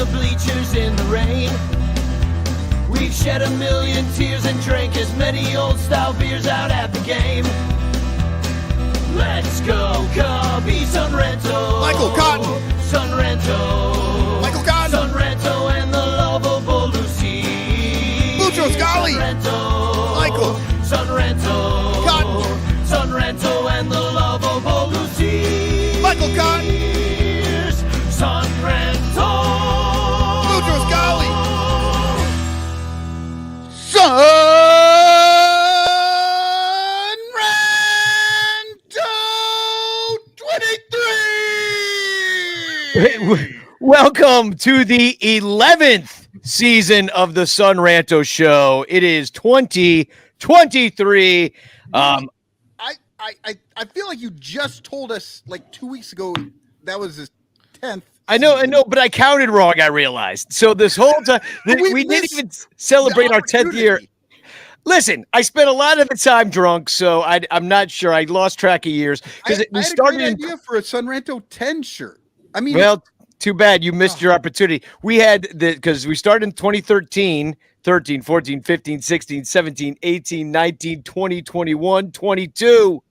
the bleachers in the rain. We've shed a million tears and drank as many old-style beers out at the game. Let's go, Cubby, Son Ranto. Michael Cotton. Son Ranto. Michael Cotton. Son Ranto and the lovable Lucy. Mucho Scali. Son Ranto. Michael. Son Ranto. Cotton. Son Ranto and the lovable Lucy. Michael Cotton. Son Ranto. Mucho Scali. Son Ranto 23. Welcome to the 11th season of the Son Ranto Show. It is 2023. I feel like you just told us like 2 weeks ago that was the 10th. I know, but I counted wrong, I realized. So this whole time, we didn't even celebrate our 10th year. Listen, I spent a lot of the time drunk, so I'm not sure. I lost track of years. I we had started a great idea for a Son Ranto 10 shirt. I mean, well, too bad you missed your opportunity. We had because we started in 2013, 13, 14, 15, 16, 17, 18, 19, 20, 21, 22.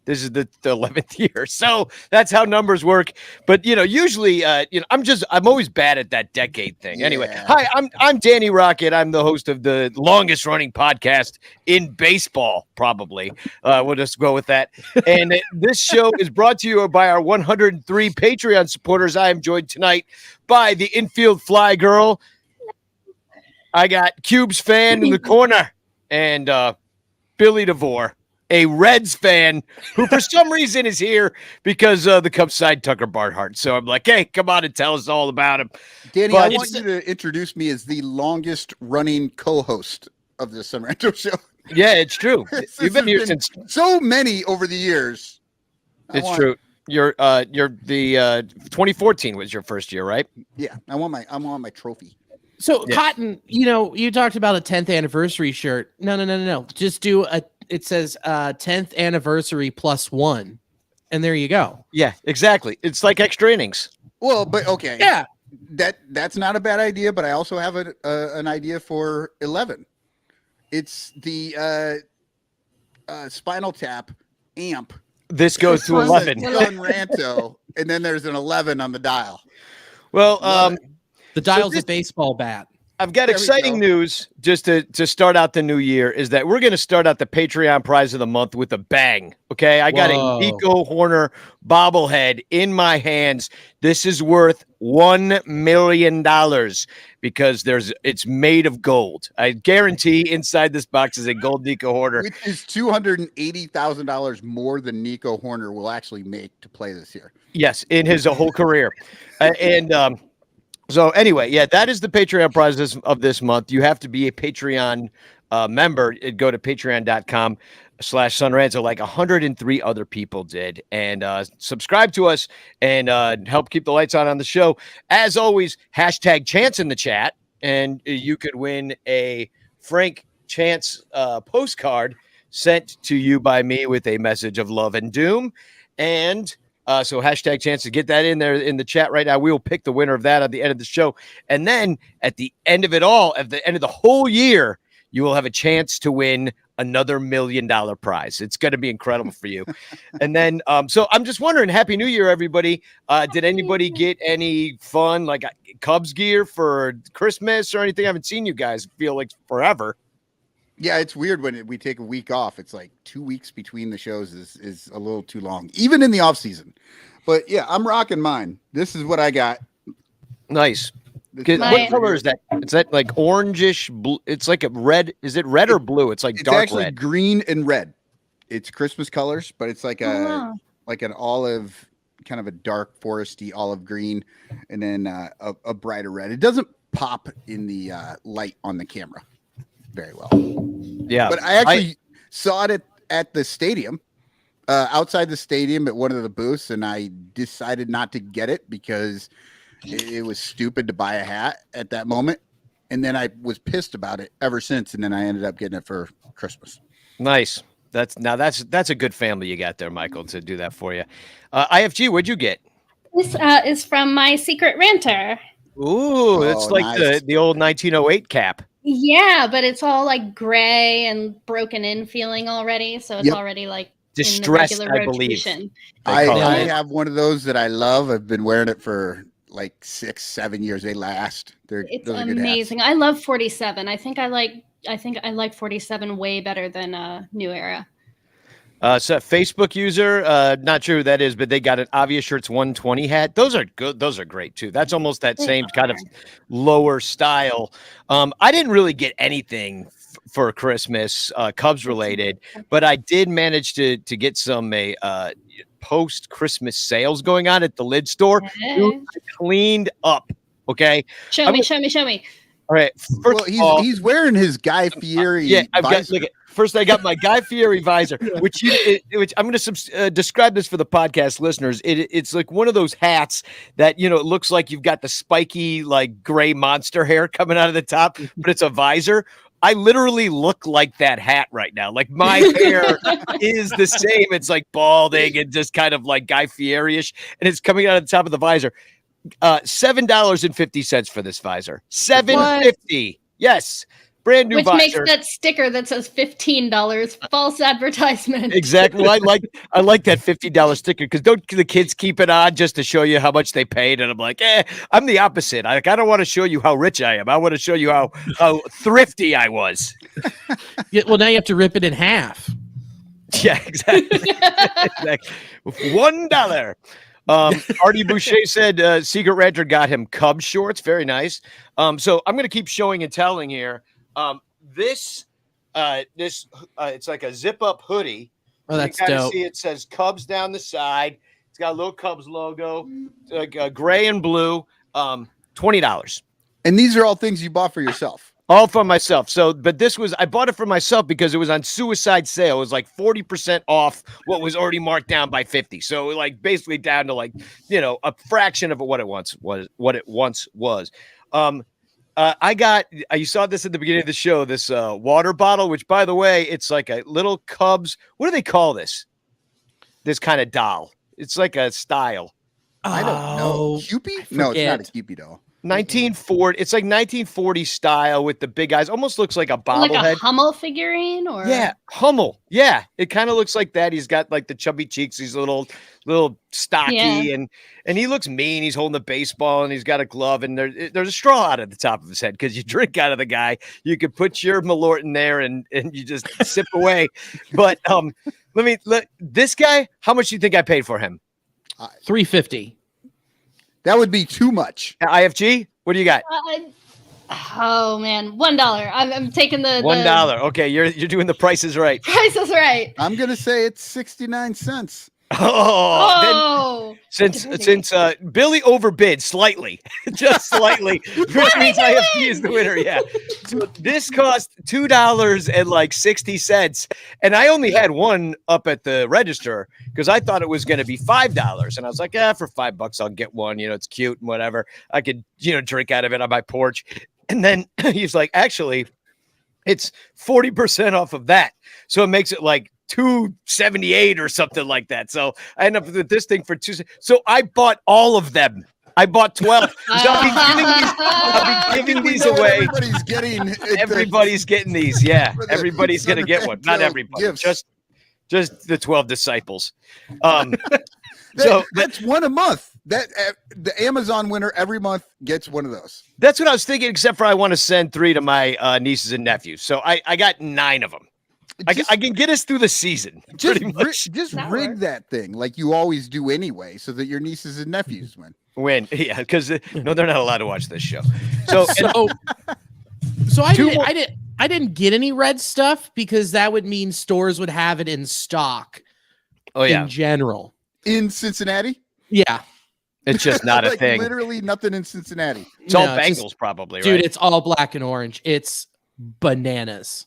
This is the 11th year. So that's how numbers work. But, usually, I'm always bad at that decade thing. Yeah. Anyway, hi, I'm Danny Rocket. I'm the host of the longest running podcast in baseball, probably. We'll just go with that. And this show is brought to you by our 103 Patreon supporters. I am joined tonight by the infield fly girl. I got Cubes fan in the corner and Billy DeVore, a Reds fan who for some reason is here because the Cubs signed Tucker Barnhart. So I'm like, hey, come on and tell us all about him. Danny, I want you to introduce me as the longest running co-host of the Son Ranto Show. Yeah, it's true. You've been here since so many over the years. True. You're the 2014 was your first year, right? Yeah, I want my trophy. So Cotton, you talked about a 10th anniversary shirt. No. Just do it says 10th anniversary +1. And there you go. Yeah, exactly. It's like extra innings. Well, but okay. Yeah. That's not a bad idea, but I also have an idea for 11. It's the Spinal Tap amp. This goes to 11. Son Ranto, and then there's an 11 on the dial. Well, the dial's a baseball bat. I've got exciting news just to start out the new year is that we're going to start out the Patreon prize of the month with a bang. Okay. I got a Nico Horner bobblehead in my hands. This is worth $1 million because it's made of gold. I guarantee inside this box is a gold Nico Horner. Which is $280,000 more than Nico Horner will actually make to play this year. Yes. In his whole career. So anyway, that is the Patreon prize of this month. You have to be a Patreon member. Go to patreon.com/sonranto like 103 other people did. And subscribe to us and help keep the lights on the show. As always, #Chance in the chat. And you could win a Frank Chance postcard sent to you by me with a message of love and doom. And so #Chance to get that in there in the chat right now. We will pick the winner of that at the end of the show. And then at the end of it all, at the end of the whole year, you will have a chance to win another $1 million prize. It's going to be incredible for you. And then, so I'm just wondering, Happy New Year, everybody. Did anybody get any fun, like Cubs gear for Christmas or anything? I haven't seen you guys feel like forever. Yeah, it's weird when we take a week off. It's like 2 weeks between the shows is a little too long, even in the off season. But yeah, I'm rocking mine. This is what I got. Nice. What color is that? Is that like orangish blue? It's like a red. Is it red or blue? It's like dark red. It's actually green and red. It's Christmas colors, but it's like an olive, kind of a dark foresty olive green, and then a brighter red. It doesn't pop in the light on the camera very well. Yeah, but I actually saw it at the stadium, outside the stadium at one of the booths, and I decided not to get it because it was stupid to buy a hat at that moment. And then I was pissed about it ever since, and then I ended up getting it for Christmas. Nice. That's a good family you got there, Michael, to do that for you. IFG, what'd you get? This is from my secret ranter. Ooh, it's like nice. the old 1908 cap. Yeah, but it's all like gray and broken in feeling already, so it's Yep. already like Distressed, in the regular I believe. rotation. They call I it. have one of those that I love. I've been wearing it for like 6-7 years. They last. It's those are good hats. amazing. I love 47. I think I like 47 way better than New Era. So Facebook user, not sure who that is, but they got an Obvious Shirts 120 hat. Those are good. Those are great too. That's almost that same kind of lower style. I didn't really get anything for Christmas, Cubs related, but I did manage to get some post Christmas sales going on at the lid store. Dude, I cleaned up. Okay. Show me. All right. Well, he's wearing his Guy Fieri. Yeah, I've got. visor. Look at. First, I got my Guy Fieri visor, which I'm going to describe this for the podcast listeners. It's like one of those hats that, it looks like you've got the spiky, like gray monster hair coming out of the top, but it's a visor. I literally look like that hat right now. Like my hair is the same. It's like balding and just kind of like Guy Fieri-ish, and it's coming out of the top of the visor. $7.50 for this visor. $7.50. Yes. Brand new Which visor. makes that sticker that says $15 false advertisement. Exactly. Well, I like that $50 sticker because don't the kids keep it on just to show you how much they paid? And I'm like, I'm the opposite. I don't want to show you how rich I am. I want to show you how thrifty I was. Yeah, well, now you have to rip it in half. Yeah, exactly. Exactly. $1. Artie Boucher said Secret Ranter got him Cubs shorts. Very nice. So I'm going to keep showing and telling here. This it's like a zip up hoodie. Oh, that's you dope. See, it says Cubs down the side. It's got a little Cubs logo, gray and blue. $20. And these are all things you bought for yourself. All for myself. So, but I bought it for myself because it was on suicide sale. It was like 40% off what was already marked down by 50. So like basically down to like, a fraction of what it once was. You saw this at the beginning of the show, this water bottle, which by the way, it's like a little Cubs. What do they call this? This kind of doll. It's like a style. I don't know. Cupid? No, it's not a Cupid doll. 1940. It's like 1940 style with the big eyes. Almost looks like a bobblehead. Like a Hummel figurine, or Hummel. Yeah, it kind of looks like that. He's got like the chubby cheeks. He's a little stocky, and he looks mean. He's holding the baseball, and he's got a glove, and there's a straw out at the top of his head because you drink out of the guy. You could put your Malort in there, and you just sip away. But this guy. How much do you think I paid for him? $3.50. That would be too much. IFG, what do you got? Oh man, $1. I'm taking the $1. Okay, you're doing the prices right. Price is right. I'm gonna say it's 69 cents. Oh, since Billy overbid slightly, just slightly, which means IFG is the winner. Yeah, so this cost $2.60, and I only had one up at the register because I thought it was going to be $5, and I was like, for $5 I'll get one. It's cute and whatever. I could drink out of it on my porch, and then he's like, actually, it's 40% off of that, so it makes it like $2.78 or something like that. So I end up with this thing for $2. So I bought all of them. I bought 12. So I'll be giving these away. Everybody's getting these. Yeah, everybody's gonna get one. Not everybody. Just the 12 disciples. That's one a month. That the Amazon winner every month gets one of those. That's what I was thinking. Except for I want to send 3 to my nieces and nephews. So I got 9 of them. I can get us through the season. Just rig that thing like you always do anyway, so that your nieces and nephews win. Yeah, because they're not allowed to watch this show. So I didn't get any red stuff because that would mean stores would have it in stock. Oh yeah, in general in Cincinnati. Yeah, it's just not a thing. Literally nothing in Cincinnati. It's all Bengals, probably, right? Dude, it's all black and orange. It's bananas.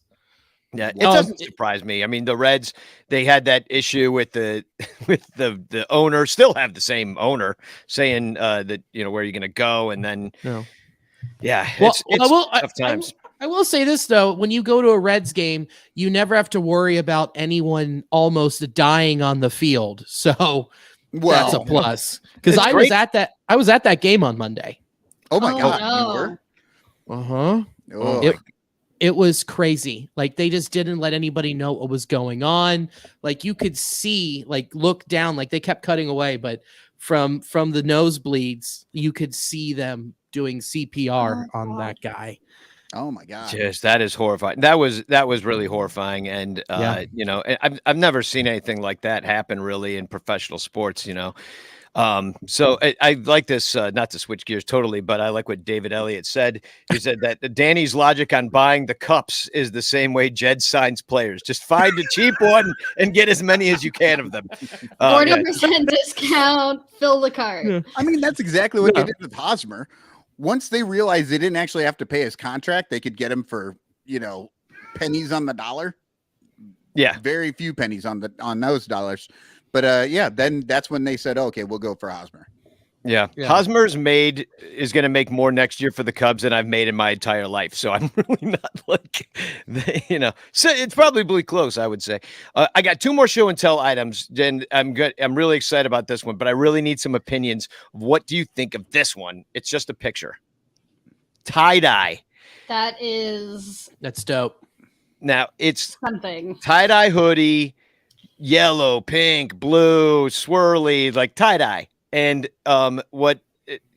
Yeah, it doesn't surprise me. I mean, the Reds, they had that issue with the owner, still have the same owner saying that, where you're going to go. And then, it's tough times. I will say this, though. When you go to a Reds game, you never have to worry about anyone almost dying on the field. So that's a plus. Because I was at that game on Monday. Oh my Oh, God, no. you were? Uh-huh. Oh, It was crazy. Like they just didn't let anybody know what was going on. Like you could see, like look down, like they kept cutting away, but from the nosebleeds, you could see them doing CPR Oh, on God. that guy. oh my God. Just that is horrifying. That was really horrifying, and Yeah. you know, I've never seen anything like that happen really in professional sports. You know, so I like this. Not to switch gears totally, but I like what David Elliott said. He said that Danny's logic on buying the cups is the same way Jed signs players. Just find a cheap one and get as many as you can of them. 40% discount, fill the cart. Yeah. I mean, that's exactly what Yeah. they did with Hosmer. Once they realized they didn't actually have to pay his contract, they could get him for, you know, pennies on the dollar. Yeah. Very few pennies on those dollars. But yeah, then that's when they said, okay, we'll go for Hosmer. Yeah. Yeah. Hosmer's is going to make more next year for the Cubs than I've made in my entire life. So I'm really not like, you know, so it's probably close, I would say. I got 2 more show and tell items. And I'm good. I'm really excited about this one, but I really need some opinions. What do you think of this one? It's just a picture. Tie-dye. That's dope. Now it's Something. tie-dye hoodie, yellow, pink, blue, swirly, like tie-dye. And what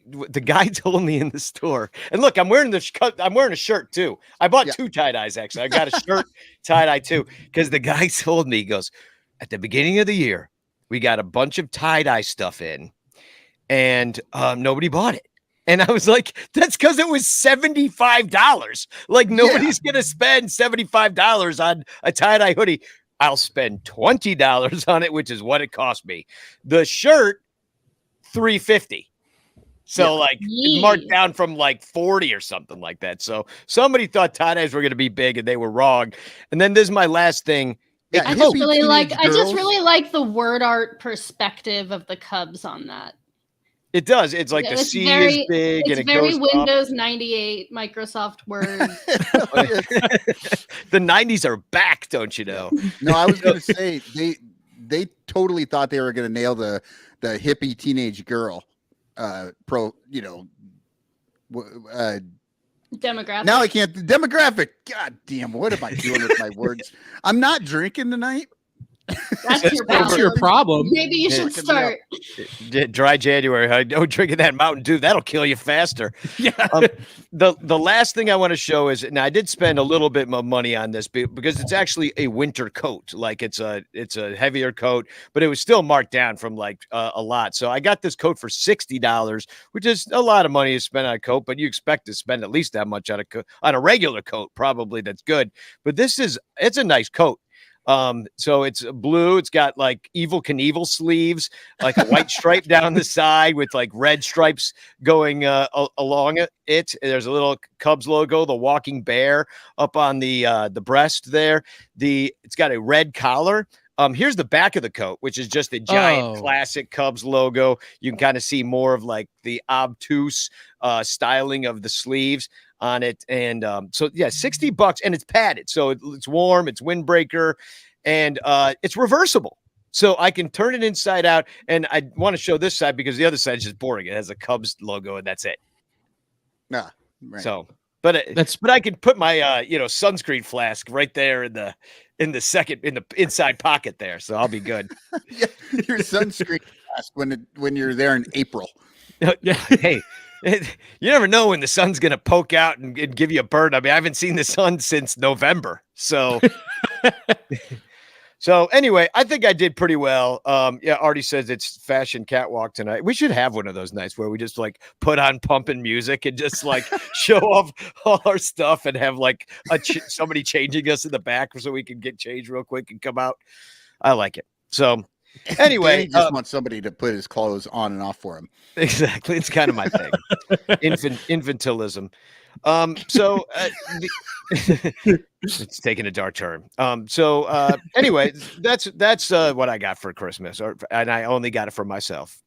the guy told me in the store, and look, I'm wearing a shirt too. I bought 2 tie-dyes actually. I got a shirt tie-dye too, because the guy told me, he goes, at the beginning of the year, we got a bunch of tie-dye stuff in, and nobody bought it. And I was like, that's because it was $75. Like nobody's gonna spend $75 on a tie-dye hoodie. I'll spend $20 on it, which is what it cost me. The shirt, $350. So like it marked down from like 40 or something like that. So somebody thought tie-dyes were going to be big and they were wrong. And then this is my last thing. Yeah, I just really like the word art perspective of the Cubs on that. It does. It's like the C is big and it very goes Windows 98 Microsoft Word. The 90s are back, don't you know? No, I was going to say they totally thought they were going to nail the hippie teenage girl Demographic. Now I can't. Demographic. God damn. What am I doing with my words? I'm not drinking tonight. That's your problem. Maybe you should Fucking start. Dry January. No drinking that Mountain Dew. That'll kill you faster. Yeah. The last thing I want to show is, now I did spend a little bit of money on this because it's actually a winter coat. Like it's a heavier coat, but it was still marked down from like a lot. So I got this coat for $60, which is a lot of money to spend on a coat, but you expect to spend at least that much on a regular coat. Probably that's good. But it's a nice coat. So it's blue. It's got like Evel Knievel sleeves, like a white stripe down the side with like red stripes going along it. There's a little Cubs logo, the walking bear up on the breast there. It's got a red collar. Here's the back of the coat, which is just a giant classic Cubs logo. You can kind of see more of like the obtuse styling of the sleeves on it. And so yeah, $60, and it's padded. So it's warm, it's windbreaker, and it's reversible. So I can turn it inside out. And I want to show this side because the other side is just boring. It has a Cubs logo and that's it. Nah, right. So, but I can put my sunscreen flask right there in the inside pocket there. So I'll be good. Yeah, your sunscreen mask when you're there in April. Yeah. Hey, you never know when the sun's going to poke out and give you a burn. I mean, I haven't seen the sun since November. So, anyway, I think I did pretty well. Yeah, Artie says it's fashion catwalk tonight. We should have one of those nights where we just like put on pumping music and just like show off all our stuff and have like somebody changing us in the back so we can get changed real quick and come out. I like it. So anyway, Danny just wants somebody to put his clothes on and off for him. Exactly. It's kind of my thing. Infantilism. It's taking a dark turn. Anyway, that's what I got for Christmas, and I only got it for myself.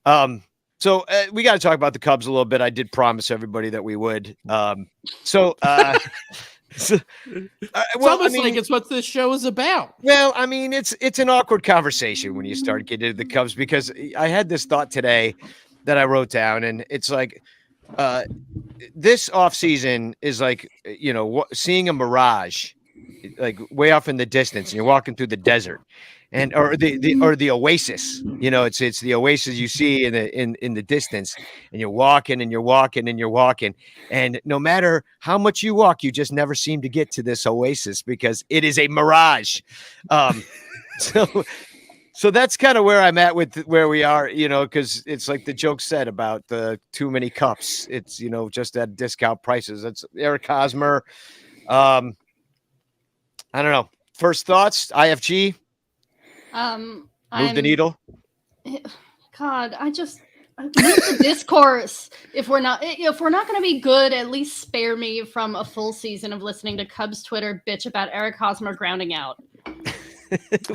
So we got to talk about the Cubs a little bit. I did promise everybody that we would. It's almost like it's what this show is about. Well, I mean, it's an awkward conversation when you start getting into the Cubs, because I had this thought today that I wrote down, and it's like, This offseason is like, seeing a mirage, like way off in the distance, and you're walking through the desert, and or the oasis. It's the oasis you see in the distance, and you're walking and you're walking and you're walking, and no matter how much you walk, you just never seem to get to this oasis because it is a mirage. So that's kind of where I'm at with where we are, because it's like the joke said about the too many cups. It's, just at discount prices. That's Eric Hosmer. I don't know. First thoughts, IFG. Move the needle. God, move the discourse. If we're not going to be good, at least spare me from a full season of listening to Cubs Twitter bitch about Eric Hosmer grounding out.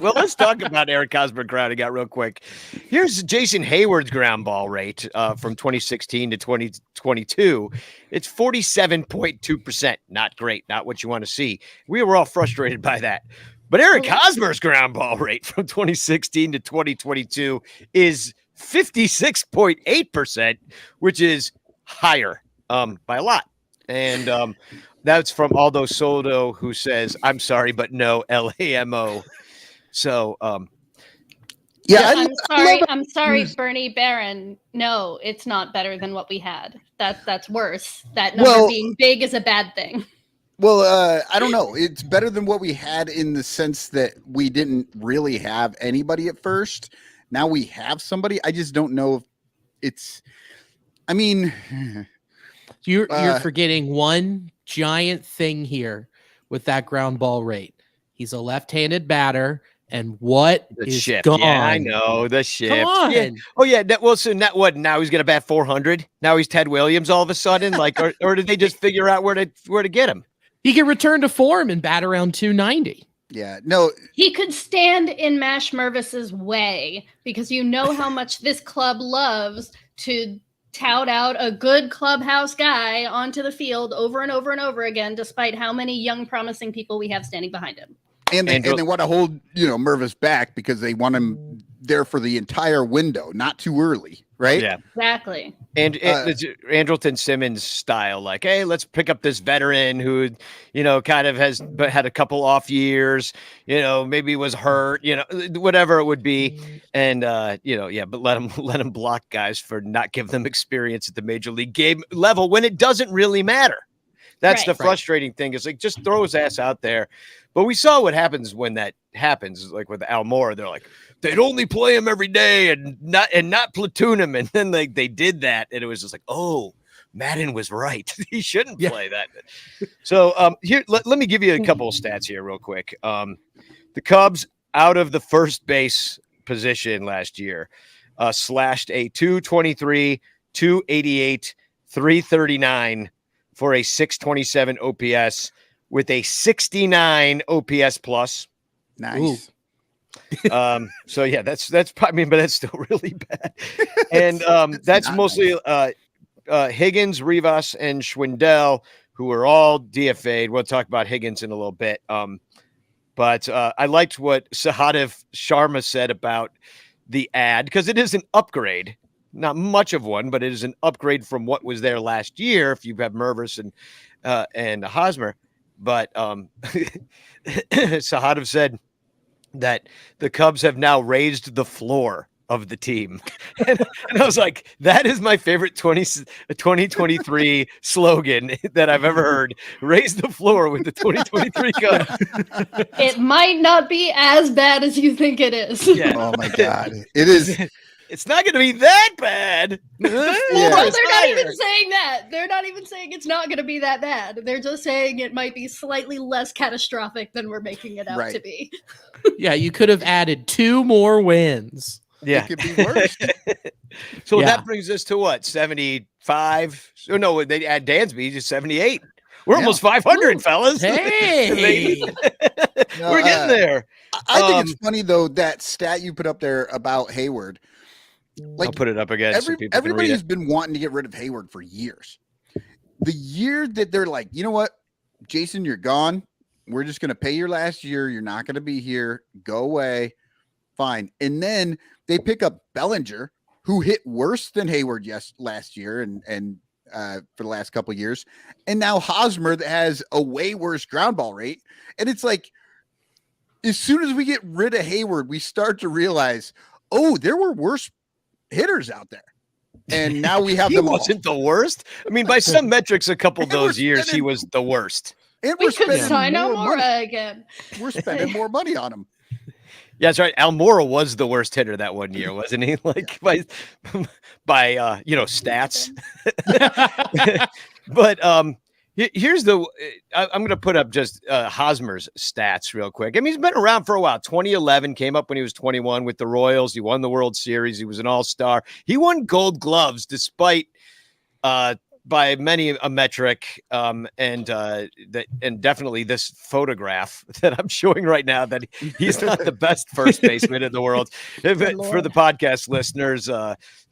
Well, let's talk about Eric Hosmer grounding out real quick. Here's Jason Hayward's ground ball rate from 2016 to 2022. It's 47.2%. Not great. Not what you want to see. We were all frustrated by that. But Eric Hosmer's ground ball rate from 2016 to 2022 is 56.8%, which is higher by a lot. And that's from Aldo Soto, who says, "I'm sorry, but no, LAMO." So, yeah, I'm sorry, Bernie Barron. No, it's not better than what we had. That's worse. That number being big is a bad thing. Well, I don't know. It's better than what we had in the sense that we didn't really have anybody at first. Now we have somebody. I just don't know if it's. I mean, you're forgetting one giant thing here with that ground ball rate. He's a left-handed batter. And what is gone? Yeah, I know the shift. Come on. Yeah. Oh yeah. Now he's gonna bat 400. Now he's Ted Williams all of a sudden. Like, or did they just figure out where to get him? He can return to form and bat around 290. Yeah, no. He could stand in Mash Mervis's way because you know how much this club loves to tout out a good clubhouse guy onto the field over and over and over again, despite how many young, promising people we have standing behind him. And they want to hold, Mervis back because they want him there for the entire window, not too early, right? Yeah, exactly. And it's Andrelton Simmons style, like, hey, let's pick up this veteran who, kind of has had a couple off years, maybe was hurt, whatever it would be, and but let him block guys for not giving them experience at the major league game level when it doesn't really matter. That's the frustrating thing. Is like, just throw his ass out there. But we saw what happens when that happens. Like with Almora, they're like, they'd only play him every day and not platoon him. And then they did that. And it was just like, oh, Madden was right. He shouldn't play that. So here, let me give you a couple of stats here real quick. The Cubs out of the first base position last year slashed a 223, 288, 339 for a 627 OPS with a 69 OPS plus. Nice. So yeah, that's probably, but that's still really bad. And that's mostly Higgins, Rivas, and Schwindel, who are all DFA'd. We'll talk about Higgins in a little bit. But I liked what Sahadev Sharma said about the ad, because it is an upgrade. Not much of one, but it is an upgrade from what was there last year. If you have Mervis and Hosmer, but Sahadev said that the Cubs have now raised the floor of the team, and I was like, that is my favorite 2023 slogan that I've ever heard. Raise the floor with the 2023 Cubs. It might not be as bad as you think it is. Yeah. Oh my God, it is. It's not going to be that bad. No, they're not even saying that. They're not even saying it's not going to be that bad. They're just saying it might be slightly less catastrophic than we're making it out to be. Yeah, you could have added 2 more wins. Yeah. It could be worse. So that brings us to what? 75? Oh, no, they add Dansby to 78. We're almost 500, fellas. Hey. We're getting there. I think it's funny, though, that stat you put up there about Hayward. Like, I'll put it up again. Everybody has been wanting to get rid of Hayward for years. The year that they're like, you know what, Jason, you're gone. We're just going to pay your last year. You're not going to be here. Go away. Fine. And then they pick up Bellinger, who hit worse than Hayward last year and for the last couple of years, and now Hosmer that has a way worse ground ball rate. And it's like, as soon as we get rid of Hayward, we start to realize, oh, there were worse hitters out there. And now we have he them all. wasn't the worst. I mean, by some metrics, a couple of And we're those years, he spending- was the worst. And We we're could spending sign more money. Almora again. We're spending more money on him. Yeah, that's right. Almora was the worst hitter that one year, wasn't he? Like by stats. But here's the I'm going to put up just Hosmer's stats real quick. I mean, he's been around for a while. 2011 came up when he was 21 with the Royals. He won the World Series. He was an all-star. He won Gold Gloves despite by many a metric, and definitely this photograph that I'm showing right now that he's not the best first baseman in the world. For the podcast listeners,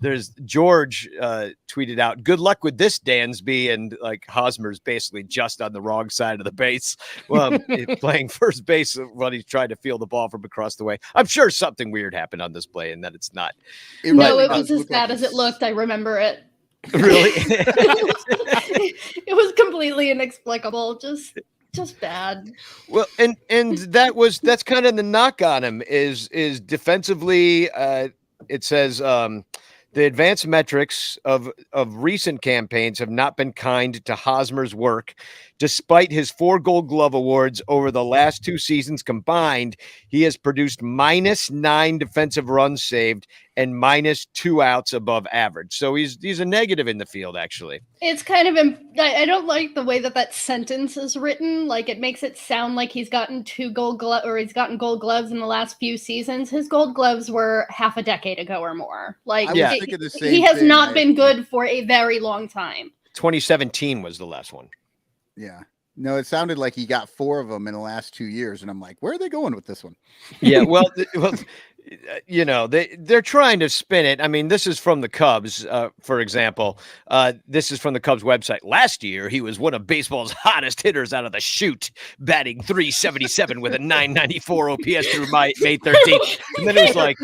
there's George tweeted out, "Good luck with this, Dansby," and like Hosmer's basically just on the wrong side of the base, playing first base when he's trying to field the ball from across the way. I'm sure something weird happened on this play, and that it's not. No, really it does was as look bad like as it looked. I remember it. Really. It was completely inexplicable. Just bad. Well, and that's kind of the knock on him is defensively. It says the advanced metrics of recent campaigns have not been kind to Hosmer's work. Despite his 4 Gold Glove awards over the last 2 seasons combined, he has produced -9 defensive runs saved and -2 outs above average. So he's a negative in the field, actually. It's kind of I don't like the way that sentence is written. Like, it makes it sound like he's gotten 2 Gold Gloves, or he's gotten Gold Gloves in the last few seasons. His Gold Gloves were half a decade ago or more. Like, I was thinking the same he has thing. not been good for a very long time. 2017 was the last one. Yeah. No, it sounded like he got 4 of them in the last 2 years, and I'm like, where are they going with this one? Yeah, well, they're trying to spin it. I mean, this is from the Cubs, for example. This is from the Cubs website. Last year, he was one of baseball's hottest hitters out of the chute, batting .377 with a .994 OPS through May 13th. And then it was like,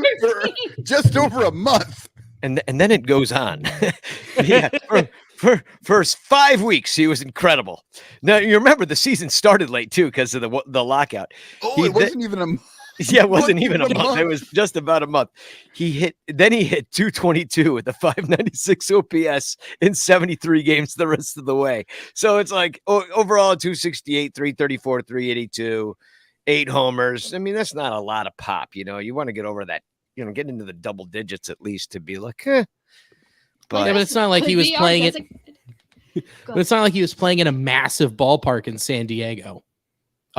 Just over a month. and then it goes on. Yeah. For 5 weeks, he was incredible. Now, you remember the season started late, too, because of the lockout. Oh, it wasn't even a Yeah, it wasn't even a even a month. It month. was just about a month. He hit 222 with a 596 OPS in 73 games the rest of the way. So it's like overall 268, 334, 382, 8 homers. I mean, that's not a lot of pop. You want to get over that, get into the double digits at least to be like, But, Yeah, but it's not like he was playing it. Go But it's not like he was playing in a massive ballpark in San Diego.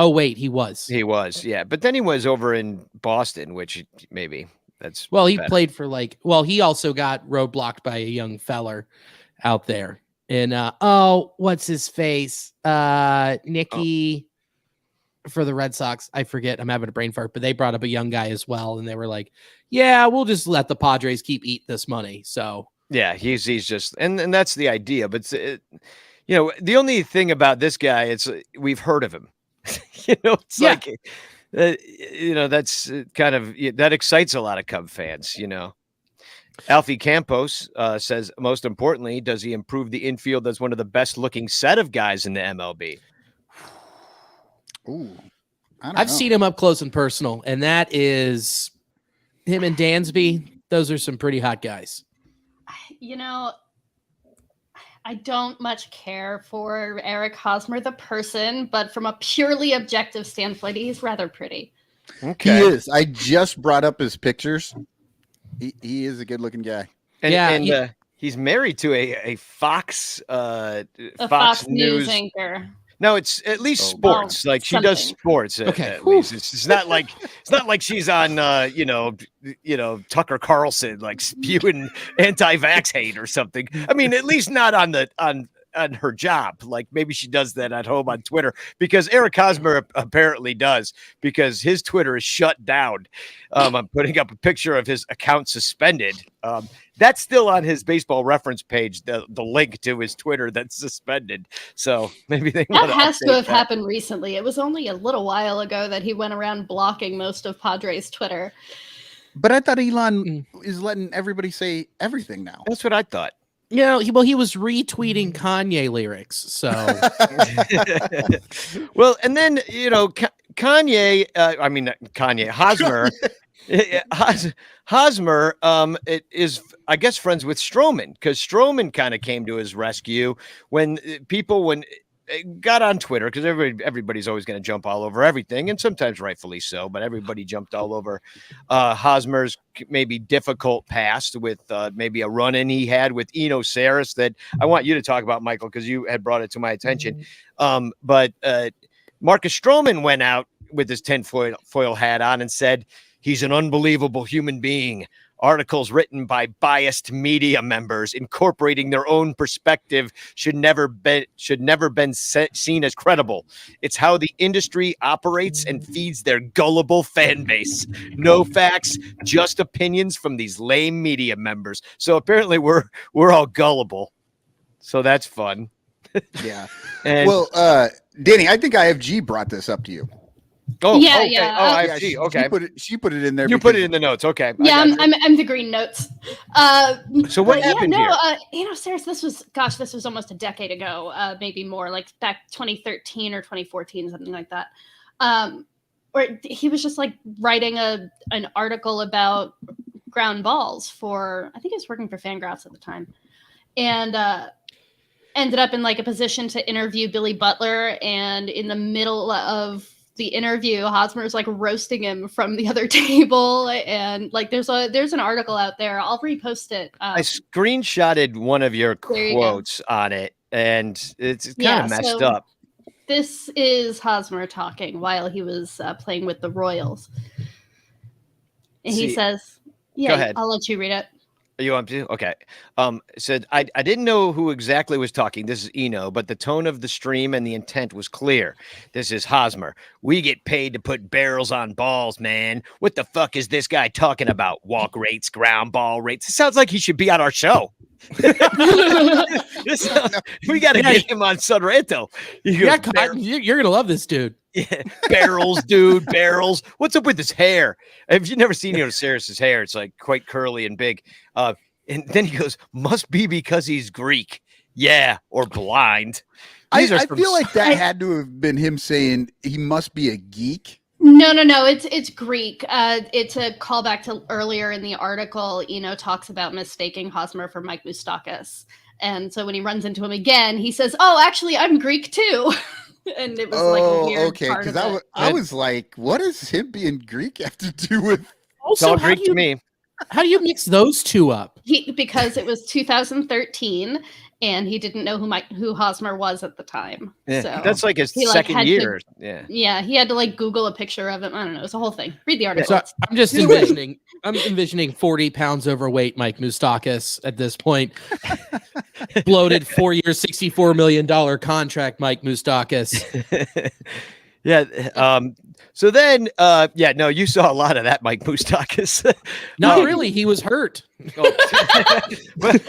Oh wait, he was. he was, yeah. But then he was over in Boston, which maybe that's Well, he better. played for he also got roadblocked by a young feller out there. And what's his face? Nicky for the Red Sox. I forget. I'm having a brain fart, but they brought up a young guy as well, and they were like, "Yeah, we'll just let the Padres keep eating this money." So Yeah, he's just, and that's the idea. But the only thing about this guy, it's we've heard of him. It's Yeah. like, that's kind of that excites a lot of Cub fans. Alfie Campos says, most importantly, does he improve the infield as one of the best looking set of guys in the MLB? Ooh, I don't I've know. seen him up close and personal, and that is him and Dansby. Those are some pretty hot guys. I don't much care for Eric Hosmer, the person, but from a purely objective standpoint, he's rather pretty. Okay. He is. I just brought up his pictures. He is a good looking guy. And he's married to a Fox A Fox News anchor. No, it's at least Oh, sports. Like she does something. sports. Okay. At least it's not like she's on Tucker Carlson like spewing anti-vax hate or something. I mean, at least not on her job. Like maybe she does that at home on Twitter, because Eric Hosmer apparently does, because his Twitter is shut down. I'm putting up a picture of his account suspended. That's still on his Baseball Reference page, the link to his Twitter that's suspended. So maybe they That want has to update have that. happened recently. It was only a little while ago that he went around blocking most of Padres' Twitter. But I thought Elon is letting everybody say everything now. That's what I thought. He was retweeting Kanye lyrics, so Well, and then Kanye, Hosmer. Hosmer it is, I guess, friends with Strowman, because Strowman kind of came to his rescue when it got on Twitter, because everybody's always going to jump all over everything, and sometimes rightfully so, but everybody jumped all over Hosmer's maybe difficult past with maybe a run-in he had with Eno Saris that I want you to talk about, Michael, because you had brought it to my attention. But Marcus Strowman went out with his tinfoil hat on and said he's an unbelievable human being. Articles written by biased media members incorporating their own perspective should never been seen as credible. It's how the industry operates and feeds their gullible fan base. No facts, just opinions from these lame media members. So apparently we're all gullible. So that's fun. Yeah. And, well, Danny, I think IFG brought this up to you. Oh, Yeah, okay. yeah. Oh, IFG. Okay. She put it in there. You put it in the notes. Okay. Yeah, I'm the green notes. So what happened here? Seriously, this was almost a decade ago, maybe more, like back 2013 or 2014, something like that. Where he was just like writing an article about ground balls for, I think he was working for Fangraphs at the time, and ended up in like a position to interview Billy Butler, and in the middle of the interview, Hosmer's like roasting him from the other table, and like there's an article out there. I'll repost it. I screenshotted one of your quotes on it, and it's kind of messed up. This is Hosmer talking while he was playing with the Royals, and he says, "Yeah, go ahead. I'll let you read it." Are you on to? Okay. Said, I didn't know who exactly was talking. This is Eno, but the tone of the stream and the intent was clear. This is Hosmer. We get paid to put barrels on balls, man. What the fuck is this guy talking about? Walk rates, ground ball rates. It sounds like he should be on our show. We got to get him on Sun Ranto. You're going to love this dude. Yeah, barrels, dude, barrels. What's up with his hair? If you've never seen Saris's hair, it's like quite curly and big. And then he goes, must be because he's Greek. Yeah, or blind. I feel like that had to have been him saying he must be a geek. No. It's Greek. It's a callback to earlier in the article. Talks about mistaking Hosmer for Mike Moustakis, and so when he runs into him again, he says, "Oh, actually, I'm Greek too." And it was like a weird part of it. I was like, what does him being Greek have to do with? It's all Greek to me. How do you mix those two up? Because it was 2013, and he didn't know who Hosmer was at the time. Yeah, so that's like his second year. Yeah, he had to like Google a picture of him. I don't know. It's a whole thing. Read the article. So I'm just envisioning. I'm envisioning 40 pounds overweight Mike Moustakis at this point. Bloated 4-year, $64 million contract, Mike Moustakis. Yeah. So then, you saw a lot of that, Mike Moustakis. Not really. He was hurt. But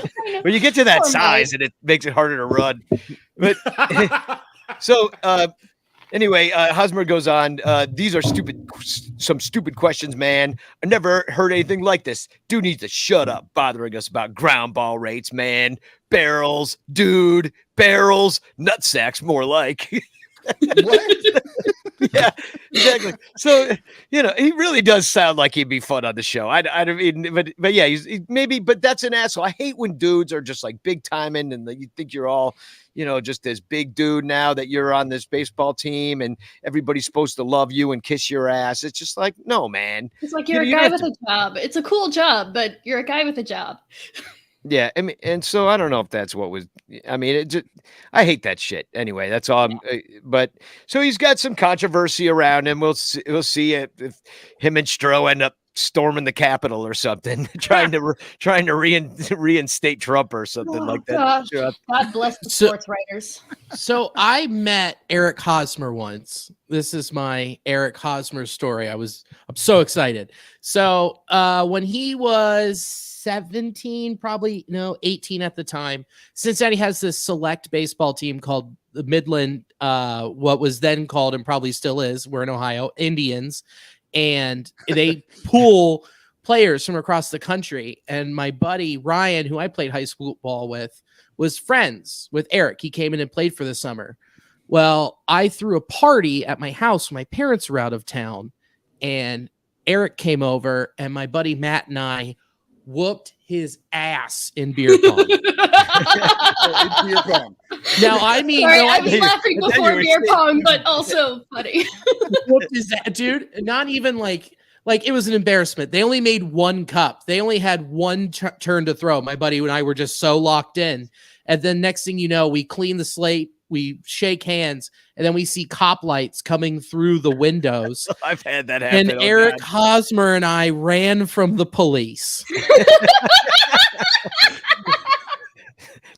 when you get to that size, and it makes it harder to run. But so anyway, Hosmer goes on. These are some stupid questions, man. I never heard anything like this. Dude needs to shut up, bothering us about ground ball rates, man. Barrels, dude, barrels, nutsacks, more like. What? Yeah, exactly. So he really does sound like he'd be fun on the show. I mean, but yeah, but that's an asshole. I hate when dudes are just like big timing, and you think you're all, just this big dude now that you're on this baseball team, and everybody's supposed to love you and kiss your ass. It's just like, no, man. It's like you're a guy with a job. It's a cool job, but you're a guy with a job. Yeah, I mean, and so I don't know if that's what was. I mean, I hate that shit. Anyway, that's all. But so he's got some controversy around him. We'll see if him and Stroh end up storming the Capitol or something, trying to reinstate Trump or something like that. Gosh. God bless the sports writers. So I met Eric Hosmer once. This is my Eric Hosmer story. I'm so excited. So when he was 17, probably 18 at the time, Cincinnati has this select baseball team called the Midland, what was then called and probably still is, we're in Ohio, Indians. And they pool players from across the country. And my buddy Ryan, who I played high school ball with, was friends with Eric. He came in and played for the summer. Well, I threw a party at my house when my parents were out of town, and Eric came over, and my buddy Matt and I whooped his ass in beer pong. In beer pong. Now, I mean, Sorry, no, I was laughing before beer pong, but also funny. whooped his ass, dude. Not even like it was an embarrassment. They only made one cup. They only had one turn to throw. My buddy and I were just so locked in. And then next thing you know, we clean the slate, we shake hands, and then we see cop lights coming through the windows. I've had that happen. And Eric Hosmer and I ran from the police.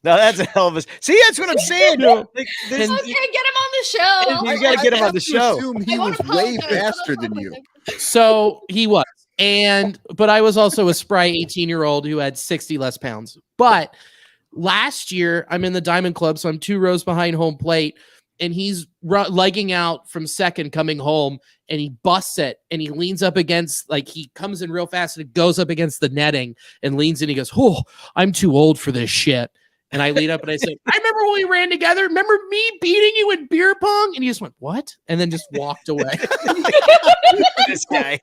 Now that's a hell of a. See, that's what I'm saying. Like, Okay, get him on the show. You got to get him on the show. Assume he I was wanna way apologize. faster than you. So he was. But I was also a spry 18-year-old who had 60 less pounds. But last year, I'm in the Diamond Club, so I'm 2 rows behind home plate, and he's legging out from second coming home, and he busts it, and he leans up against, like, he comes in real fast, and it goes up against the netting, and leans in, he goes, "Oh, I'm too old for this shit." And I lean up and I say, "I remember when we ran together. Remember me beating you in beer pong?" And he just went, "What?" And then just walked away. This guy.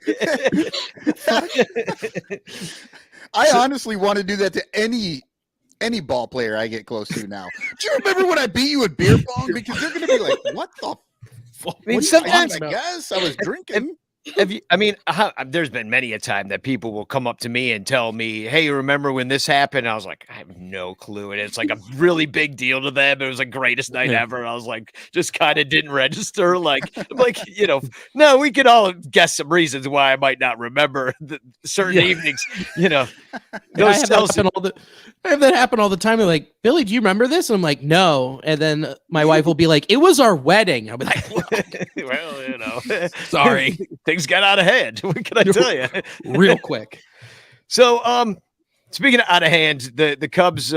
I honestly want to do that to any ball player I get close to now. Do you remember when I beat you at beer pong? Because they're going to be like, "What the fuck?" I mean, sometimes sometimes I guess I was drinking. Have you, I mean, there's been many a time that people will come up to me and tell me, "Hey, you remember when this happened?" And I was like, I have no clue. And it's like a really big deal to them. It was the greatest night ever. I was like, just kind of didn't register. Like, no, we could all guess some reasons why I might not remember certain evenings. I have that happen all the time. They're like, "Billy, do you remember this?" And I'm like, "No." And then my wife will be like, "It was our wedding." I'll be like, well, sorry. Things got out of hand. What can I tell you? Real quick. So, speaking of out of hand, the Cubs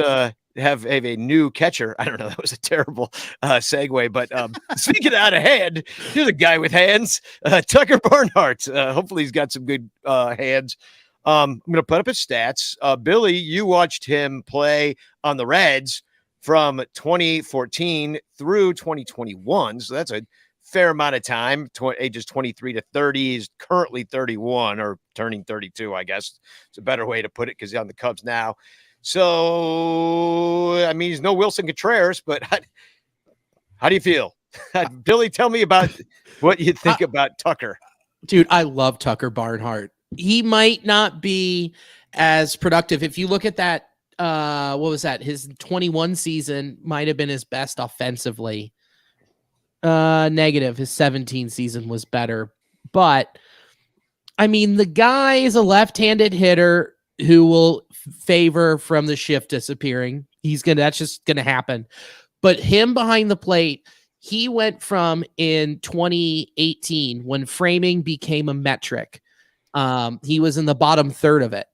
have a new catcher. I don't know. That was a terrible segue, but speaking of out of hand, here's a guy with hands, Tucker Barnhart. Hopefully he's got some good hands. I'm going to put up his stats. Billy, you watched him play on the Reds from 2014 through 2021. So that's a fair amount of time. Ages 23 to 30. He's currently 31 or turning 32, I guess. It's a better way to put it because he's on the Cubs now. So, I mean, he's no Wilson Contreras, but how do you feel? Billy, tell me about what you think about Tucker. Dude, I love Tucker Barnhart. He might not be as productive. If you look at that, what was that? His 21 season might have been his best offensively. Negative. His 17 season was better. But, I mean, the guy is a left-handed hitter who will favor from the shift disappearing. That's just going to happen. But him behind the plate, he went from in 2018 when framing became a metric. He was in the bottom third of it.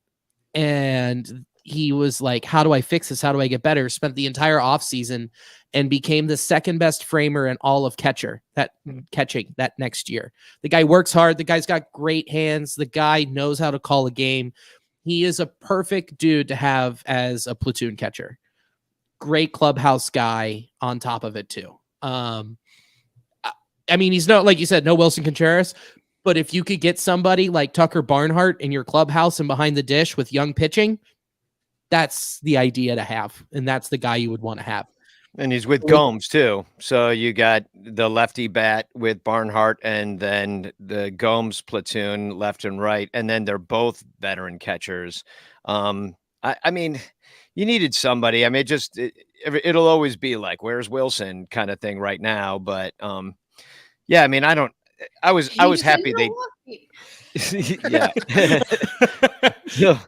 And he was like, "How do I fix this? How do I get better?" Spent the entire offseason and became the second best framer in all of catching that next year. The guy works hard. The guy's got great hands. The guy knows how to call a game. He is a perfect dude to have as a platoon catcher. Great clubhouse guy on top of it too. I mean, he's not, like you said, no Wilson Contreras, but if you could get somebody like Tucker Barnhart in your clubhouse and behind the dish with young pitching, that's the idea to have. And that's the guy you would want to have. And he's with Gomes too. So you got the lefty bat with Barnhart and then the Gomes platoon left and right. And then they're both veteran catchers. I mean, you needed somebody. I mean, it'll always be like, "Where's Wilson?" kind of thing right now. But yeah, I mean, I was happy they, yeah. So,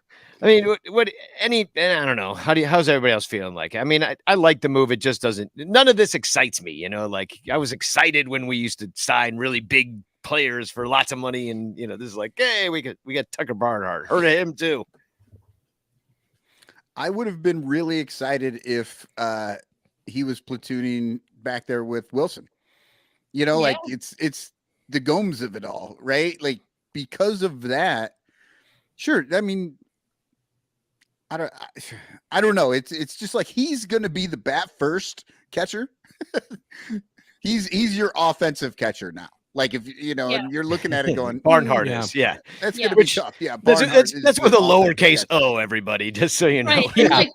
I mean, I don't know. How's everybody else feeling? Like, I mean, I like the move. It just doesn't, none of this excites me, like I was excited when we used to sign really big players for lots of money. And, this is like, hey, we got Tucker Barnhart. Heard of him too. I would have been really excited if he was platooning back there with Wilson. Like it's the Gomes of it all, right? Like, because of that, Sure. I mean, I don't know. It's just like he's going to be the bat first catcher. he's your offensive catcher now. Like if and you're looking at it going, Barnhart Yeah. is, yeah. that's going to Which- be tough. Yeah, That's Barnhart is with the a offensive lowercase catcher. o, everybody, just so you know. Right. And like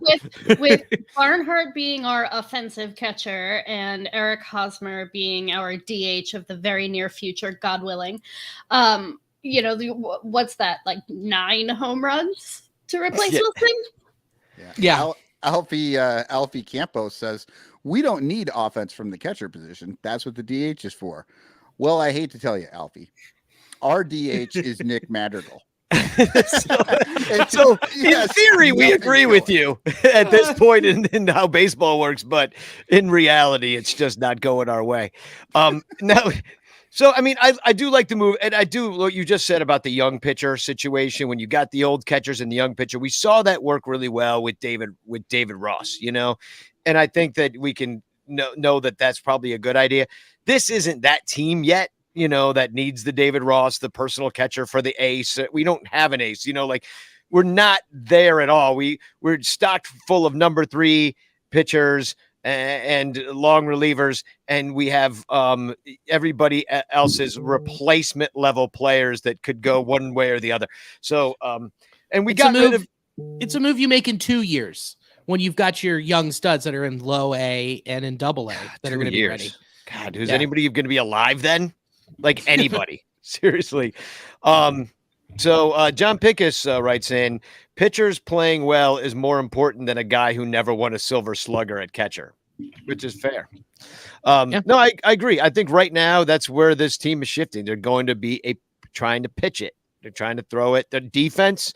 with Barnhart being our offensive catcher and Eric Hosmer being our DH of the very near future, God willing, what's that, like 9 home runs to replace Yeah. Wilson? Yeah. Alfie Campos says, we don't need offense from the catcher position. That's what the DH is for. Well, I hate to tell you, Alfie, our DH is Nick Madrigal. So in Yes, theory, we nothing agree with going. you at this point in how baseball works, but in reality, it's just not going our way. Now, so I mean, I do like the move, and I do what you just said about the young pitcher situation. When you got the old catchers and the young pitcher, we saw that work really well with David Ross, and I think that we can know that that's probably a good idea. This isn't that team yet, that needs the David Ross, the personal catcher for the ace. We don't have an ace, like we're not there at all. We're stocked full of number 3 pitchers and long relievers, and we have everybody else's replacement level players that could go one way or the other. So, and we It's a got rid move- of. It's a move you make in 2 years when you've got your young studs that are in low A and in double A that are 2 going to be years. ready. God, who's Yeah. anybody going to be alive then? Like anybody, seriously. So John Pickus writes in, pitchers playing well is more important than a guy who never won a Silver Slugger at catcher, which is fair. No, I agree. I think right now that's where this team is shifting. They're going to be trying to pitch it. They're trying to throw it. The defense,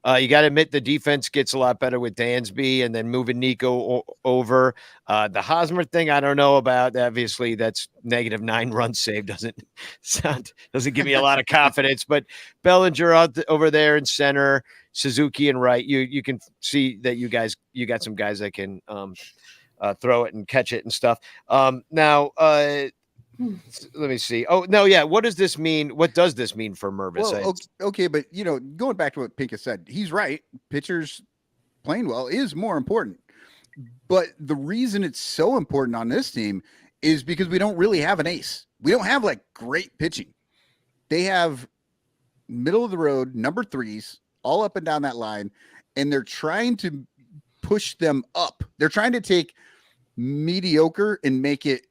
you got to admit the defense gets a lot better with Dansby and then moving Nico over. The Hosmer thing, I don't know about. Obviously, that's -9 runs saved. Doesn't give me a lot of confidence. But Bellinger over there in center, Suzuki and right. You can see that you got some guys that can throw it and catch it and stuff. Now, let me see. Oh no, yeah. What does this mean? What does this mean for Mervis? Well, okay, but going back to what Pincus said, he's right. Pitchers playing well is more important. But the reason it's so important on this team is because we don't really have an ace. We don't have like great pitching. They have middle of the road number 3s all up and down that line, and they're trying to push them up. They're trying to take mediocre and make it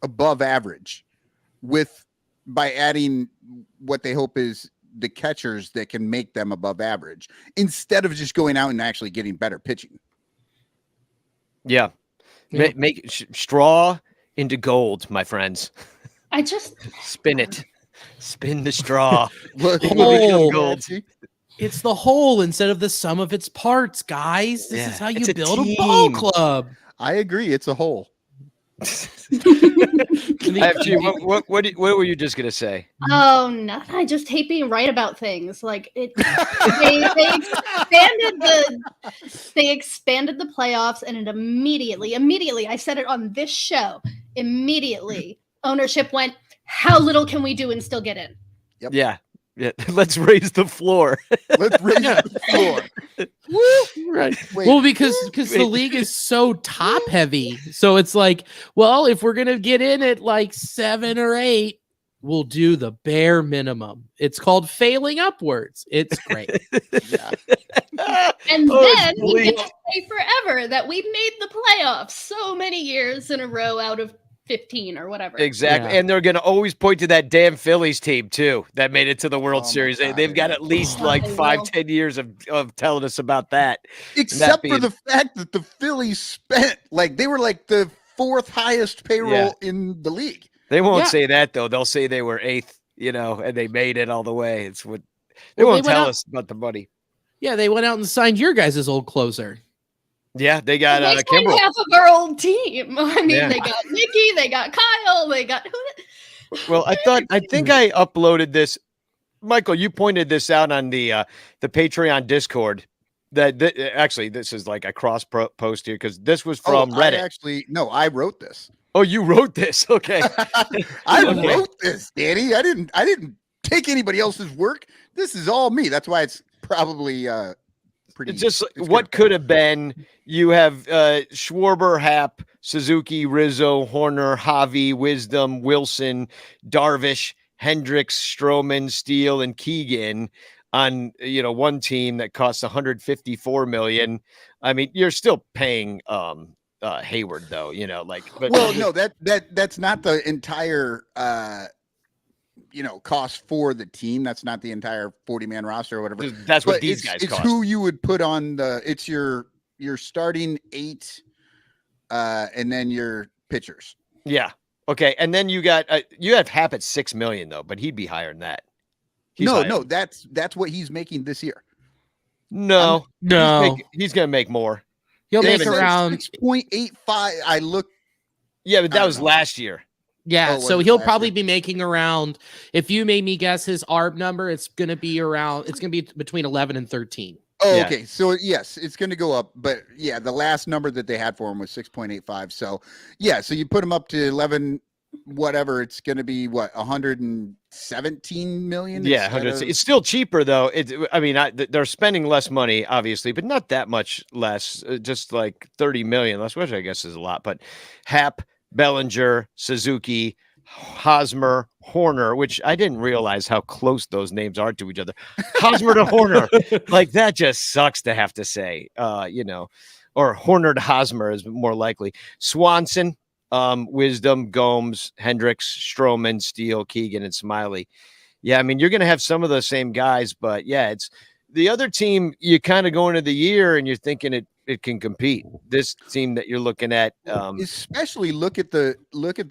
above average by adding what they hope is the catchers that can make them above average instead of just going out and actually getting better pitching. Yeah. Make straw into gold, my friends. I just Spin it. Spin the straw. Look, Oh. gold. It's the whole instead of the sum of its parts, guys. This Yeah, is how you it's a build a ball team. club. I agree. It's a whole. Actually, what were you just gonna say? Oh, nothing. I just hate being right about things. Like they expanded the playoffs, and it immediately, I said it on this show. Immediately, ownership went, "How little can we do and still get in?" Yep. Yeah. Let's raise the floor. Let's raise the floor. Right. Wait, Well, because the league is so top heavy. So it's like, well, if we're gonna get in at like 7 or 8, we'll do the bare minimum. It's called failing upwards. It's great. yeah. And Oh, it's then we bleak. get to say forever that we made the playoffs so many years in a row out of 15 or whatever. Exactly. Yeah. And they're going to always point to that damn Phillies team, too, that made it to the World Oh my Series. God. They've got at least Oh, like they 5-10 will. years of telling us about that. Except being- for the fact that the Phillies spent they were like the 4th highest payroll Yeah. in the league. They won't Yeah. say that, though. They'll say they were 8th, and they made it all the way. It's what they Well, won't they went tell out- us about the money. Yeah, they went out and signed your guys' old closer. Yeah, they got They signed Kimbrel. half of our old team. I mean, Yeah. they got Nikki, they got Kyle, they got Well, I think I uploaded this. Michael, you pointed this out on the Patreon Discord. Actually, this is like a cross post here because this was from Reddit. I wrote this. Oh, you wrote this? Okay. I Okay. wrote this, Danny. I didn't take anybody else's work. This is all me. That's why it's probably pretty. It's just what could have been. You have Schwarber, Happ, Suzuki, Rizzo, Horner, Javi, Wisdom, Wilson, Darvish, Hendricks, Stroman, Steele, and Keegan on one team that costs $154 million. I mean, you're still paying Hayward though, But, well, no, that's not the entire cost for the team. That's not the entire 40-man roster or whatever. That's what these guys it's cost. Who you would put on it's your starting 8 and then your pitchers. Yeah. Okay. And then you have Happ at $6 million though, but he'd be higher than that. No, that's what he's making this year. No. He's going to make more. He'll make around 6.85. I look. Yeah, but that was last year. Yeah, so he'll probably be making around, if you made me guess his ARB number, it's going to be between 11 and 13. Oh, yeah. Okay. So yes, it's going to go up, but yeah, the last number that they had for him was 6.85. So yeah, so you put him up to 11, whatever, it's going to be what, 117 million? Yeah, it's still cheaper though. They're spending less money, obviously, but not that much less. Just like 30 million less, which I guess is a lot. But Happ, Bellinger, Suzuki, Hosmer, Horner, which I didn't realize how close those names are to each other. Hosmer to Horner, like that just sucks to have to say, or Horner to Hosmer is more likely. Swanson, Wisdom, Gomes, Hendricks, Stroman, Steele, Keegan, and Smiley. Yeah, I mean, you're going to have some of the same guys, but yeah, it's the other team. You kind of go into the year and you're thinking it can compete. This team that you're looking at, especially look at the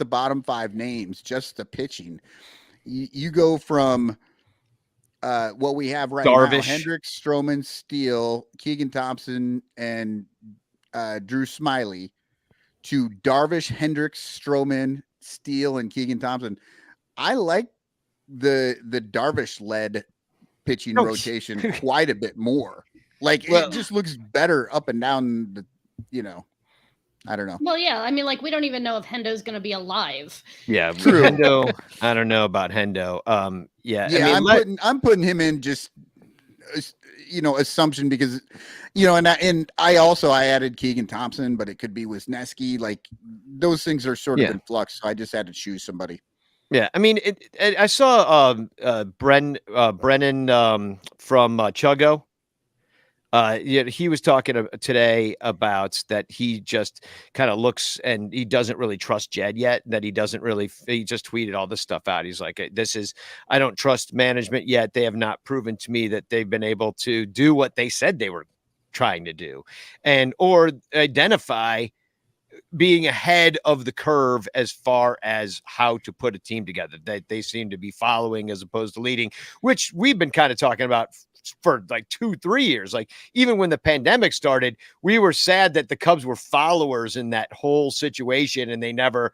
bottom 5 names, just the pitching. You go from what we have right Darvish, now: Hendricks, Stroman, Steele, Keegan Thompson, and Drew Smiley, to Darvish, Hendricks, Stroman, Steele, and Keegan Thompson. I like the Darvish led pitching rotation quite a bit more. It just looks better up and down I don't know. Well, yeah, I mean, we don't even know if Hendo's going to be alive. Yeah, true. Hendo, I don't know about Hendo. Yeah, I'm putting him in just assumption because and I added Keegan Thompson, but it could be Wisniewski. Like those things are sort of in flux, so I just had to choose somebody. Yeah, I mean, I saw Brennan from Chuggo. He was talking today about that he just kind of looks and he doesn't really trust Jed yet, that he just tweeted all this stuff out. He's like, I don't trust management yet. They have not proven to me that they've been able to do what they said they were trying to do or identify being ahead of the curve as far as how to put a team together that they seem to be following as opposed to leading, which we've been kind of talking about for like 2-3 years. Like even when the pandemic started, we were sad that the Cubs were followers in that whole situation and they never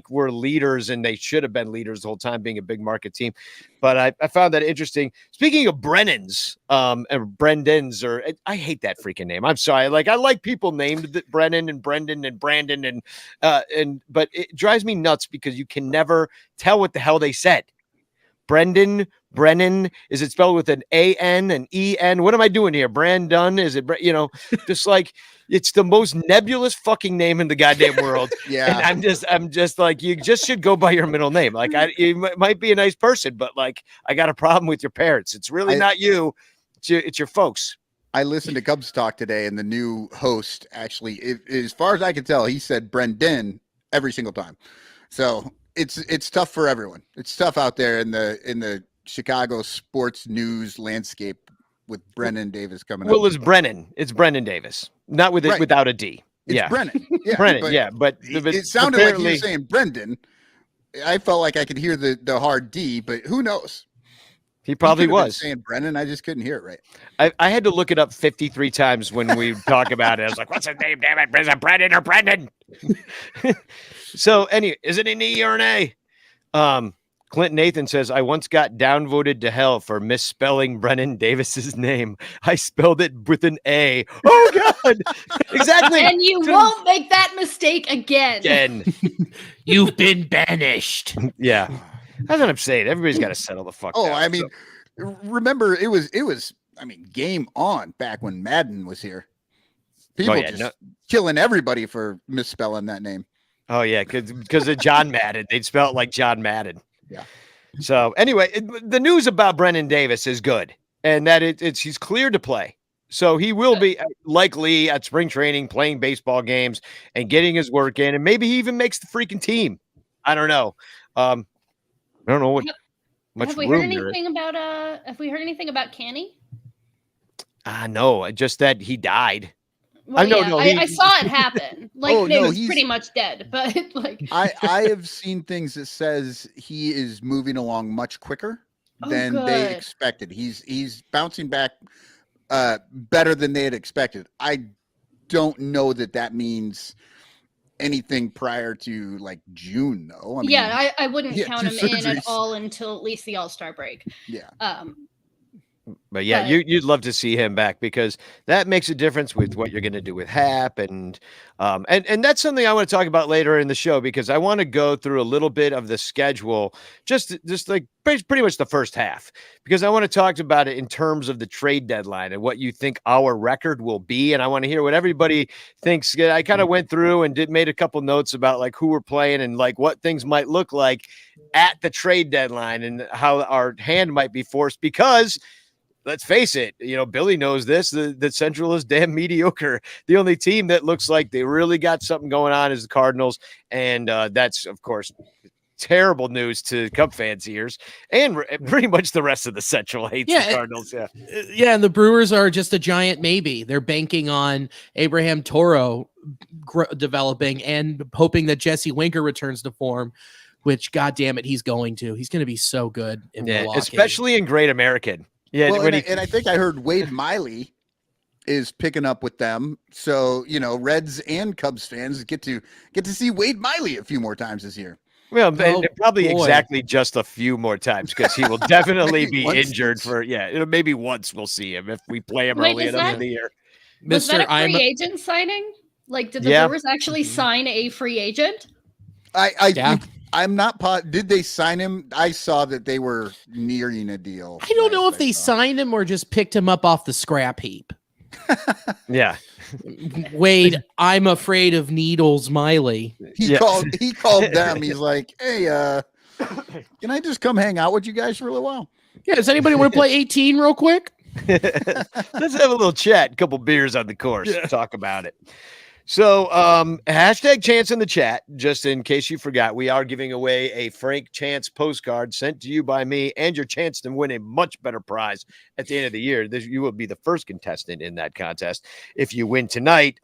were leaders, and they should have been leaders the whole time, being a big market team. But I found that interesting. Speaking of Brennans, Brendans, or I hate that freaking name. I'm sorry. I like people named Brennan and Brendan and Brandon but it drives me nuts because you can never tell what the hell they said. Brennan, is it spelled with an A-N, an E-N? What am I doing here? Brandon, is it, just it's the most nebulous fucking name in the goddamn world. Yeah. And I'm just like, you just should go by your middle name. You might be a nice person, but I got a problem with your parents. It's really not you. It's your folks. I listened to Cubs Talk today, and the new host actually, as far as I can tell, he said Brendan every single time. So it's tough for everyone. It's tough out there in the Chicago sports news landscape with Brennan Davis coming up. Well, it's Brennan. It's Brennan Davis, not with it without a D. It's Brennan. Yeah, Brennan. But it sounded like you were saying Brendan. I felt like I could hear the hard D, but who knows? He probably was saying Brennan. I just couldn't hear it right. I had to look it up 53 times when we talk about it. I was like, what's his name? Damn it. Is it Brennan or Brendan? So anyway, is it an E or an A? Clint Nathan says, I once got downvoted to hell for misspelling Brennan Davis's name. I spelled it with an A. Oh, God. Exactly. And you won't make that mistake again. You've been banished. Yeah. That's what I'm saying. Everybody's got to settle the fuck down. I mean, remember it was. I mean, game on back when Madden was here. People killing everybody for misspelling that name. Oh yeah, because of John Madden, they'd spell it like John Madden. Yeah. So anyway, the news about Brennan Davis is good, and that he's cleared to play. So he will be likely at spring training playing baseball games and getting his work in, and maybe he even makes the freaking team. I don't know. I don't know what much have we room heard there is. anything about have we heard anything about Canny? No, just that he died. Well, I know. yeah, No, I saw it happen. Like it was he's pretty much dead, but like I have seen things that says he is moving along much quicker than they expected. He's bouncing back better than they had expected. I don't know that means anything prior to like June though. I mean, I wouldn't count him in at all until at least the All-Star break. Yeah. But yeah, you'd love to see him back because that makes a difference with what you're going to do with Hap and that's something I want to talk about later in the show because I want to go through a little bit of the schedule, just like pretty much the first half, because I want to talk about it in terms of the trade deadline and what you think our record will be, and I want to hear what everybody thinks. I kind of went through and made a couple notes about like who we're playing and like what things might look like at the trade deadline and how our hand might be forced because. Let's face it, Billy knows this, that Central is damn mediocre. The only team that looks like they really got something going on is the Cardinals. And that's, of course, terrible news to Cub fans' ears. And pretty much the rest of the Central hates the Cardinals. Yeah. Yeah, and the Brewers are just a giant maybe. They're banking on Abraham Toro developing and hoping that Jesse Winker returns to form, which, God damn it, he's going to. He's going to be so good in Milwaukee. Especially in Great American. Yeah, well, and I think I heard Wade Miley is picking up with them. So, Reds and Cubs fans get to see Wade Miley a few more times this year. Well, probably exactly just a few more times because he will definitely be injured maybe once we'll see him if we play him early enough in the year. Was that a free agent signing? Like, did the Brewers actually sign a free agent? I'm not did they sign him? I saw that they were nearing a deal. I don't know if they signed him or just picked him up off the scrap heap. Yeah. Wade, I'm afraid of needles, Miley. He called them. He's like, hey, can I just come hang out with you guys for a little while? Yeah, does anybody want to play 18 real quick? Let's have a little chat, a couple beers on the course, talk about it. So, hashtag Chance in the chat, just in case you forgot, we are giving away a Frank Chance postcard sent to you by me and your chance to win a much better prize at the end of the year. You will be the first contestant in that contest if you win tonight.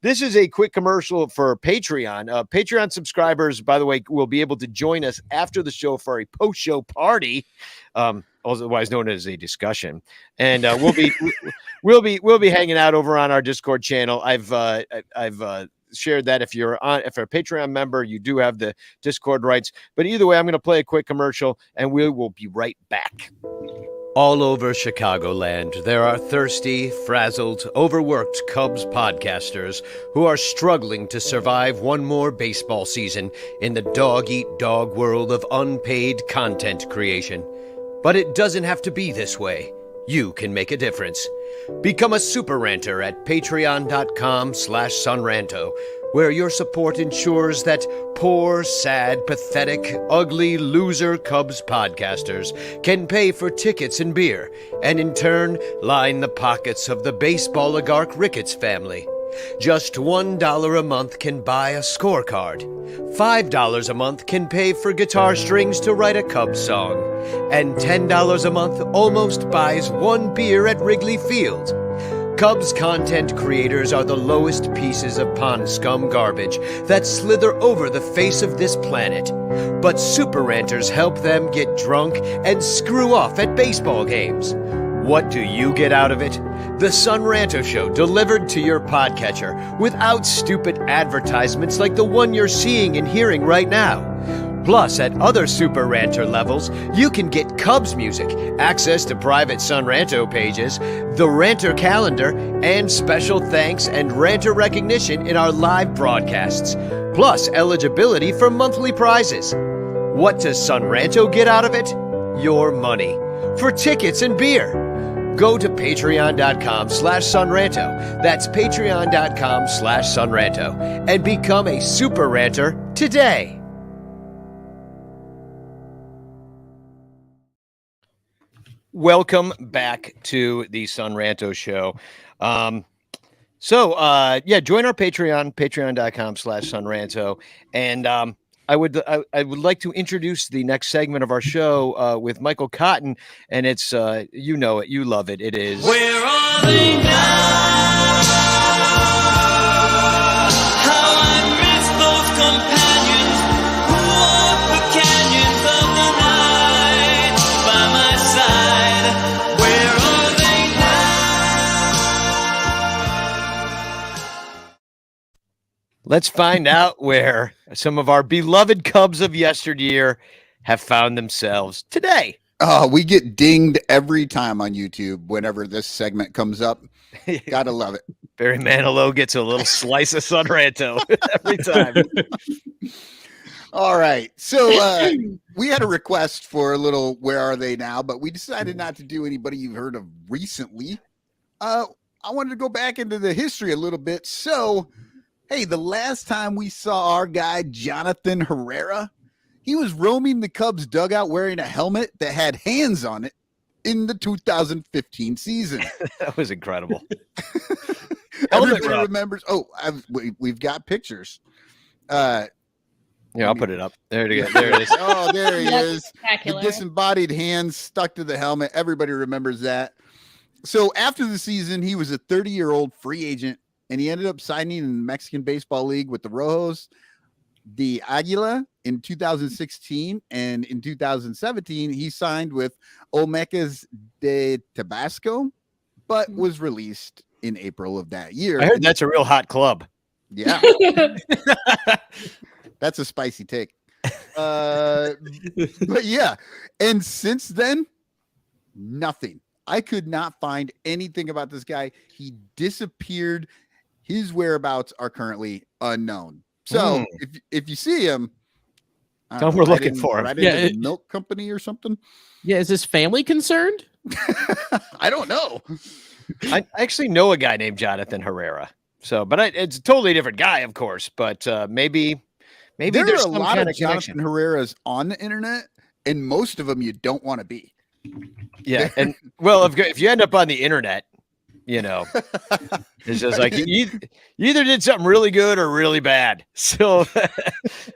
This is a quick commercial for Patreon. Patreon subscribers, by the way, will be able to join us after the show for a post-show party, otherwise known as a discussion, and we'll be hanging out over on our Discord channel. I've shared that if you're a Patreon member, you do have the Discord rights. But either way, I'm going to play a quick commercial, and we will be right back. All over Chicagoland, there are thirsty, frazzled, overworked Cubs podcasters who are struggling to survive one more baseball season in the dog-eat-dog world of unpaid content creation. But it doesn't have to be this way. You can make a difference. Become a super ranter at patreon.com/sunranto, where your support ensures that poor, sad, pathetic, ugly, loser Cubs podcasters can pay for tickets and beer, and in turn line the pockets of the baseball oligarch Ricketts family. Just $1 a month can buy a scorecard. $5 a month can pay for guitar strings to write a Cubs song. And $10 a month almost buys one beer at Wrigley Field. Cubs content creators are the lowest pieces of pond scum garbage that slither over the face of this planet. But super ranters help them get drunk and screw off at baseball games. What do you get out of it? The Sun Ranto Show delivered to your podcatcher without stupid advertisements like the one you're seeing and hearing right now. Plus, at other Super Ranter levels, you can get Cubs music, access to private Sun Ranto pages, the Ranter calendar, and special thanks and Ranter recognition in our live broadcasts. Plus, eligibility for monthly prizes. What does Ranto get out of it? Your money. For tickets and beer. Go to patreon.com/sunranto. That's patreon.com/sunranto. And become a super ranter today. Welcome back to the Sun Ranto Show. Join our Patreon, patreon.com/sunranto. And I would like to introduce the next segment of our show with Michael Cotton, and it's you know it, you love it. It is Where are they now? How I miss those companions who walk the canyons of the night by my side. Where are they now? Let's find out where some of our beloved Cubs of yesteryear have found themselves today. We get dinged every time on YouTube whenever this segment comes up. Gotta love it. Barry Manilow gets a little slice of Sun Ranto every time. All right. So we had a request for a little Where Are They Now, but we decided not to do anybody you've heard of recently. I wanted to go back into the history a little bit. So, hey, the last time we saw our guy, Jonathan Herrera, he was roaming the Cubs dugout wearing a helmet that had hands on it in the 2015 season. That was incredible. Everybody remembers. Oh, we've got pictures. Yeah, I'll put it up. There it is. There it is. Oh, there he That's is. The spectacular. disembodied hands stuck to the helmet. Everybody remembers that. So after the season, he was a 30-year-old free agent, and he ended up signing in the Mexican Baseball League with the Rojos de Aguila in 2016. And in 2017, he signed with Olmecas de Tabasco, but was released in April of that year. I heard that's a real hot club. Yeah. That's a spicy take. But yeah. And since then, nothing. I could not find anything about this guy. He disappeared. His whereabouts are currently unknown. So if you see him, Tell him we're looking for him. Right Yeah, into the milk company or something. Yeah, is his family concerned? I don't know. I actually know a guy named Jonathan Herrera. So, but it's a totally different guy, of course. But maybe There there's are a some lot kind of of connection. Jonathan Herreras on the internet, and most of them you don't want to be. Yeah, and well, if you end up on the internet, you know, it's just like you either did something really good or really bad. So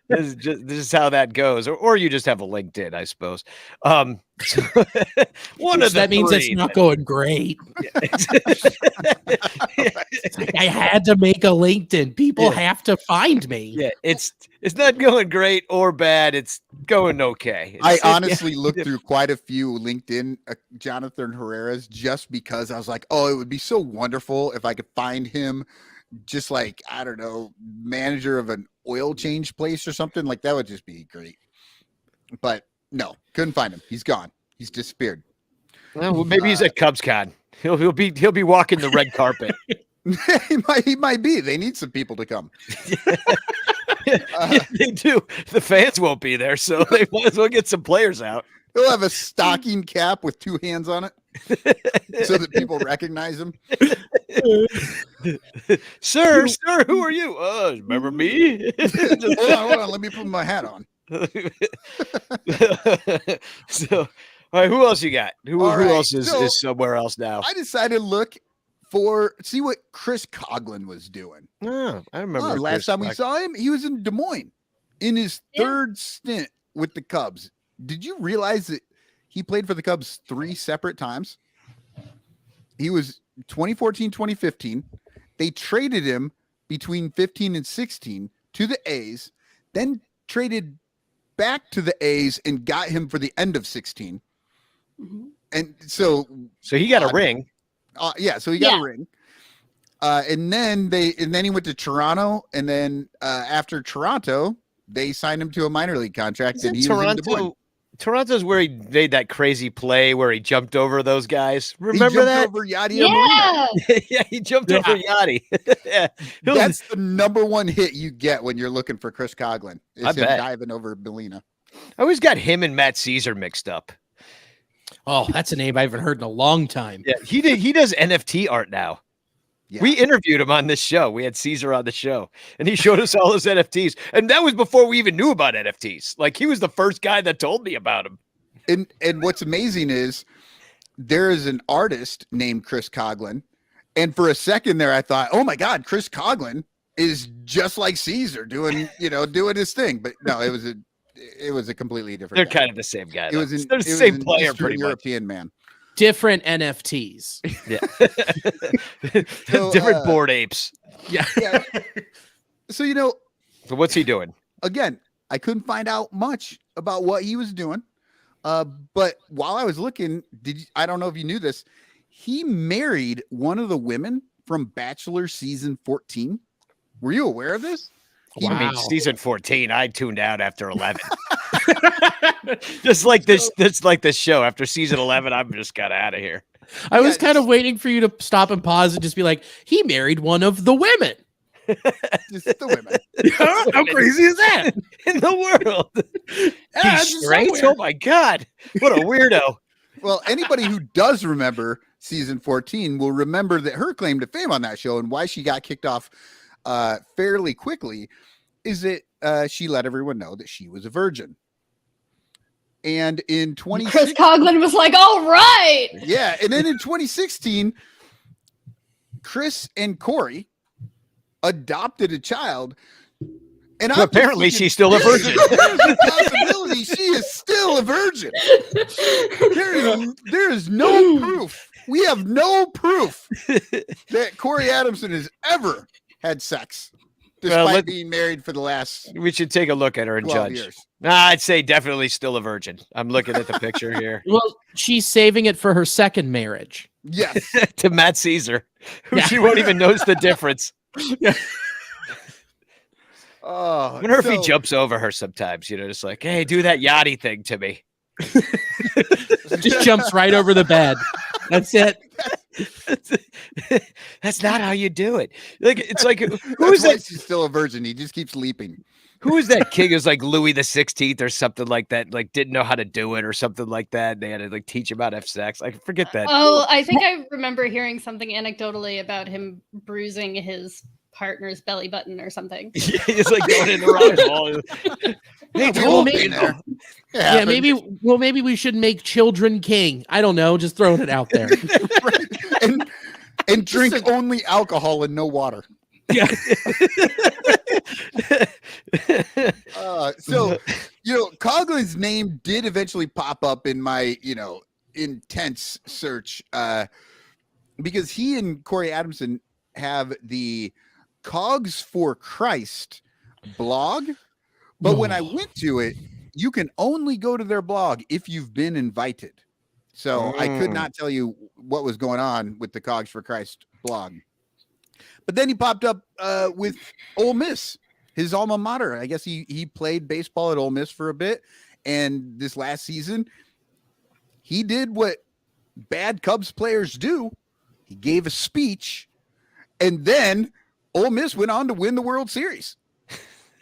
this is how that goes, or you just have a LinkedIn, I suppose. One of the That means three. it's not going great. Yeah. It's like, I had to make a LinkedIn. People have to find me. Yeah, it's not going great or bad. It's going okay. I honestly looked through quite a few LinkedIn Jonathan Herreras just because I was like, oh, it would be so wonderful if I could find him just like, I don't know, manager of an oil change place or something. Like that would just be great. But no, couldn't find him. He's gone. He's disappeared. Well, maybe he's at CubsCon. He'll be walking the red carpet. he might be. They need some people to come. They do. The fans won't be there, so they might as well get some players out. He'll have a stocking cap with two hands on it so that people recognize him. Sir, who are you? Remember me? Hold on. Let me put my hat on. So, all right, who else you got? Who right, else is so somewhere else now? I decided to see what Chris Coughlin was doing. Oh, I remember Last time we saw him, he was in Des Moines in his third stint with the Cubs. Did you realize that he played for the Cubs 3 separate times? He was 2014, 2015. They traded him between 15 and 16 to the A's, then traded back to the A's and got him for the end of 16. And so he got a ring. So he got a ring. And then he went to Toronto, and then after Toronto, they signed him to a minor league contract. Isn't and he was in Des Moines. Toronto's where he made that crazy play where he jumped over those guys. Remember that? Over Yadier Yeah. Molina. Yeah, he jumped over Yachty. Yeah, That's the number one hit you get when you're looking for Chris Coughlin. I Is him bet. diving over Molina. I always got him and Matt Caesar mixed up. Oh, that's a name I haven't heard in a long time. Yeah, he does NFT art now. Yeah. We interviewed him on this show. We had Caesar on the show, and he showed us all his NFTs. And that was before we even knew about NFTs. Like, he was the first guy that told me about him. And what's amazing is there is an artist named Chris Coughlin, and for a second there, I thought, oh my God, Chris Coughlin is just like Caesar doing his thing. But no, it was a completely different. They're guy. kind of the same guy. They're the same player, pretty much. European man. Different NFTs. Yeah. So, Different bored apes. Yeah. Yeah. So So what's he doing? again, I couldn't find out much about what he was doing. But while I was looking, I don't know if you knew this, he married one of the women from Bachelor season 14. Were you aware of this? I mean, Wow. season 14, I tuned out after 11. Just like this show. After season 11, I'm just got out of here. I was kind of waiting for you to stop and pause and just be like, he married one of the women. Just the women. How crazy is that? In the world. Yeah, He's it's straight? so Oh my God. What a weirdo. Well, anybody who does remember season 14 will remember that her claim to fame on that show and why she got kicked off fairly quickly is that she let everyone know that she was a virgin. And in Chris Coughlin was like, all right. yeah, and then in 2016, Chris and Corey adopted a child. And So apparently she's still a virgin. There's a possibility she is still a virgin. There is no proof. We have no proof that Corey Adamson has ever had sex, despite being married for the last We should take a look at her and 12 judge. years. I'd say definitely still a virgin. I'm looking at the picture here. Well, she's saving it for her second marriage. Yes. To Matt Caesar, who Yeah. she won't even knows the difference. Oh, I wonder if he so- jumps over her sometimes, just like, hey, do that yachty thing to me. Just jumps right over the bed. That's it. That's not how you do it. Like, it's like, who That's is why that? she's still a virgin. He just keeps leaping. Who is that king? Is like Louis the 16th or something like that? Like, didn't know how to do it or something like that. They had to like teach him how to have sex. I forget that. Oh, I think I remember hearing something anecdotally about him bruising his partner's belly button or something. He's like going in the rock wall. Hey, We've all told been me. there. Yeah, maybe we should make children king. I don't know, just throwing it out there. and drink only alcohol and no water. Yeah. So, Coughlin's name did eventually pop up in my, intense search because he and Corey Adamson have the Cogs for Christ blog. But when I went to it, you can only go to their blog if you've been invited. So I could not tell you what was going on with the Cogs for Christ blog. But then he popped up with Ole Miss, his alma mater. I guess he played baseball at Ole Miss for a bit. And this last season, he did what bad Cubs players do. He gave a speech, and then Ole Miss went on to win the World Series.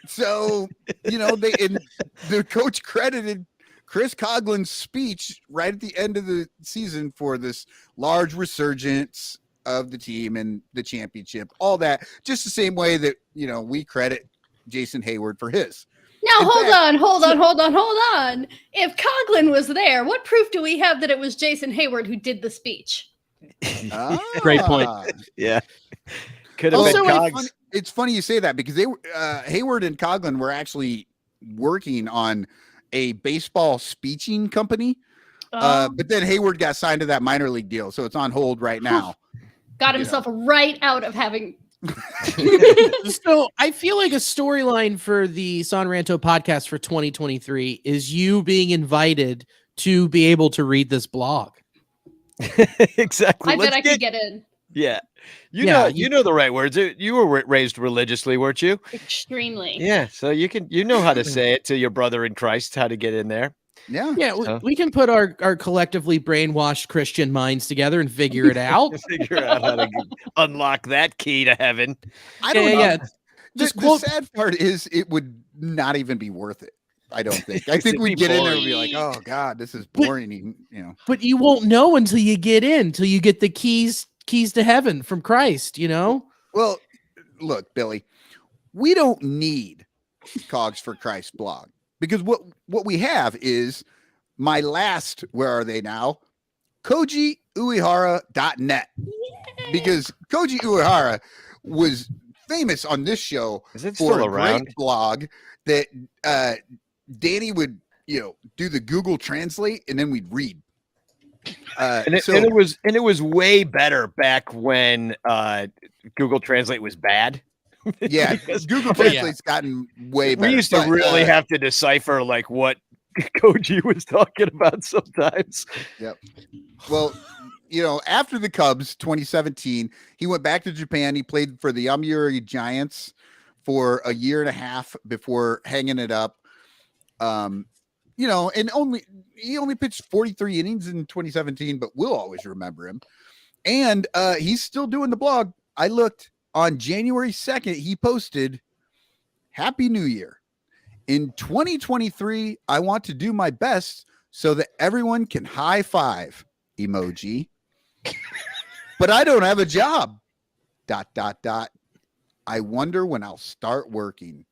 So, the coach credited Chris Coughlin's speech right at the end of the season for this large resurgence of the team and the championship, all that, just the same way that, we credit Jason Hayward for his. Now, In hold fact- on. If Coughlin was there, what proof do we have that it was Jason Hayward who did the speech? Great point. Yeah. Could have Also, been Cogs. it's funny you say that because they were Hayward and Coughlin were actually working on a baseball speeching company. But then Hayward got signed to that minor league deal, so it's on hold right now. Got himself right out of having. So I feel like a storyline for the San Ranto podcast for 2023 is you being invited to be able to read this blog. Exactly. I bet I could get in. Yeah. Yeah, You know the right words. You were raised religiously, weren't you? Extremely. Yeah. So you know how to say it to your brother in Christ, how to get in there. Yeah. Yeah, So- we can put our collectively brainwashed Christian minds together and figure it out. Figure out how to unlock that key to heaven. I don't know. Yeah. The, Just the quote. sad part is it would not even be worth it. I don't think. I think we'd get in there and be like, oh God, this is boring. You know. But you won't know until you get in, until you get the keys to heaven from Christ, you know? Well, look, Billy, we don't need Cogs for Christ blog because what we have is my last, where are they now? KojiUehara.net. Because Koji Uehara was famous on this show for a great blog that Danny would, do the Google Translate and then we'd read. And it was way better back when Google Translate was bad. Yeah, Google Translate's gotten way better. We used to really have to decipher like what Koji was talking about sometimes. Yep. Well, after the Cubs 2017, he went back to Japan. He played for the Yomiuri Giants for a year and a half before hanging it up. And he only pitched 43 innings in 2017, but we'll always remember him. And he's still doing the blog. I looked on January 2nd, he posted, "Happy New Year. In 2023, I want to do my best so that everyone can high five emoji. But I don't have a job. ... I wonder when I'll start working."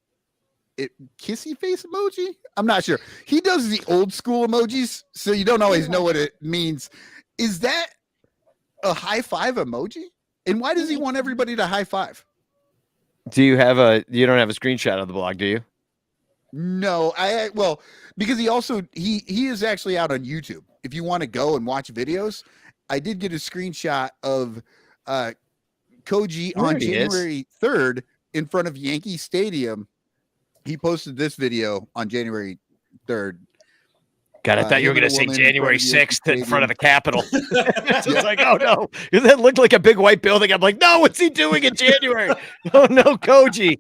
Kissy face emoji? I'm not sure. He does the old school emojis, so you don't always know what it means. Is that a high five emoji? And why does he want everybody to high five? You don't have a screenshot of the blog, do you? No, because he is actually out on YouTube. If you want to go and watch videos, I did get a screenshot of Koji on January 3rd in front of Yankee Stadium. He posted this video on January 3rd. God, I thought you were going to say January 6th in front of the Capitol. It's like, oh no, that looked like a big white building. I'm like, no, what's he doing in January? Oh no, Koji.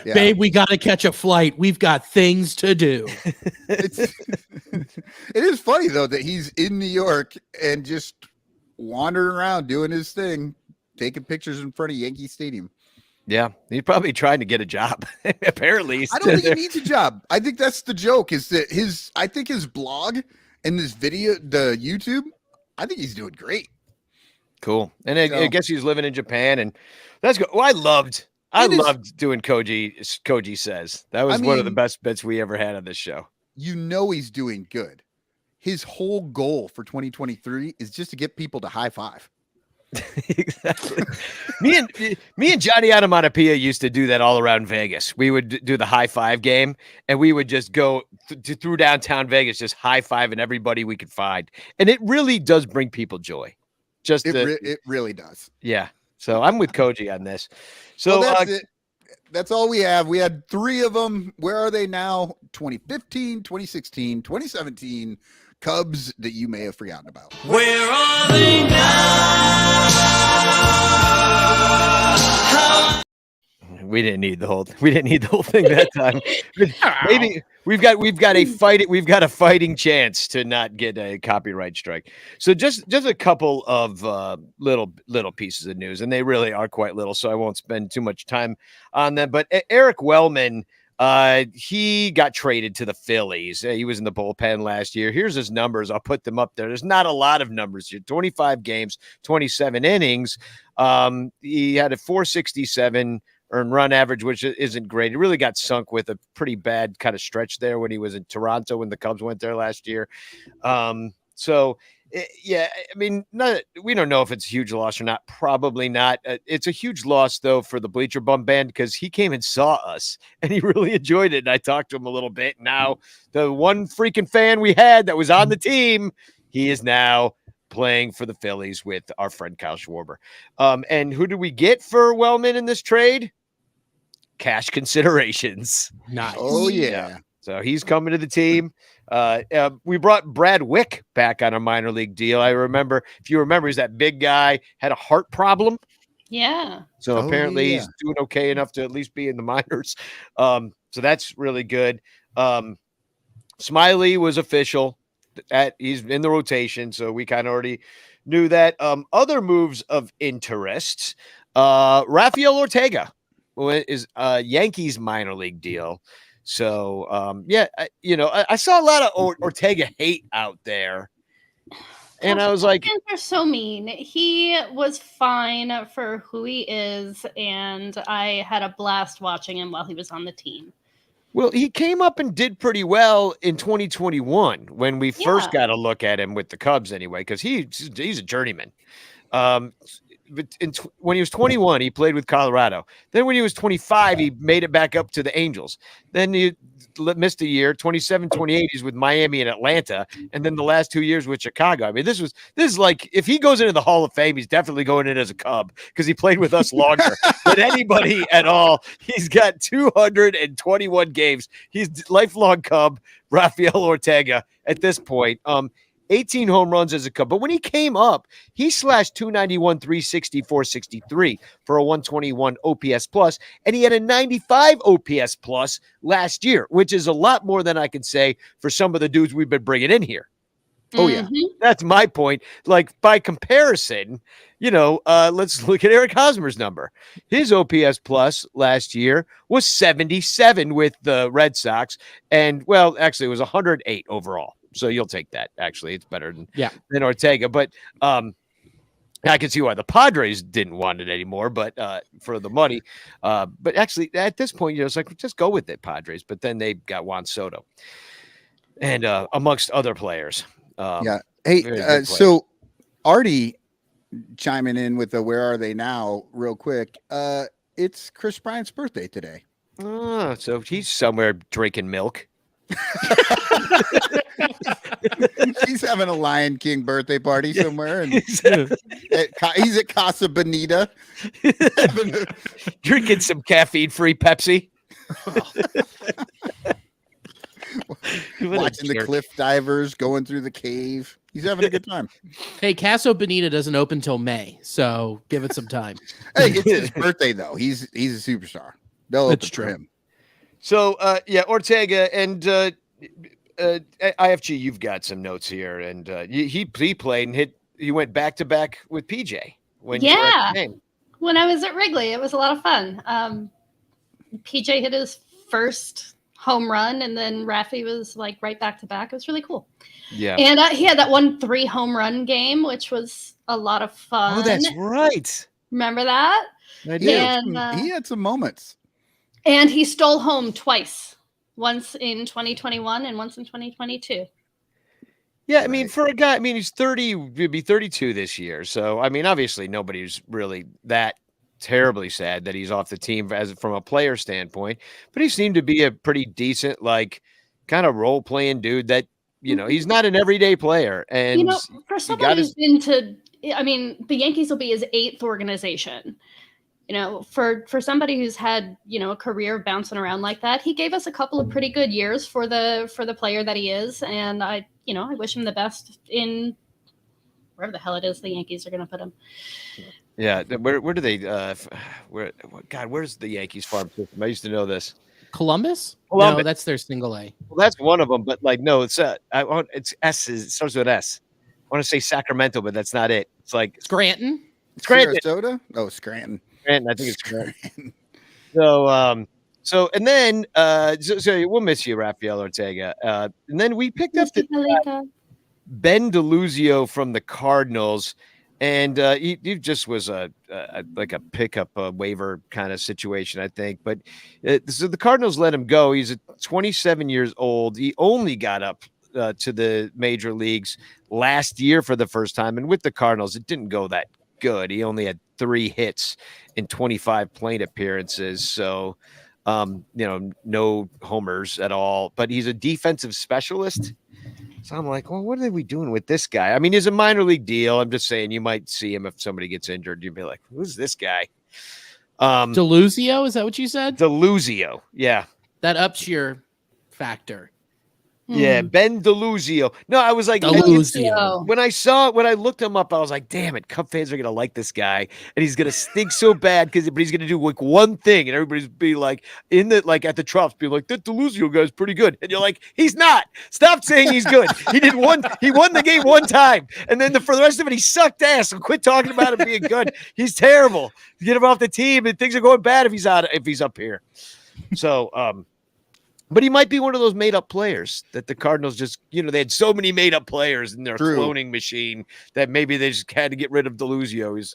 Yeah. Babe, we got to catch a flight. We've got things to do. It is funny, though, that he's in New York and just wandering around doing his thing, taking pictures in front of Yankee Stadium. Yeah, he's probably trying to get a job. Apparently. I don't think he needs a job. I think that's the joke, is that his blog and this video, the YouTube, I think he's doing great. Cool. And I guess he's living in Japan, and that's good. Well, I loved doing Koji Says. That was one of the best bits we ever had on this show. He's doing good. His whole goal for 2023 is just to get people to high five. Exactly. me and Johnny Onomatopoeia used to do that all around Vegas. We would do the high five game, and we would just go through downtown Vegas, just high fiving everybody we could find. And it really does bring people joy. It really does. Yeah. So I'm with Koji on this. So that's it. That's all we have. We had 3 of them. Where are they now? 2015, 2016, 2017 Cubs that you may have forgotten about. Where are they now? We didn't need the whole thing that time. Maybe we've got a fighting chance to not get a copyright strike. So just a couple of little pieces of news, and they really are quite little, so I won't spend too much time on them. But Eric Wellman, he got traded to the Phillies. He was in the bullpen last year. Here's his numbers. I'll put them up there. There's not a lot of numbers here. 25 games, 27 innings. He had a 467 earned run average, which isn't great. It really got sunk with a pretty bad kind of stretch there when he was in Toronto when the Cubs went there last year. Yeah, I mean, we don't know if it's a huge loss or not. Probably not. It's a huge loss, though, for the Bleacher Bum Band, because he came and saw us, and he really enjoyed it. And I talked to him a little bit. Now, the one freaking fan we had that was on the team, he is now playing for the Phillies with our friend Kyle Schwarber. And who did we get for Wellman in this trade? Cash considerations. Nice. Oh, yeah. So he's coming to the team. We brought Brad Wick back on a minor league deal. If you remember, he's that big guy, had a heart problem. Yeah. So apparently he's doing okay enough to at least be in the minors. So that's really good. Smiley was official. He's in the rotation, so we kind of already knew that. Other moves of interest. Rafael Ortega is a Yankees minor league deal. So, I saw a lot of Ortega hate out there. And I was like, fans are so mean. He was fine for who he is, and I had a blast watching him while he was on the team. well, he came up and did pretty well in 2021 when we first got a look at him with the Cubs anyway, because he's a journeyman. But when he was 21, he played with Colorado. Then when he was 25, he made it back up to the Angels. Then he missed a year, 27, 28. He's with Miami and Atlanta. And then the last 2 years with Chicago. I mean, this is like, if he goes into the Hall of Fame, he's definitely going in as a Cub because he played with us longer than anybody at all. He's got 221 games. He's lifelong Cub, Rafael Ortega at this point. 18 home runs as a Cub. But when he came up, he slashed 291, 360, 463 for a 121 OPS plus, and he had a 95 OPS plus last year, which is a lot more than I can say for some of the dudes we've been bringing in here. Oh, yeah. That's my point. Like, by comparison, let's look at Eric Hosmer's number. His OPS plus last year was 77 with the Red Sox, and, well, actually, it was 108 overall. So you'll take that. Actually, it's better than Ortega. But I can see why the Padres didn't want it anymore. But for the money, but actually at this point, it's like just go with it, Padres. But then they got Juan Soto, and amongst other players. Hey, so Artie chiming in with the "Where are they now?" real quick. It's Chris Bryant's birthday today. So he's somewhere drinking milk. He's having a Lion King birthday party somewhere, and he's at Casa Bonita drinking some caffeine-free Pepsi. Watching the cliff divers going through the cave. He's having a good time. Hey, Casa Bonita doesn't open till May, so give it some time. Hey, it's his birthday though. He's a superstar. They'll open for him. So, Ortega and IFG, you've got some notes here, and he played and he went back to back with PJ when you were at the game. When I was at Wrigley, it was a lot of fun. PJ hit his first home run, and then Rafi was like right back to back. It was really cool. Yeah, and he had that 1-3 home run game, which was a lot of fun. Oh, that's right. Remember that? I did. And he had some moments. And he stole home twice, once in 2021 and once in 2022. Yeah, I mean, for a guy, he's 30, he'll be 32 this year. So, obviously nobody's really that terribly sad that he's off the team from a player standpoint, but he seemed to be a pretty decent, like, kind of role-playing dude that, he's not an everyday player. And, for somebody who's the Yankees will be his 8th organization. For somebody who's had, a career bouncing around like that, he gave us a couple of pretty good years for the player that he is. And I wish him the best in wherever the hell it is the Yankees are going to put him. Yeah. Where do they, where's the Yankees farm system? I used to know this. Columbus? No, that's their single A. Well, that's one of them, but no, it's S. It starts with S. I want to say Sacramento, but that's not it. It's like Scranton. Sarasota? Oh, Scranton. I think it's Scranton. So and then so we'll miss you, Rafael Ortega. And then we picked up Ben DeLuzio from the Cardinals, and he just was like a pickup waiver kind of situation, I think. But so the Cardinals let him go. He's 27 years old. He only got up to the major leagues last year for the first time, and with the Cardinals, it didn't go that good. He only had 3 hits in 25 plate appearances. So, no homers at all, but he's a defensive specialist. So I'm like, well, what are we doing with this guy? He's a minor league deal. I'm just saying you might see him if somebody gets injured. You'd be like, who's this guy? DeLuzio, is that what you said? DeLuzio. Yeah. That ups your factor. Yeah, Ben DeLuzio. No, I was like, DeLuzio. When I looked him up, I was like, damn it, Cub fans are gonna like this guy, and he's gonna stink so bad but he's gonna do like one thing, and everybody's be like at the troughs, be like, that DeLuzio guy's pretty good, and you're like, he's not. Stop saying he's good. He won the game one time, and then for the rest of it, he sucked ass. So quit talking about him being good. He's terrible. Get him off the team, and things are going bad if he's up here. So, But he might be one of those made-up players that the Cardinals just, they had so many made-up players in their True. cloning machine that maybe they just had to get rid of Deluzio.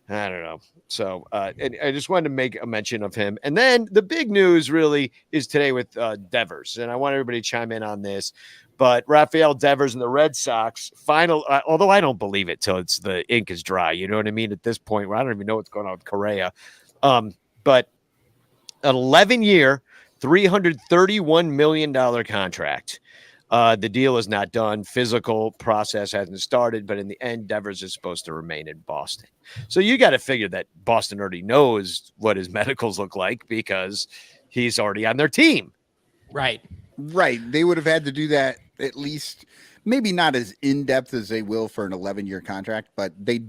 I don't know. So and I just wanted to make a mention of him. And then the big news really is today with Devers. And I want everybody to chime in on this. But Rafael Devers and the Red Sox final, although I don't believe it till the ink is dry. You know what I mean? At this point, where I don't even know what's going on with Correa. But an 11-year, $331 million contract. The deal is not done. Physical process hasn't started, but in the end, Devers is supposed to remain in Boston. So you got to figure that Boston already knows what his medicals look like because he's already on their team. Right. They would have had to do that at least, maybe not as in-depth as they will for an 11-year contract, but they've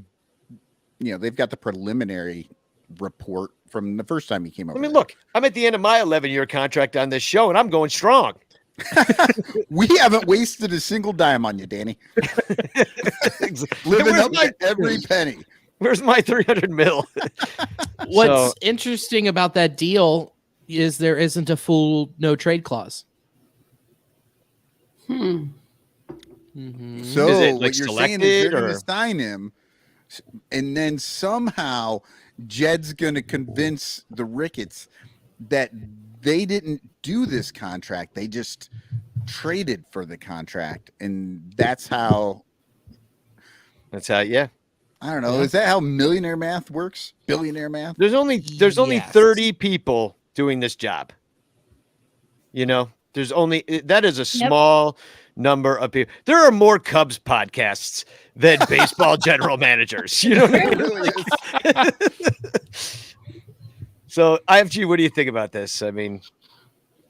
got the preliminary report from the first time he came over. I mean, look, I'm at the end of my 11-year contract on this show, and I'm going strong. We haven't wasted a single dime on you, Danny. Living up to every penny. Where's my 300 mil? What's interesting about that deal is there isn't a full no trade clause. So Is it, what you're saying is they're going to selected, sign him, and then somehow Jed's going to convince the Ricketts that they didn't do this contract. They just traded for the contract, and that's how. Yeah. I don't know. Is that how millionaire math works? Billionaire math? There's only Yes. 30 people doing this job. There's only that is a small number of people. There are more Cubs podcasts than baseball general managers. You know what I mean? So, IFG, what do you think about this? I mean,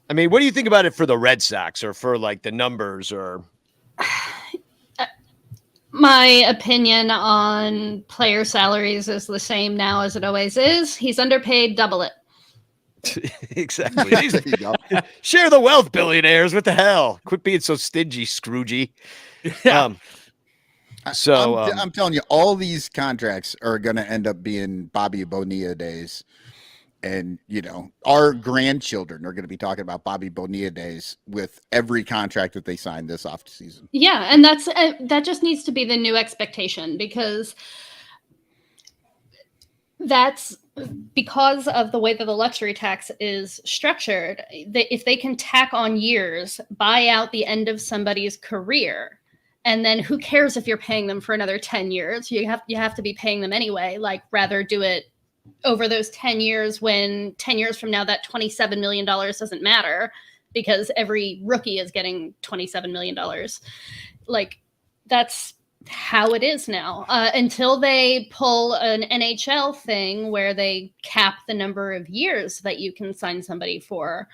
what do you think about it for the Red Sox or for like the numbers or? My opinion on player salaries is the same now as it always is. He's underpaid, double it. Exactly. There you go. Share the wealth, billionaires. What the hell? Quit being so stingy, Scroogey. I'm telling you, all these contracts are going to end up being Bobby Bonilla days. And, our grandchildren are going to be talking about Bobby Bonilla days with every contract that they signed this offseason. Yeah, and that just needs to be the new expectation because that's because of the way that the luxury tax is structured. If they can tack on years, buy out the end of somebody's career, and then who cares if you're paying them for another 10 years? You have to be paying them anyway. Like, rather do it over those 10 years when 10 years from now that $27 million doesn't matter because every rookie is getting $27 million. Like, that's how it is now until they pull an NHL thing where they cap the number of years that you can sign somebody for.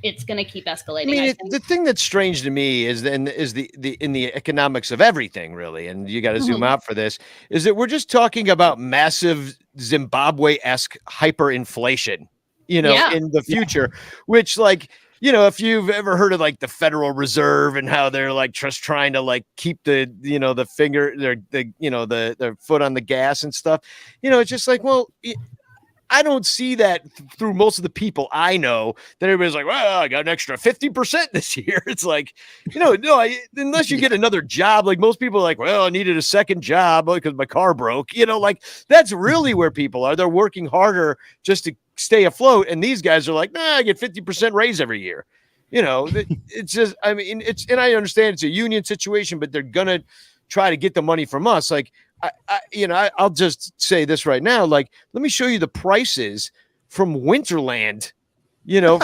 It's going to keep escalating. The thing that's strange to me is in the economics of everything, really, and you got to zoom out for this, is that we're just talking about massive Zimbabwe-esque hyperinflation, in the future, which, like, if you've ever heard of like the Federal Reserve and how they're like just trying to like keep the their foot on the gas and stuff, it's just like, well, I don't see that through most of the people I know that everybody's like, well, I got an extra 50% this year. It's like, unless you get another job, like most people are like, well, I needed a second job because my car broke, like that's really where people are. They're working harder just to stay afloat. And these guys are like, I get 50% raise every year. It's just, and I understand it's a union situation, but they're going to try to get the money from us. Like, I'll just say this right now. Like, let me show you the prices from Winterland,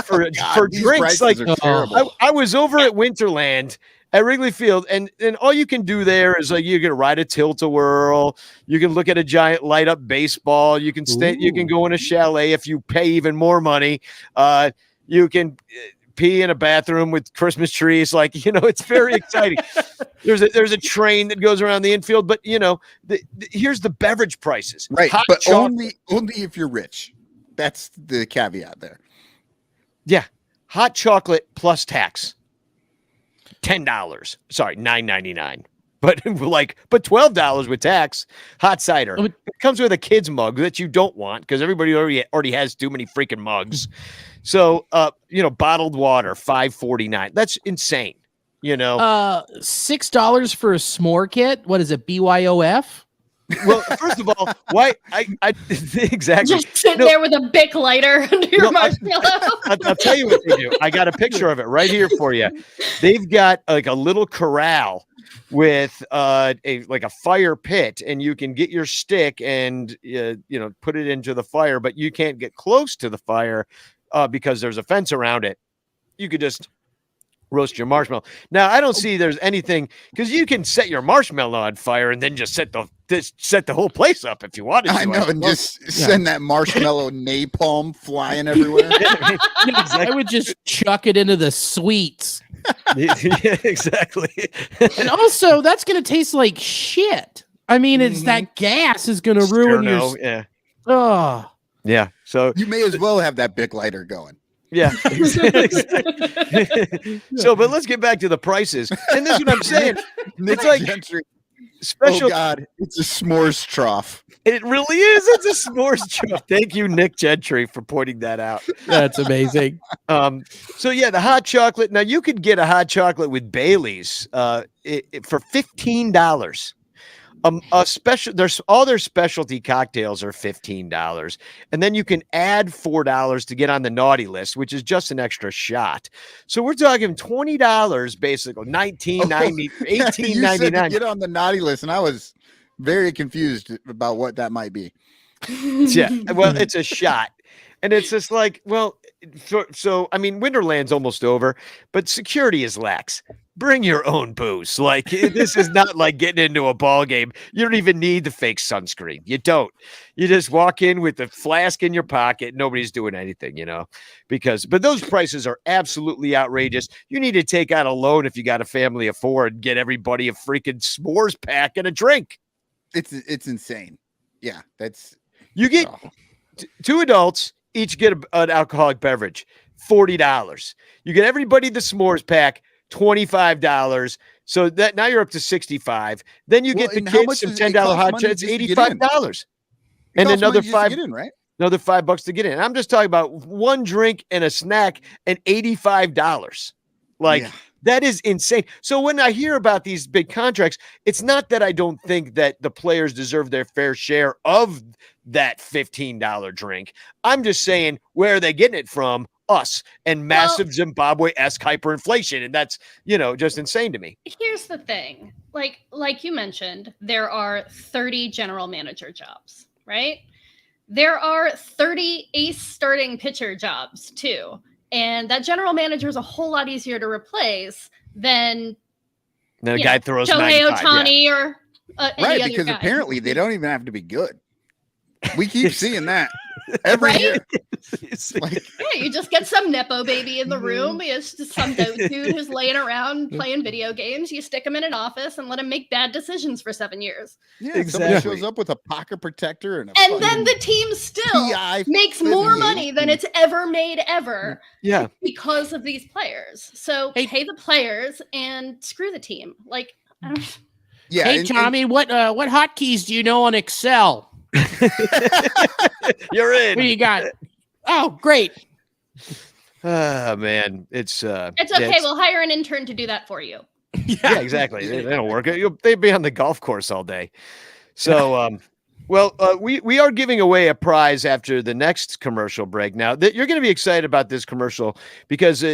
for drinks. Like, I was over at Winterland at Wrigley Field, and all you can do there is like you can ride a tilt-a-whirl, you can look at a giant light-up baseball, you can you can go in a chalet if you pay even more money. You can pee in a bathroom with Christmas trees. Like, it's very exciting. There's a train that goes around the infield, but here's the beverage prices. Right. Hot but chocolate. only if you're rich. That's the caveat there. Yeah. Hot chocolate plus tax. $10. Sorry, $9.99. But but $12 with tax. Hot cider. Oh, It comes with a kid's mug that you don't want because everybody already has too many freaking mugs. So bottled water, $5.49. That's insane. $6 for a s'more kit. What is it? BYOF? Well, first of all, why I exactly Just sitting there with a Bic lighter under your marshmallow. I'll tell you what they do. I got a picture of it right here for you. They've got like a little corral with a fire pit, and you can get your stick and put it into the fire, but you can't get close to the fire because there's a fence around it. You could just roast your marshmallow. Now, I don't see there's anything because you can set your marshmallow on fire and then just set the whole place up if you wanted to. I know, and just send that marshmallow napalm flying everywhere. I would just chuck it into the sweets. Yeah, exactly. And also, that's going to taste like shit. I mean, it's that gas is going to ruin your... Yeah. Oh. Yeah. So you may as well have that Bic lighter going. Yeah. Exactly. So, but let's get back to the prices. And this is what I'm saying. It's like special. Oh God, it's a s'mores trough. It really is. It's a s'mores trough. Thank you, Nick Gentry, for pointing that out. That's amazing. So yeah, the hot chocolate. Now you could get a hot chocolate with Bailey's for $15. A special. There's all their specialty cocktails are $15, and then you can add $4 to get on the naughty list, which is just an extra shot. So we're talking $20, basically $19.90, $18.99. Get on the naughty list, and I was very confused about what that might be. Yeah, well, it's a shot, and it's just like, well, so I mean, Winterland's almost over, but security is lax. Bring your own booze. Like, this is not like getting into a ball game. You don't even need the fake sunscreen. You don't. You just walk in with the flask in your pocket. Nobody's doing anything, but those prices are absolutely outrageous. You need to take out a loan if you got a family of four and get everybody a freaking s'mores pack and a drink. It's insane. Yeah, you get two adults each get an alcoholic beverage, $40. You get everybody the s'mores pack, $25. So that now you're up to $65. Then you get the kids some $10 hot shots, $85. And another $5, right? Another $5 to get in. I'm just talking about one drink and a snack and $85. That is insane. So when I hear about these big contracts, it's not that I don't think that the players deserve their fair share of that $15 drink. I'm just saying, where are they getting it from? Us and massive Zimbabwe-esque hyperinflation, and that's just insane to me. Here's the thing, like you mentioned, there are 30 general manager jobs, right? There are 30 ace starting pitcher jobs too, and that general manager is a whole lot easier to replace than a guy throws Shohei Ohtani or right, because guy. Apparently they don't even have to be good. We keep seeing that every year. You just get some Nepo baby in the room. It's just some dude who's laying around playing video games. You stick him in an office and let him make bad decisions for 7 years. Yeah, exactly. Somebody shows up with a pocket protector and then the team still makes more money than it's ever made ever. Yeah, because of these players. So pay the players and screw the team. Yeah. Hey, Tommy, what hotkeys do you know on Excel? You're in. What do you got? Oh, great. Oh man, it's okay. We'll hire an intern to do that for you. Yeah, exactly. They don't work. They'd be on the golf course all day. So, we are giving away a prize after the next commercial break. Now, you're going to be excited about this commercial because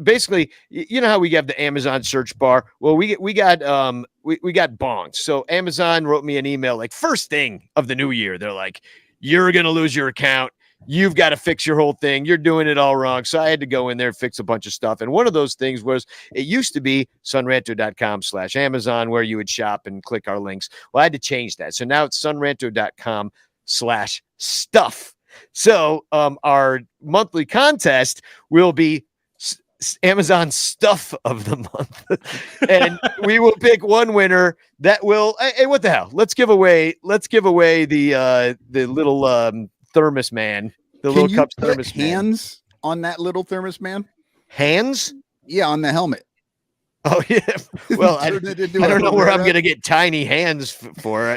basically, how we have the Amazon search bar. Well, we got bongs. So Amazon wrote me an email like first thing of the new year. They're like, you're going to lose your account. You've got to fix your whole thing. You're doing it all wrong. So I had to go in there and fix a bunch of stuff. And one of those things was it used to be sunranto.com/Amazon where you would shop and click our links. Well, I had to change that. So now it's sunranto.com/stuff. So our monthly contest will be Amazon stuff of the month. And we will pick one winner that will, hey, what the hell? Let's give away the little thermos man, the little cups thermos hands man. On that little thermos man? Hands? Yeah, on the helmet. Oh yeah. Well, I Turn it into I a don't know where I'm Herrera. going to get tiny hands for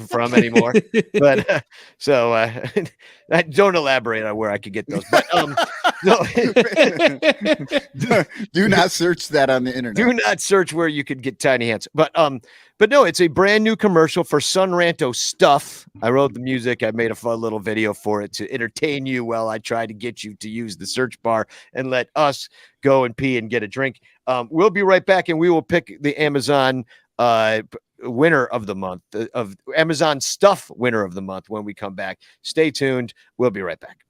from anymore. But so I don't elaborate on where I could get those. But no, Do not search that on the internet. do not search where you could get tiny hands. But no, it's a brand new commercial for Sun Ranto stuff. I wrote the music. I made a fun little video for it to entertain you while I try to get you to use the search bar and let us go and pee and get a drink. We'll be right back, and we will pick the Amazon winner of the month, of Amazon stuff winner of the month when we come back. Stay tuned. We'll be right back.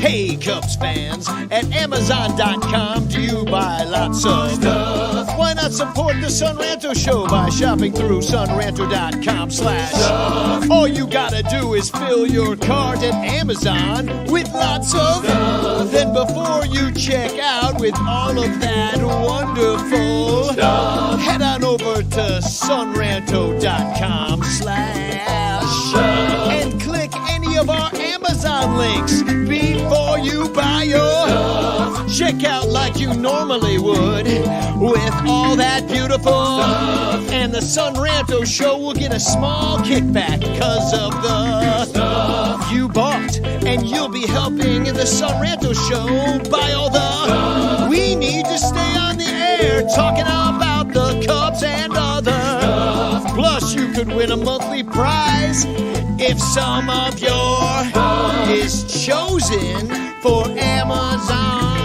Hey, Cubs fans, at Amazon.com, do you buy lots of stuff? Why not support the Sun Ranto Show by shopping through sunranto.com/stuff? All you gotta do is fill your cart at Amazon with lots of stuff. Then before you check out with all of that wonderful stuff, head on over to sunranto.com/stuff and click any of our Amazon links before you buy your stuff. Check out like you normally would with all that beautiful stuff. And the Sun Ranto Show will get a small kickback because of the stuff you bought. And you'll be helping the Sun Ranto Show buy all the stuff we need to stay on the air talking about the Cubs and other stuff. Plus, you could win a monthly prize if some of your stuff is chosen for Amazon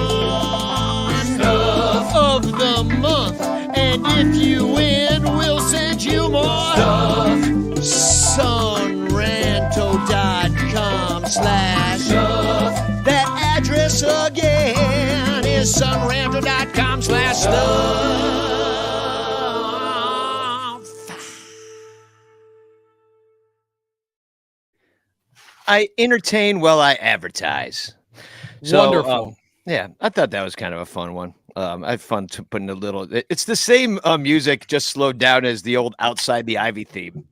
stuff of the month. And if you win, we'll send you more stuff. Sunranto.com/stuff. That address again is sunranto.com/stuff. I entertain while I advertise. So, Wonderful. yeah, I thought that was kind of a fun one. I had fun to putting a little. It's the same music, just slowed down as the old Outside the Ivy theme.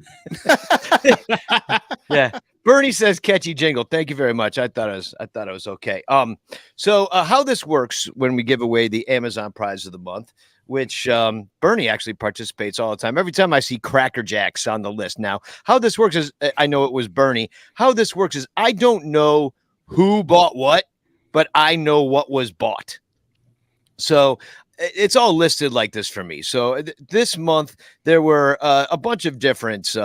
Yeah, Bernie says catchy jingle. Thank you very much. I thought it was okay. So how this works when we give away the Amazon prize of the month, which Bernie actually participates all the time. Every time I see Cracker Jacks on the list. Now, how this works is, I know it was Bernie. How this works is, I don't know who bought what, but I know what was bought. So it's all listed like this for me. So this month there were a bunch of different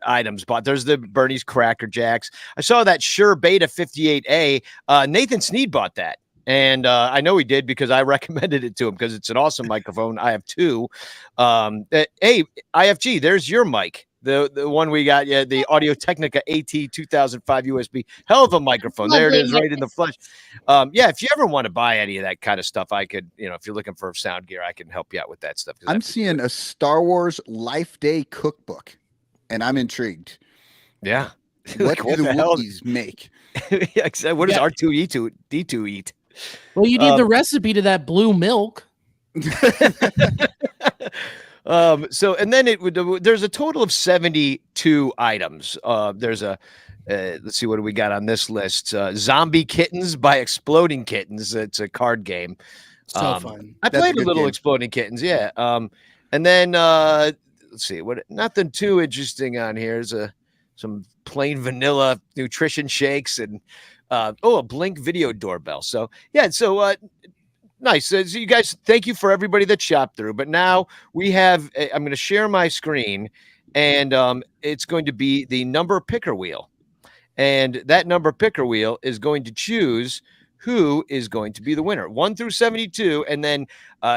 items bought. There's the Bernie's Cracker Jacks. I saw that Shure Beta 58A. Nathan Sneed bought that. And I know he did because I recommended it to him because it's an awesome microphone. I have two. Hey, IFG, there's your mic. The one we got, yeah, the Audio Technica AT 2005 USB. Hell of a microphone. There it is, right in the flesh. Yeah, if you ever want to buy any of that kind of stuff, I could, if you're looking for sound gear, I can help you out with that stuff. I'm seeing a Star Wars Life Day cookbook, and I'm intrigued. Yeah. What do the hell? Wookiees make? Yeah, what does R2D2 eat? Well, you need the recipe to that blue milk. So, and then there's a total of 72 items. There's let's see, what do we got on this list? Zombie Kittens by Exploding Kittens. It's a card game. So fun. I played a little game. Exploding Kittens. Yeah. And then, let's see, nothing too interesting on here. There's some plain vanilla nutrition shakes and, a Blink video doorbell. So yeah. So, nice. So you guys, thank you for everybody that shopped through. But now we have, I'm going to share my screen, and it's going to be the number picker wheel. And that number picker wheel is going to choose who is going to be the winner, 1 through 72. And then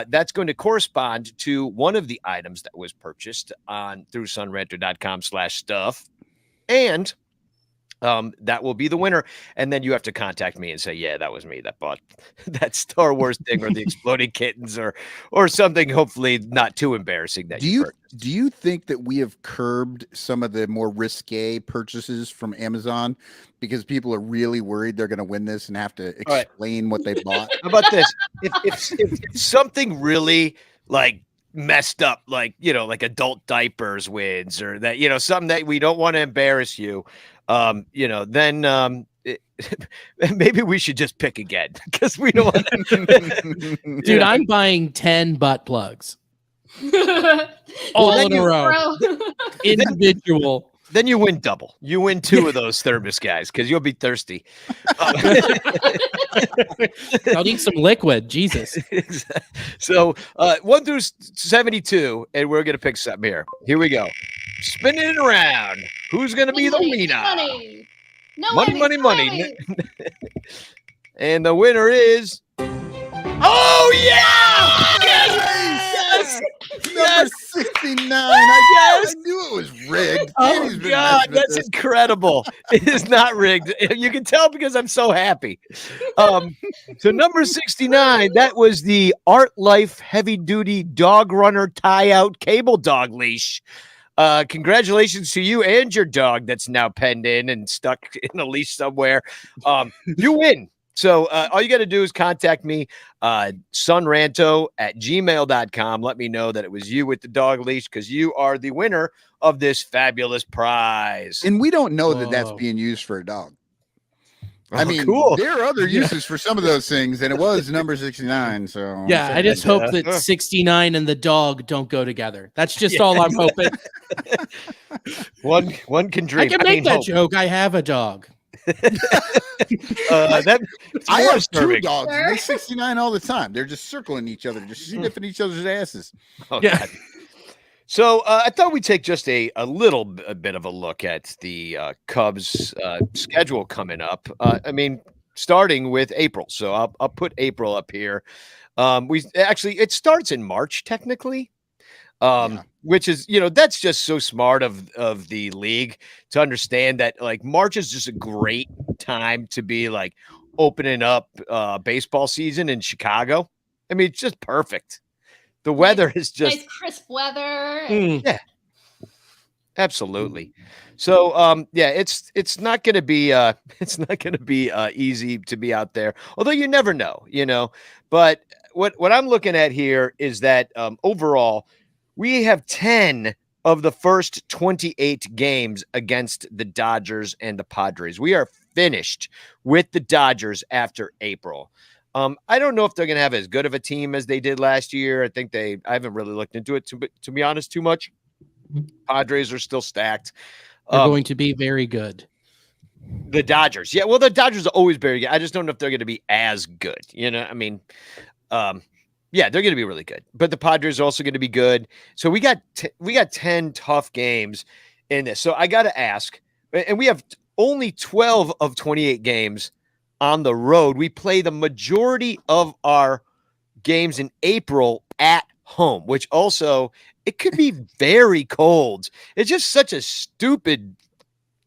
that's going to correspond to one of the items that was purchased through sunranto.com/stuff. And that will be the winner. And then you have to contact me and say, yeah, that was me that bought that Star Wars thing or the Exploding Kittens or something, hopefully not too embarrassing. That do you think that we have curbed some of the more risque purchases from Amazon because people are really worried they're going to win this and have to explain what they bought? How about this? If something really like messed up, like adult diapers wins, or that something that we don't want to embarrass you, then maybe we should just pick again because we don't want to. Dude, I'm buying 10 butt plugs All in a row. Individual. Then you win double. You win 2 of those thermos guys because you'll be thirsty. I'll need some liquid. Jesus. So 1 through 72, and we're gonna pick something here. Here we go. Spinning it around. Who's gonna be the winner? Money. No Money. And the winner is. Oh yeah! Yes! Number 69. I knew it was rigged. Oh Danny's been God, messing with that's this. incredible! It is not rigged. You can tell because I'm so happy. So number 69, that was the Art Life Heavy Duty Dog Runner Tie Out Cable Dog Leash. Congratulations to you and your dog that's now penned in and stuck in a leash somewhere. You win. So all you got to do is contact me, sonranto@gmail.com. Let me know that it was you with the dog leash because you are the winner of this fabulous prize. And we don't know that that's Whoa. being used for a dog. Oh, I mean, cool. there are other uses for some of those things, and it was number 69. So Yeah, I just hope that 69 and the dog don't go together. That's just all I'm hoping. One can dream. I can make that hope. joke. I have a dog. That's I more have 2 disturbing. dogs. And they're 69 all the time. They're just circling each other, just sniffing each other's asses. Oh, Yeah. God. So I thought we'd take just a little bit of a look at the Cubs schedule coming up. I mean, starting with April. So I'll put April up here. It starts in March technically, which is that's just so smart of the league to understand that like March is just a great time to be like opening up baseball season in Chicago. I mean, it's just perfect. The weather is just nice crisp weather. yeah, absolutely. So it's not going to be easy to be out there. Although you never know, But what I'm looking at here is that overall we have 10 of the first 28 games against the Dodgers and the Padres. We are finished with the Dodgers after April. I don't know if they're going to have as good of a team as they did last year. I haven't really looked into it to be honest too much. Padres are still stacked. They're going to be very good. The Dodgers. Yeah, well, the Dodgers are always very good. I just don't know if they're going to be as good. I mean, yeah, they're going to be really good. But the Padres are also going to be good. So we got 10 tough games in this. So I got to ask, and we have only 12 of 28 games on the road. We play the majority of our games in April at home, which also it could be very cold. It's just such a stupid.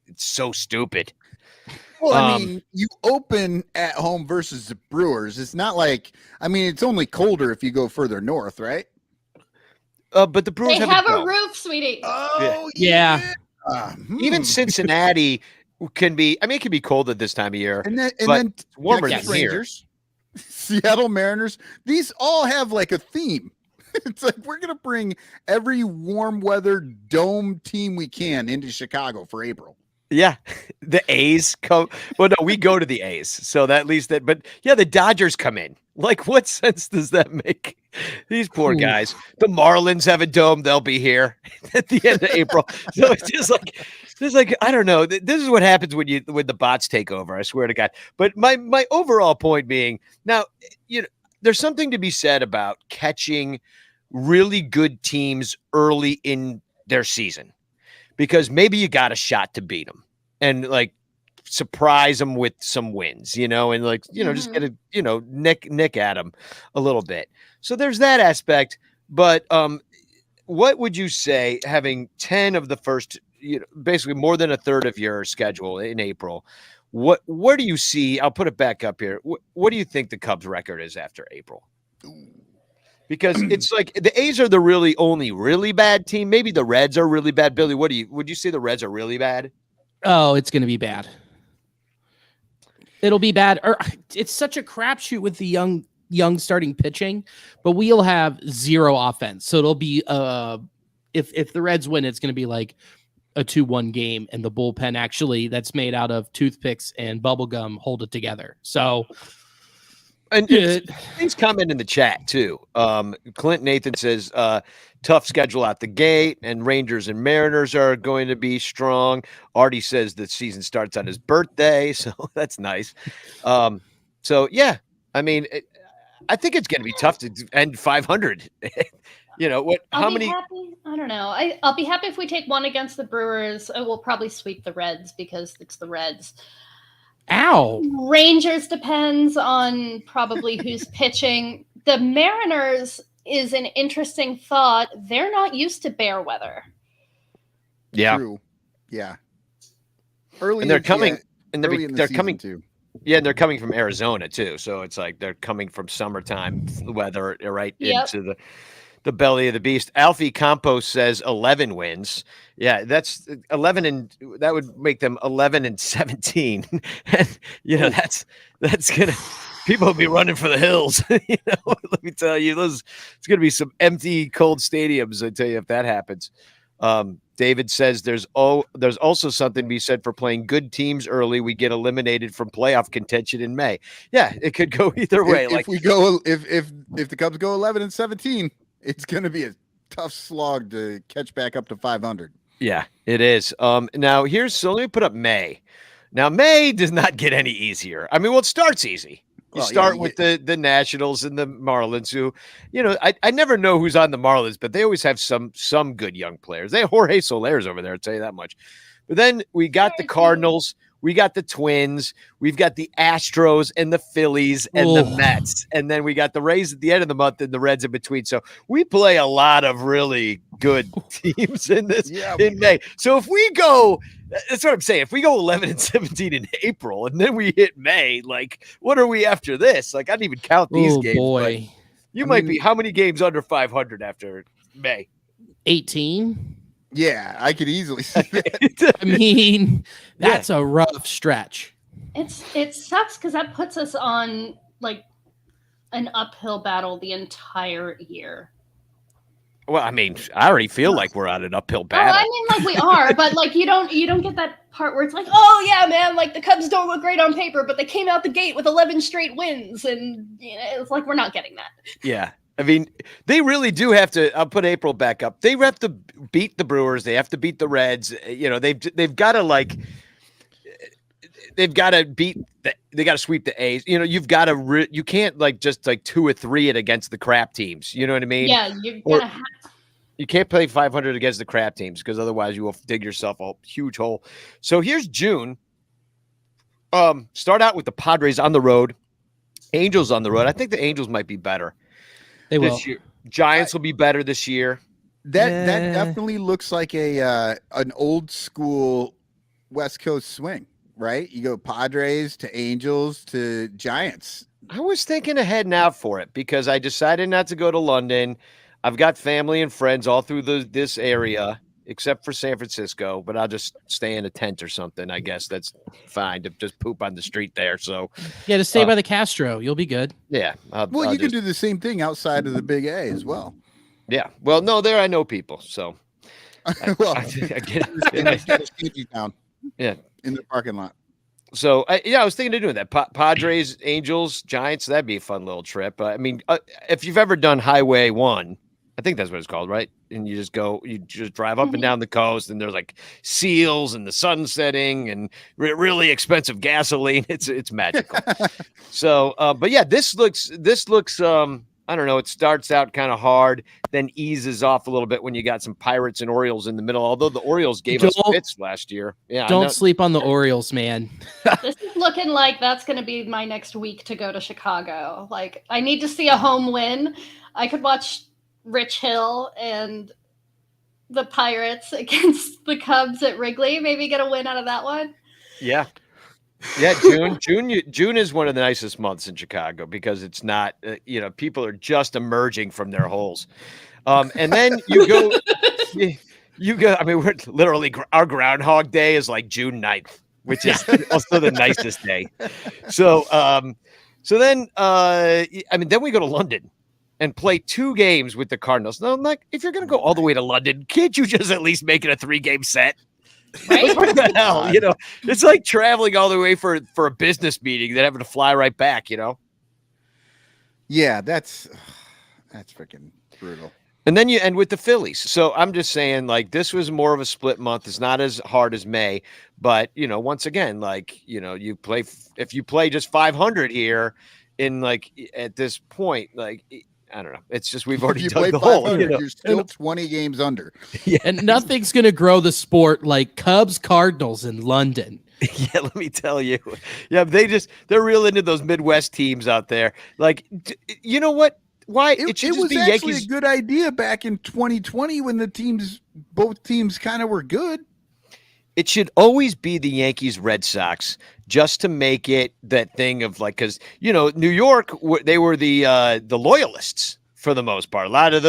It's so stupid. Well, I mean, you open at home versus the Brewers. It's not like, I mean, it's only colder if you go further north, right? But the Brewers They have have a a dome. roof, sweetie. Oh, Yeah. Even Cincinnati can be. I mean, it can be cold at this time of year. And then It's warmer Texas than here. Rangers, Seattle Mariners, these all have like a theme. It's like we're gonna bring every warm weather dome team we can into Chicago for April. Yeah, the A's come. Well, no, we go to the A's, so that at least that. But yeah, the Dodgers come in. Like, what sense does that make? These poor guys. The Marlins have a dome; they'll be here at the end of April. So it's just like I don't know. This is what happens when the bots take over. I swear to God. But my overall point being, now there's something to be said about catching really good teams early in their season. Because maybe you got a shot to beat them and like surprise them with some wins, and like, just get a, nick at them a little bit. So there's that aspect. But what would you say having 10 of the first, basically more than a third of your schedule in April? Where do you see? I'll put it back up here. What do you think the Cubs record is after April? Because it's like the A's are the only really bad team. Maybe the Reds are really bad. Billy, would you say the Reds are really bad? Oh, it's going to be bad. It'll be bad. It's such a crapshoot with the young starting pitching, but we'll have zero offense. So it'll be if the Reds win, it's going to be like a 2-1 game, and the bullpen actually that's made out of toothpicks and bubble gum hold it together. So, and please comment in the chat too. Clint Nathan says, tough schedule out the gate, and Rangers and Mariners are going to be strong. Artie says the season starts on his birthday, so that's nice. So yeah, I mean, I think it's going to be tough to end 500. You know what? I'll be happy. I don't know. I'll be happy if we take one against the Brewers. We'll probably sweep the Reds because it's the Reds. Ow. Rangers depends on probably who's pitching. The Mariners is an interesting thought. They're not used to bear weather. Yeah. True. Yeah. Early, and they're coming. Yeah, and they're coming too. Yeah, and they're coming from Arizona too. So it's like they're coming from summertime weather right into the belly of the beast. Alfie Campos says 11 wins. Yeah, that's 11, and that would make them 11-17. And you know, that's gonna people will be running for the hills. You know, let me tell you, it's gonna be some empty, cold stadiums. I tell you, if that happens. David says there's also something to be said for playing good teams early. We get eliminated from playoff contention in May. Yeah, it could go either way. If the Cubs go 11-17, it's going to be a tough slog to catch back up to 500. Yeah, it is. Now let me put up May. Now May does not get any easier. I mean, well, it starts easy. You start with the Nationals and the Marlins, who, you know, I never know who's on the Marlins, but they always have some good young players. They have Jorge Soler's over there, I'll tell you that much. But then we got the Cardinals, we got the Twins, we've got the Astros and the Phillies and the Mets, and then we got the Rays at the end of the month and the Reds in between. So we play a lot of really good teams in May. So if we go, that's what I'm saying. If we go 11-17 in April and then we hit May, like, what are we after this? Like, I didn't even count these games. Boy. You might be how many games under 500 after May? 18. Yeah, I could easily see that. I mean, that's a rough stretch. It sucks because that puts us on like an uphill battle the entire year. Well, I mean, I already feel like we're on an uphill battle. Oh, I mean, like we are, but like you don't get that part where it's like, oh yeah, man, like the Cubs don't look great on paper, but they came out the gate with 11 straight wins, and you know, it's like we're not getting that. Yeah. I mean, they really do have to. I'll put April back up. They have to beat the Brewers. They have to beat the Reds. You know, they've got to they've got to beat. They got to sweep the A's. You know, you've got to. You can't just 2 or 3 it against the crap teams. You know what I mean? Yeah, you're gonna have. You can't play 500 against the crap teams because otherwise you will dig yourself a huge hole. So here's June. Start out with the Padres on the road, Angels on the road. I think the Angels might be better. They will. This year. Giants will be better this year. That definitely looks like an old school West Coast swing, right? You go Padres to Angels to Giants. I was thinking of heading out for it because I decided not to go to London. I've got family and friends all through this area, except for San Francisco, but I'll just stay in a tent or something. I guess that's fine to just poop on the street there. So to stay by the Castro, you'll be good. Yeah. You can do the same thing outside of the Big A as well. Yeah. Well, no, there I know people. So I get it. Down. Yeah. In the parking lot. So I was thinking of doing that. Padres, Angels, Giants. That'd be a fun little trip. I mean, if you've ever done Highway 1, I think that's what it's called, right? And you just drive up and down the coast, and there's like seals and the sun setting and really expensive gasoline. It's magical. So, but yeah, this looks. I don't know. It starts out kind of hard, then eases off a little bit when you got some Pirates and Orioles in the middle. Although the Orioles gave us fits last year. Yeah, don't sleep on the Orioles, man. This is looking like that's going to be my next week to go to Chicago. Like, I need to see a home win. I could watch Rich Hill and the Pirates against the Cubs at Wrigley. Maybe get a win out of that one. Yeah. Yeah, June is one of the nicest months in Chicago because it's not, people are just emerging from their holes. And then you go, I mean, we're literally, our Groundhog Day is like June 9th, which is also the nicest day. So then we go to London and play 2 games with the Cardinals. Now, I'm like, if you're going to go all the way to London, can't you just at least make it a 3-game set? Right? What the hell? You know, it's like traveling all the way for a business meeting, then having to fly right back. You know. Yeah, that's freaking brutal. And then you end with the Phillies. So I'm just saying, like, this was more of a split month. It's not as hard as May, but you know, once again, like, you know, if you play just 500 here in like at this point, like, I don't know. It's just we've already You dug play the hole. 500, You know? you're still 20 games under. And nothing's going to grow the sport like Cubs Cardinals in London. Yeah, let me tell you. Yeah, they're real into those Midwest teams out there. Like, you know what? Why It should just was be actually Yankees. a good idea back in 2020 when both teams kind of were good. It should always be the Yankees Red Sox, just to make it that thing of like, because you know New York, they were the loyalists for the most part. A lot of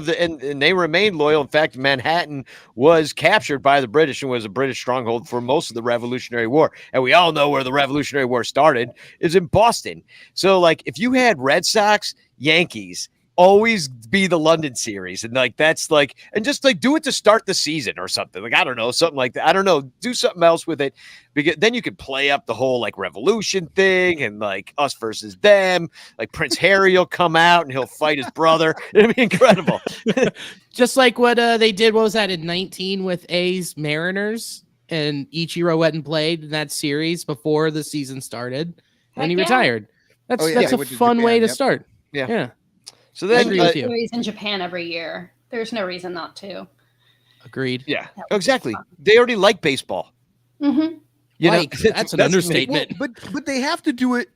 and they remained loyal. In fact, Manhattan was captured by the British and was a British stronghold for most of the Revolutionary War. And we all know where the Revolutionary War started is in Boston. So like, if you had Red Sox, Yankees, always be the London series. And like, that's like, and just like do it to start the season or something. Like, I don't know, something like that. I don't know. Do something else with it, because then you could play up the whole like revolution thing and like us versus them. Like Prince Harry will come out and he'll fight his brother. It'd be incredible. Just like what they did, what was that, in 19 with A's Mariners? And Ichiro went and played in that series before the season started. Heck And he yeah. retired. That's Oh, yeah, that's they a went to fun way Japan, to yep. start. Yeah. Yeah. So I then, agree with you. Series in Japan every year. There's no reason not to. Agreed. yeah, That would be exactly. fun. They already like baseball. Mm-hmm. You Like, know, that's an understatement. But they have to do it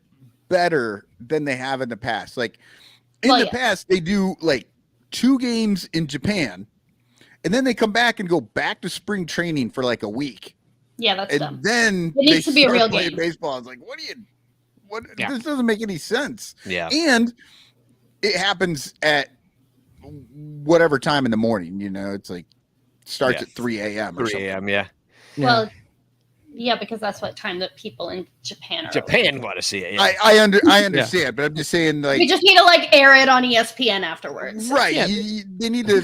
better than they have in the past. Like in Well, the yeah. past, they do like 2 games in Japan, and then they come back and go back to spring training for like a week, Yeah, that's and dumb. then It needs they to be a start real playing game. baseball. It's like, what? Yeah. This doesn't make any sense. Yeah. And it happens at whatever time in the morning. You know, it's like starts Yeah. at 3 a.m. or 3 something. a.m. Yeah. Well, yeah, because that's what time that people in Japan are. Japan want to see it. Yeah. I understand, but I'm just saying, like, We just need to like air it on ESPN afterwards. right? Yeah. They need to.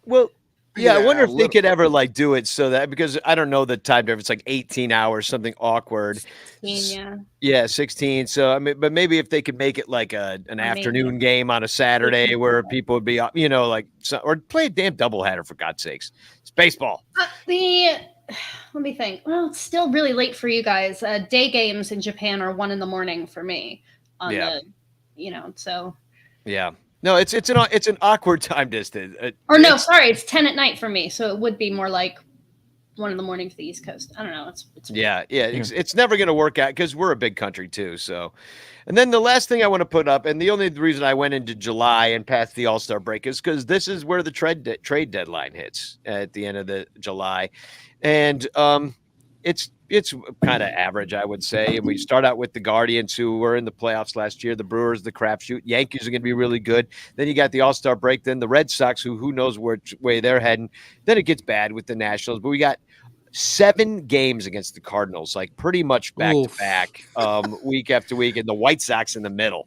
Well, yeah, I Yeah, wonder a if they little. could ever like do it so that, because I don't know the time difference, like 18 hours, something awkward. Yeah. Yeah, 16. So I mean, but maybe if they could make it like an maybe. afternoon game on a Saturday where people would be, you know, like, or play a damn doubleheader for God's sakes. It's baseball. Let me think. Well, it's still really late for you guys. Day games in Japan are 1 a.m. for me. Yeah. So. Yeah. No, it's an awkward time distance. Or no, sorry, it's 10 at night for me. So it would be more like 1 a.m. for the East Coast. I don't know. It's Yeah. It's never going to work out because we're a big country too. So, and then the last thing I want to put up, and the only reason I went into July and past the All-Star break is because this is where the trade deadline hits at the end of the July, and it's kind of average, I would say. And we start out with the Guardians, who were in the playoffs last year. The Brewers, the crapshoot. Yankees are going to be really good. Then you got the All-Star break. Then the Red Sox, who knows which way they're heading. Then it gets bad with the Nationals. But we got 7 games against the Cardinals, like pretty much back to back, week after week, and the White Sox in the middle.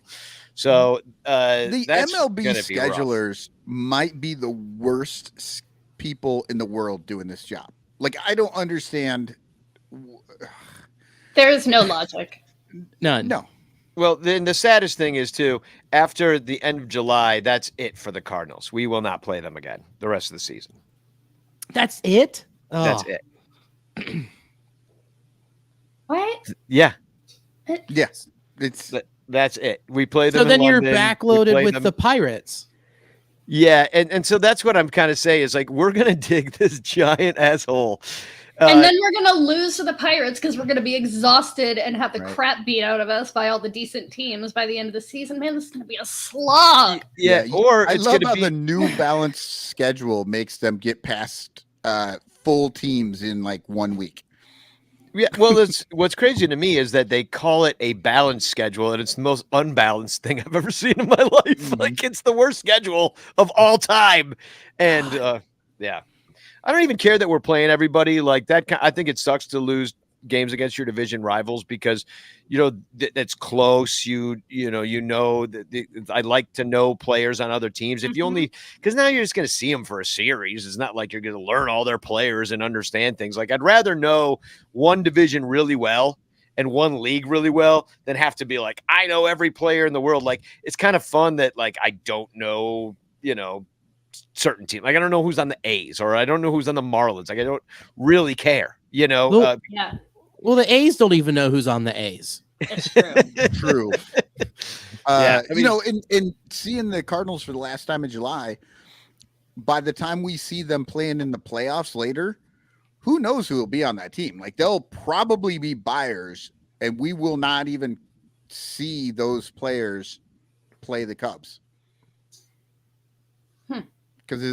So The that's MLB gonna be rough. schedulers might be the worst people in the world doing this job. Like, I don't understand. there is no logic. None. No. Well, then the saddest thing is too, after the end of July, that's it for the Cardinals. We will not play them again the rest of the season. That's it? Oh. That's it. What? Yeah, Yes. It's that's it. We play them. So then in you're London. We backloaded play with them- the Pirates. Yeah, and so that's what I'm kind of saying is like we're gonna dig this giant asshole. And then we're gonna lose to the Pirates because we're gonna be exhausted and have the Right. crap beat out of us by all the decent teams by the end of the season. Man, this is gonna be a slog. yeah, or I it's love gonna how be the new balanced schedule makes them get past full teams in like 1 week. Yeah, well, what's crazy to me is that they call it a balanced schedule, and it's the most unbalanced thing I've ever seen in my life. Mhm. Like, it's the worst schedule of all time, and yeah, I don't even care that we're playing everybody like that. I think it sucks to lose games against your division rivals because, that's close. I like to know players on other teams. If you only, because now you're just going to see them for a series. It's not like you're going to learn all their players and understand things. Like I'd rather know one division really well and one league really well than have to be like, I know every player in the world. Like it's kind of fun that like, I don't know, certain team. Like I don't know who's on the A's or I don't know who's on the Marlins. Like I don't really care, Well, Yeah, well, the A's don't even know who's on the A's. it's true. True. Yeah, I mean- in seeing the Cardinals for the last time in July, by the time we see them playing in the playoffs later, who knows who will be on that team? Like they'll probably be buyers, and we will not even see those players play the Cubs. Because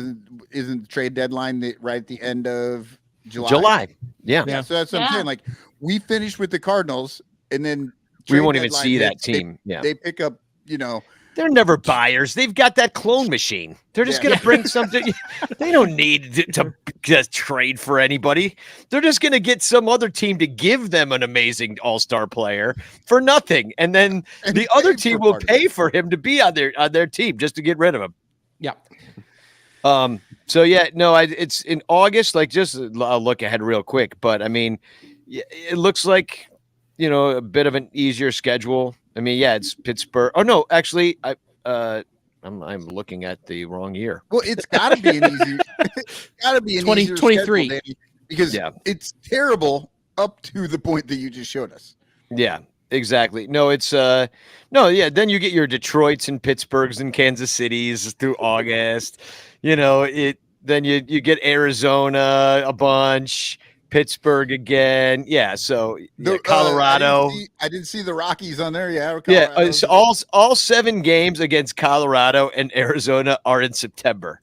isn't the trade deadline right at the end of July? Yeah. Yeah. So that's what I'm Yeah. saying. Like we finished with the Cardinals, and then We trade won't even deadline, see they- that team. Yeah. They pick up, They're never buyers. They've got that clone machine. They're just Yeah. going to bring something. They don't need to just trade for anybody. They're just going to get some other team to give them an amazing all-star player for nothing. And then And the other pay team for will part of pay for him to be on their team just to get rid of him. Yeah. So yeah, no, it's in August. Like, just I'll look ahead real quick, but I mean, it looks like a bit of an easier schedule. I mean, yeah, it's Pittsburgh. Oh no, actually, I'm looking at the wrong year. Well, it's got to be an easy. It's got to be an 2023. easier schedule, Danny, because it's terrible up to the point that you just showed us. Yeah, exactly. No, it's no, yeah. Then you get your Detroits and Pittsburghs and Kansas Cities through August. Then you get Arizona a bunch, Pittsburgh again. Yeah, so Colorado. I didn't see the Rockies on there. Yeah, Yeah, Colorado. so all 7 games against Colorado and Arizona are in September.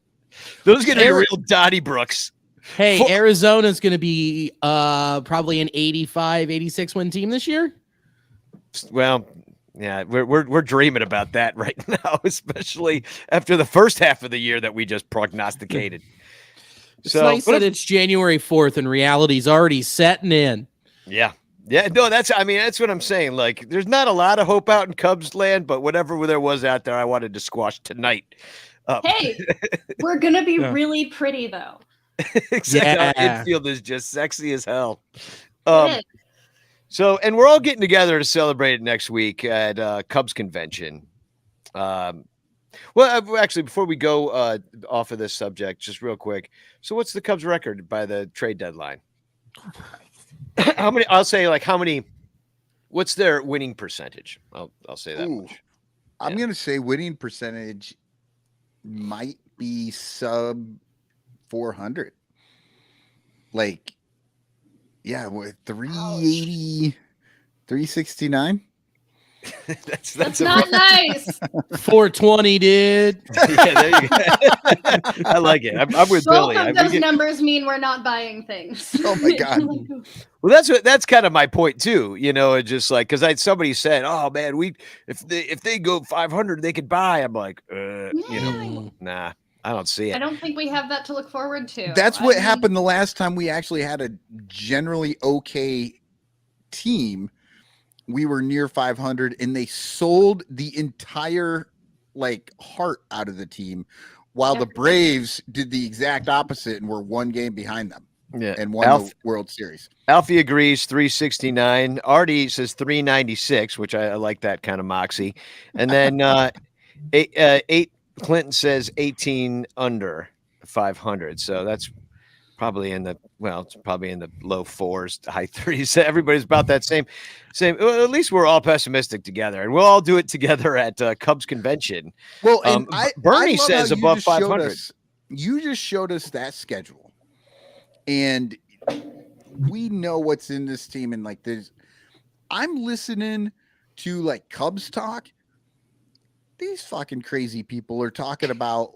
Those are going to be real Donniebrooks. Hey, Arizona's going to be probably an 85, 86 win team this year. Well, yeah, we're dreaming about that right now, especially after the first half of the year that we just prognosticated. It's nice that it's January 4th and reality's already setting in. Yeah. No, that's what I'm saying. Like, there's not a lot of hope out in Cubs land, but whatever there was out there, I wanted to squash tonight. Hey, we're gonna be really pretty though. Exactly. Yeah. Our infield is just sexy as hell. It is. So, and we're all getting together to celebrate it next week at Cubs convention. Well, actually, before we go off of this subject, just real quick. So, what's the Cubs record by the trade deadline? How many? I'll say how many. What's their winning percentage? I'll say that much. I'm gonna say winning percentage might be sub 400. Like, yeah, with 380, 369. That's not nice. 420, dude. Yeah, there you go. I like it. I'm with Both Billy. of those numbers mean we're not buying things. Oh my God. Well, that's kind of my point too. It's just like because somebody said, "Oh man, if they go 500, they could buy." I'm like, nah, I don't see it. I don't think we have that to look forward to. That's what happened the last time we actually had a generally okay team. We were near 500 and they sold the entire heart out of the team while the Braves did the exact opposite and were 1 game behind them and won the World Series. Alfie agrees 369. Artie says 396, which I like that kind of moxie. And then eight Clinton says 18 under 500. So that's probably in the low 4s, high 3s. Everybody's about that same. Well, at least we're all pessimistic together, and we'll all do it together at Cubs convention. Well, and Bernie I love says how you above just showed 500. You just showed us that schedule, and we know what's in this team. And I'm listening to Cubs talk. These fucking crazy people are talking about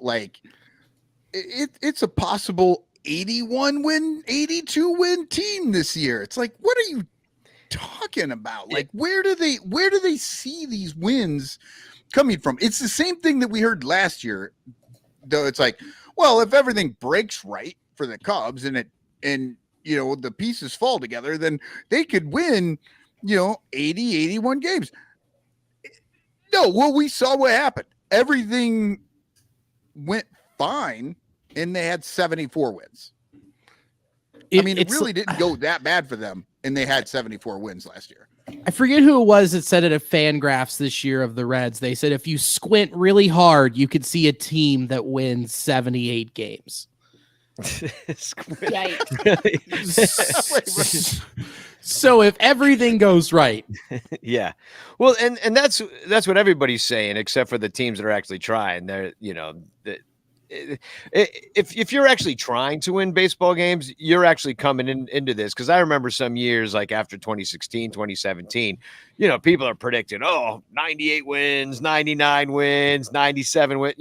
it's a possible 81 win, 82 win team this year. It's like, what are you talking about? Where do they see these wins coming from? It's the same thing that we heard last year, though. It's like, well, if everything breaks right for the Cubs and the pieces fall together, then they could win, 80, 81 games. No, well, we saw what happened. Everything went fine, and they had 74 wins. It really didn't go that bad for them, and they had 74 wins last year. I forget who it was that said it at Fangraphs this year of the Reds. They said if you squint really hard, you could see a team that wins 78 games. Yikes. So if everything goes right. Yeah. Well, and that's what everybody's saying, except for the teams that are actually trying. They're, if you're actually trying to win baseball games, you're actually coming into this. Because I remember some years, like after 2016, 2017, people are predicting, 98 wins, 99 wins, 97 wins,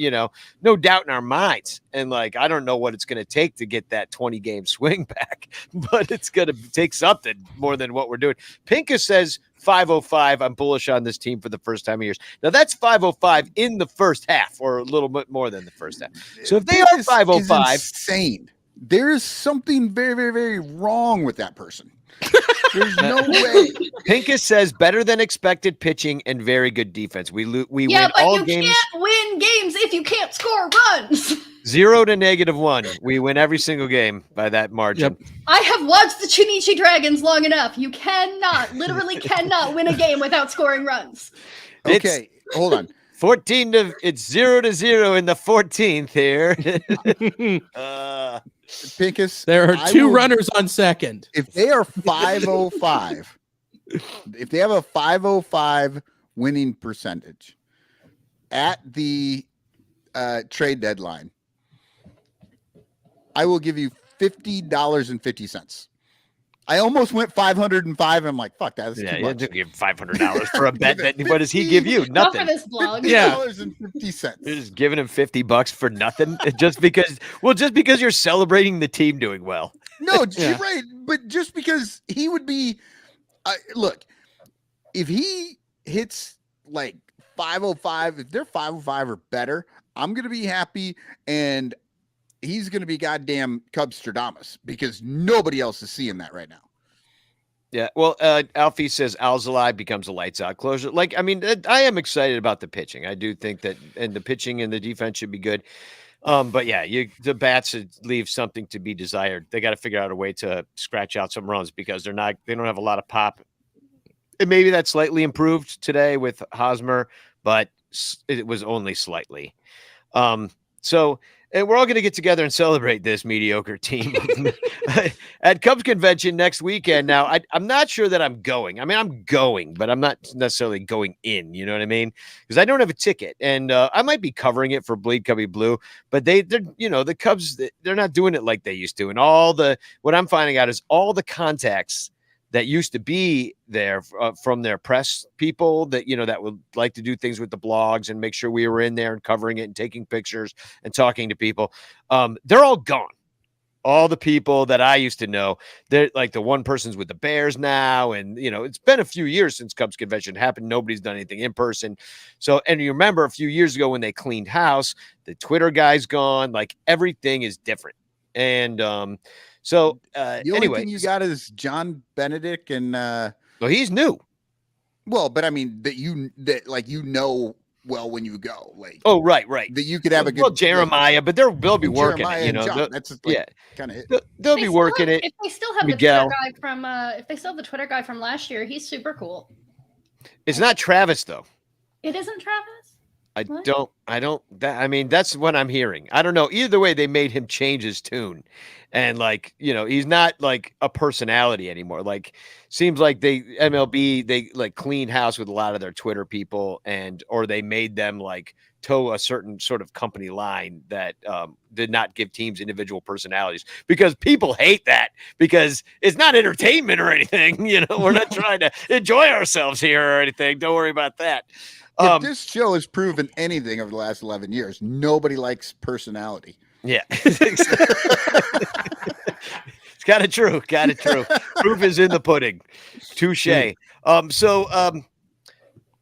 no doubt in our minds. And like, I don't know what it's going to take to get that 20 game swing back, but it's going to take something more than what we're doing. Pinkus says 505. I'm bullish on this team for the first time in years. Now that's 505 in the first half, or a little bit more than the first half. So if they are 505, insane. There is something very, very, very wrong with that person. There's no way. Pinkus says better than expected pitching and very good defense. We win but all you games. can't win games if you can't score runs. 0 to -1. We win every single game by that margin. Yep. I have watched the Chinichi Dragons long enough. You literally cannot win a game without scoring runs. Okay, hold on. It's 0 to 0 in the 14th here. Pinkus, There are two runners on second. If they are 505, if they have a 505 winning percentage at the trade deadline, I will give you $50.50. I almost went 505. I'm like, fuck that. Yeah, you have to give $500 for a bet. What does he give you? Not Nothing. for this blog. $50.50. You're just giving him $50 for nothing, just because you're celebrating the team doing well. No, you're right. But just because he would be, look, if he hits like 505, if they're 505 or better, I'm gonna be happy, and he's going to be goddamn Cubstradamus, because nobody else is seeing that right now. Yeah. Well, Alfie says Alzolai becomes a lights out closer. I am excited about the pitching. I do think that, and the pitching and the defense should be good. But yeah, the bats leave something to be desired. They got to figure out a way to scratch out some runs, because they don't have a lot of pop. And maybe that's slightly improved today with Hosmer, but it was only slightly. And we're all going to get together and celebrate this mediocre team at Cubs convention next weekend. Now, I'm not sure that I'm going. I mean, I'm going, but I'm not necessarily going in. You know what I mean? Because I don't have a ticket, and I might be covering it for Bleed Cubby Blue. But they're the Cubs, they're not doing it like they used to. And what I'm finding out is all the contacts that used to be there from their press people that would like to do things with the blogs and make sure we were in there and covering it and taking pictures and talking to people. They're all gone. All the people that I used to know, they're like, the one person's with the Bears now. And, it's been a few years since Cubs convention happened. Nobody's done anything in person. So, and you remember a few years ago when they cleaned house, the Twitter guy's gone, like everything is different. And, So the only thing you got is John Benedict, and well, he's new. Well, but I mean well when you go, like, oh, right, that you could have a good, well, Jeremiah, but they'll be working Jeremiah it, John, that's kind of it. They'll be working it. If they still have Miguel. the Twitter guy from if they still have the Twitter guy from last year, he's super cool. It's not Travis though. It isn't Travis? That's what I'm hearing. I don't know. Either way, they made him change his tune. And he's not like a personality anymore. Like, seems like MLB, they like cleaned house with a lot of their Twitter people, or they made them like toe a certain sort of company line that did not give teams individual personalities, because people hate that, because it's not entertainment or anything. We're not trying to enjoy ourselves here or anything. Don't worry about that. If this show has proven anything over the last 11 years, nobody likes personality. Yeah. It's kind of true. Proof is in the pudding. Touche.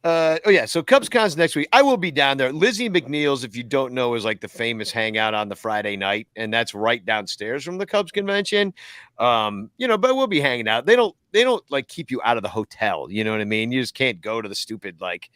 So CubsCon's next week. I will be down there. Lizzie McNeil's, if you don't know, is like the famous hangout on the Friday night, and that's right downstairs from the Cubs convention. But we'll be hanging out. They don't like keep you out of the hotel. You know what I mean? You just can't go to the stupid like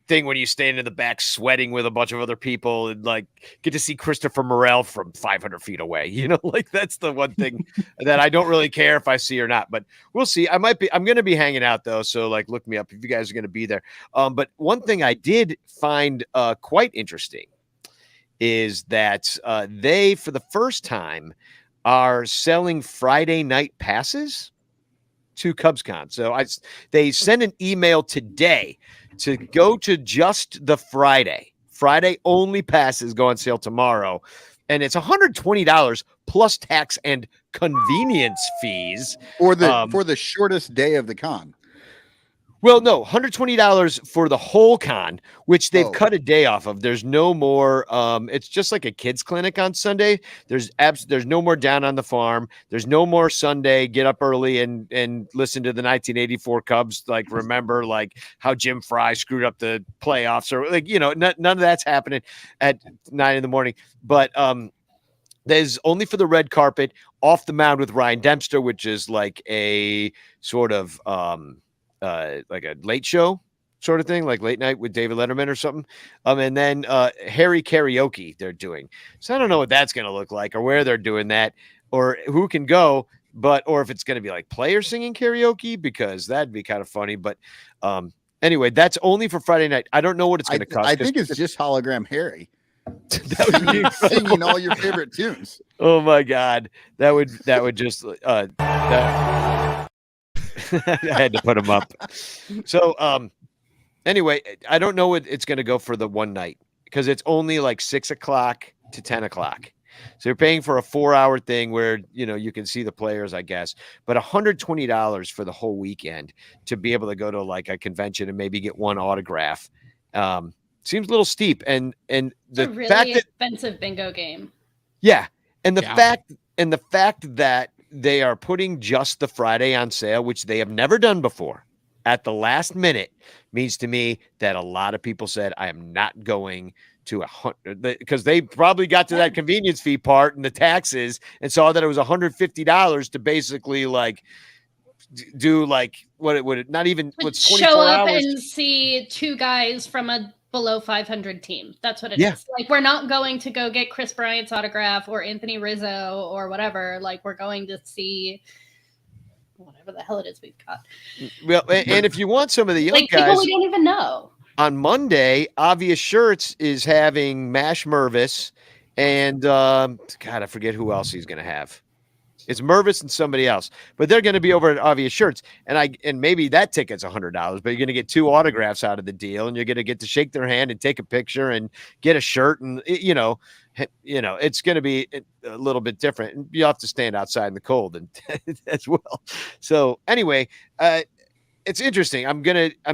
thing when you stand in the back sweating with a bunch of other people and like get to see Christopher Morel from 500 feet away. Like that's the one thing that I don't really care if I see or not, but we'll see. I'm going to be hanging out though. So like, look me up if you guys are going to be there. But one thing I did find quite interesting is that they, for the first time, are selling Friday night passes to CubsCon. So they sent an email today to go to just the Friday only passes go on sale tomorrow. And it's $120 plus tax and convenience fees for the shortest day of the con. Well, no, $120 for the whole con, which they've cut a day off of. There's no more. It's just like a kids clinic on Sunday. There's no more Down on the Farm. There's no more Sunday. Get up early and listen to the 1984 Cubs. Like remember like how Jim Fry screwed up the playoffs or like none of that's happening at 9 a.m. But there's only for the red carpet off the mound with Ryan Dempster, which is like a sort of like a late show sort of thing, like late night with David Letterman or something. And then Harry karaoke they're doing. So I don't know what that's going to look like or where they're doing that or who can go, or if it's going to be like players singing karaoke, because that'd be kind of funny. But anyway, that's only for Friday night. I don't know what it's going to cost. I think it's just hologram Harry. That would be singing all your favorite tunes. Oh my God. That would just, I had to put them up. So, anyway, I don't know what it's going to go for the one night because it's only like 6 o'clock to 10 o'clock. So you're paying for a 4-hour thing where, you can see the players, I guess, but $120 for the whole weekend to be able to go to like a convention and maybe get one autograph. Seems a little steep. And the really fact that expensive bingo game. Yeah. And the fact that they are putting just the Friday on sale, which they have never done before, at the last minute, means to me that a lot of people said, I am not going to 100, because they probably got to that convenience fee part and the taxes and saw that it was $150 to basically like do like what it would not even what's 24 show up hours. and see two guys from a below 500 team. That's what it Yeah. is. Like, we're not going to go get Chris Bryant's autograph or Anthony Rizzo or whatever. Like, we're going to see whatever the hell it is we've got. Well, and if you want some of the young like guys, people we don't even know. on Monday, Obvious Shirts is having Mash Mervis and God, I forget who else he's going to have. It's Mervis and somebody else, but they're going to be over at Obvious Shirts, and maybe that ticket's $100, but you're going to get 2 autographs out of the deal, and you're going to get to shake their hand and take a picture and get a shirt, and it's going to be a little bit different, and you have to stand outside in the cold and as well. So anyway, it's interesting. I'm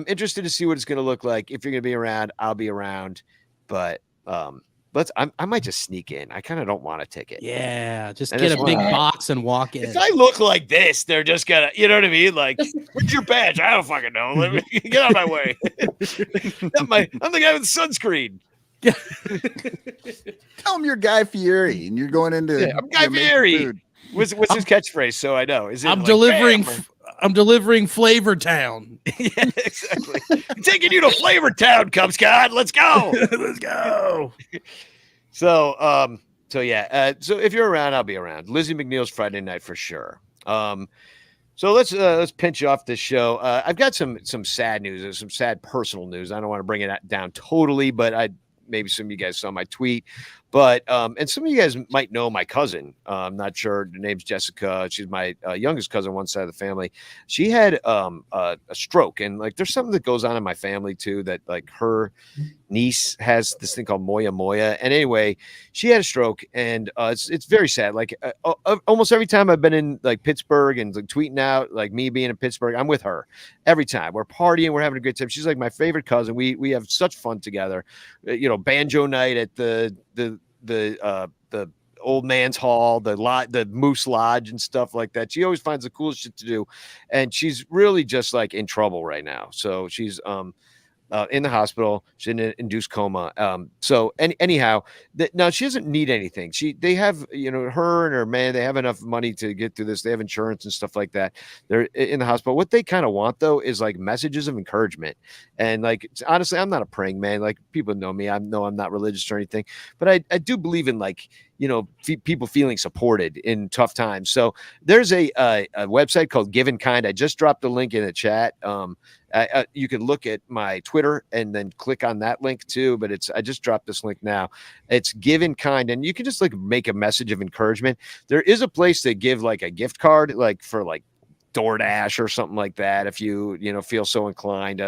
interested to see what it's going to look like. If you're going to be around, I'll be around, but I might just sneak in. I kind of don't want a ticket. Yeah, just And get it's a big fine. box and walk in. If I look like this, they're just gonna, you know what I mean? Like, where's your badge? I don't fucking know. Let me get out of my way. I'm the guy with sunscreen. Tell him you're Guy Fieri and you're going into. I'm Guy Fieri. What's his catchphrase? So I know. Is it I'm like, delivering. bam, or- I'm delivering Flavor Town. Yeah, exactly. I'm taking you to Flavor Town, Cubs God. Let's go. Let's go. So yeah. So if you're around, I'll be around. Lizzie McNeil's Friday night for sure. So let's pinch off this show. I've got some sad news, some sad personal news. I don't want to bring it down totally, but maybe some of you guys saw my tweet. But and some of you guys might know my cousin. I'm not sure. Her name's Jessica. She's my youngest cousin on one side of the family. She had a stroke, and like there's something that goes on in my family too. That like her niece has this thing called moya moya. And anyway, she had a stroke, and it's very sad. Like almost every time I've been in like Pittsburgh and like tweeting out like me being in Pittsburgh, I'm with her every time. We're partying, we're having a good time. She's like my favorite cousin. We have such fun together. Banjo night at the old man's hall, the Moose Lodge and stuff like that. She always finds the coolest shit to do, and she's really just like in trouble right now. So she's in the hospital. She's in an induced coma. So anyhow, now she doesn't need anything. They have, her and her man, they have enough money to get through this. They have insurance and stuff like that. They're in the hospital. What they kind of want though is like messages of encouragement. And like, honestly, I'm not a praying man. Like, people know me. I know I'm not religious or anything, but I do believe in like, people feeling supported in tough times. So there's a website called Give in Kind. I just dropped the link in the chat. You can look at my Twitter and then click on that link too. But I just dropped this link now. It's Give in Kind, and you can just like make a message of encouragement. There is a place to give like a gift card, like for like DoorDash or something like that. If you feel so inclined,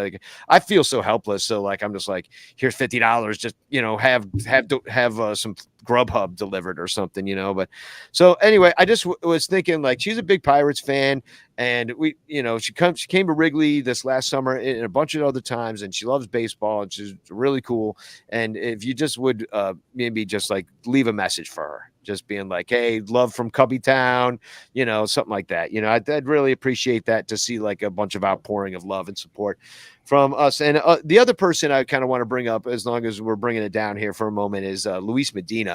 I feel so helpless. So like, I'm just like, here's $50. Just, have some Grubhub delivered or something, but so anyway, I just was thinking like, she's a big Pirates fan, and she came to Wrigley this last summer and a bunch of other times, and she loves baseball and she's really cool. And if you just would maybe just like leave a message for her, just being like, hey, love from Cubby Town, something like that. I'd really appreciate that, to see like a bunch of outpouring of love and support from us. And the other person I kind of want to bring up, as long as we're bringing it down here for a moment, is Luis Medina,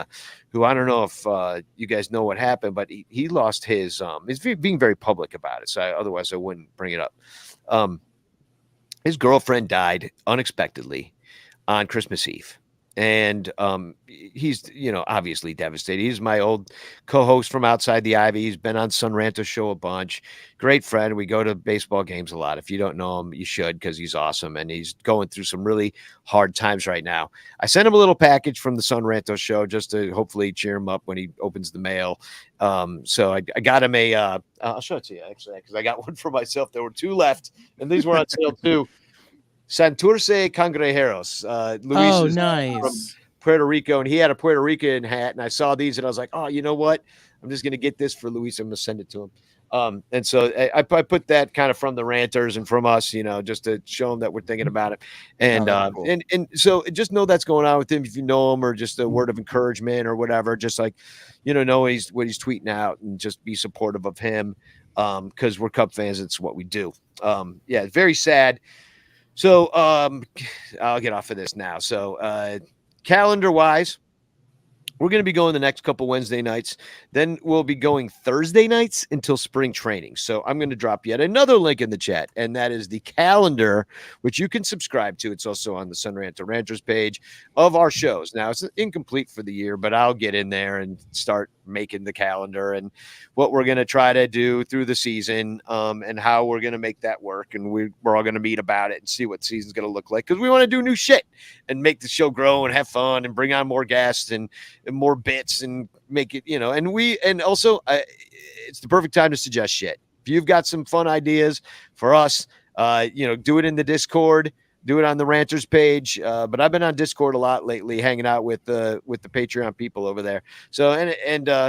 who I don't know if you guys know what happened, but he lost his, he's being very public about it. So otherwise I wouldn't bring it up. His girlfriend died unexpectedly on Christmas Eve. And he's, obviously devastated. He's my old co-host from Outside the Ivy. He's been on Ranto show a bunch. Great friend. We go to baseball games a lot. If you don't know him, you should, because he's awesome. And he's going through some really hard times right now. I sent him a little package from the Ranto show just to hopefully cheer him up when he opens the mail. So I got him I'll show it to you actually, because I got one for myself. There were 2 left, and these were on sale too. Santurce Cangrejeros. Luis is nice. from Puerto Rico, and he had a Puerto Rican hat, and I saw these, and I was like, oh, you know what? I'm just going to get this for Luis. I'm going to send it to him. And so I put that kind of from the ranters and from us, just to show him that we're thinking about it. And cool. and so just know that's going on with him, if you know him, or just a word of encouragement or whatever. Just like, know what he's tweeting out, and just be supportive of him, because we're Cub fans. It's what we do. Yeah, very sad. So I'll get off of this now. So calendar wise, we're going to be going the next couple Wednesday nights. Then we'll be going Thursday nights until spring training. So I'm going to drop yet another link in the chat, and that is the calendar, which you can subscribe to. It's also on the Ranto Ranchers page of our shows. Now, it's incomplete for the year, but I'll get in there and start making the calendar and what we're going to try to do through the season, and how we're going to make that work. And we're all going to meet about it and see what the season's going to look like, because we want to do new shit and make the show grow and have fun and bring on more guests and more bits and make it, and also it's the perfect time to suggest shit. If you've got some fun ideas for us, do it in the Discord, do it on the Ranters page. But I've been on Discord a lot lately, hanging out with the Patreon people over there. So,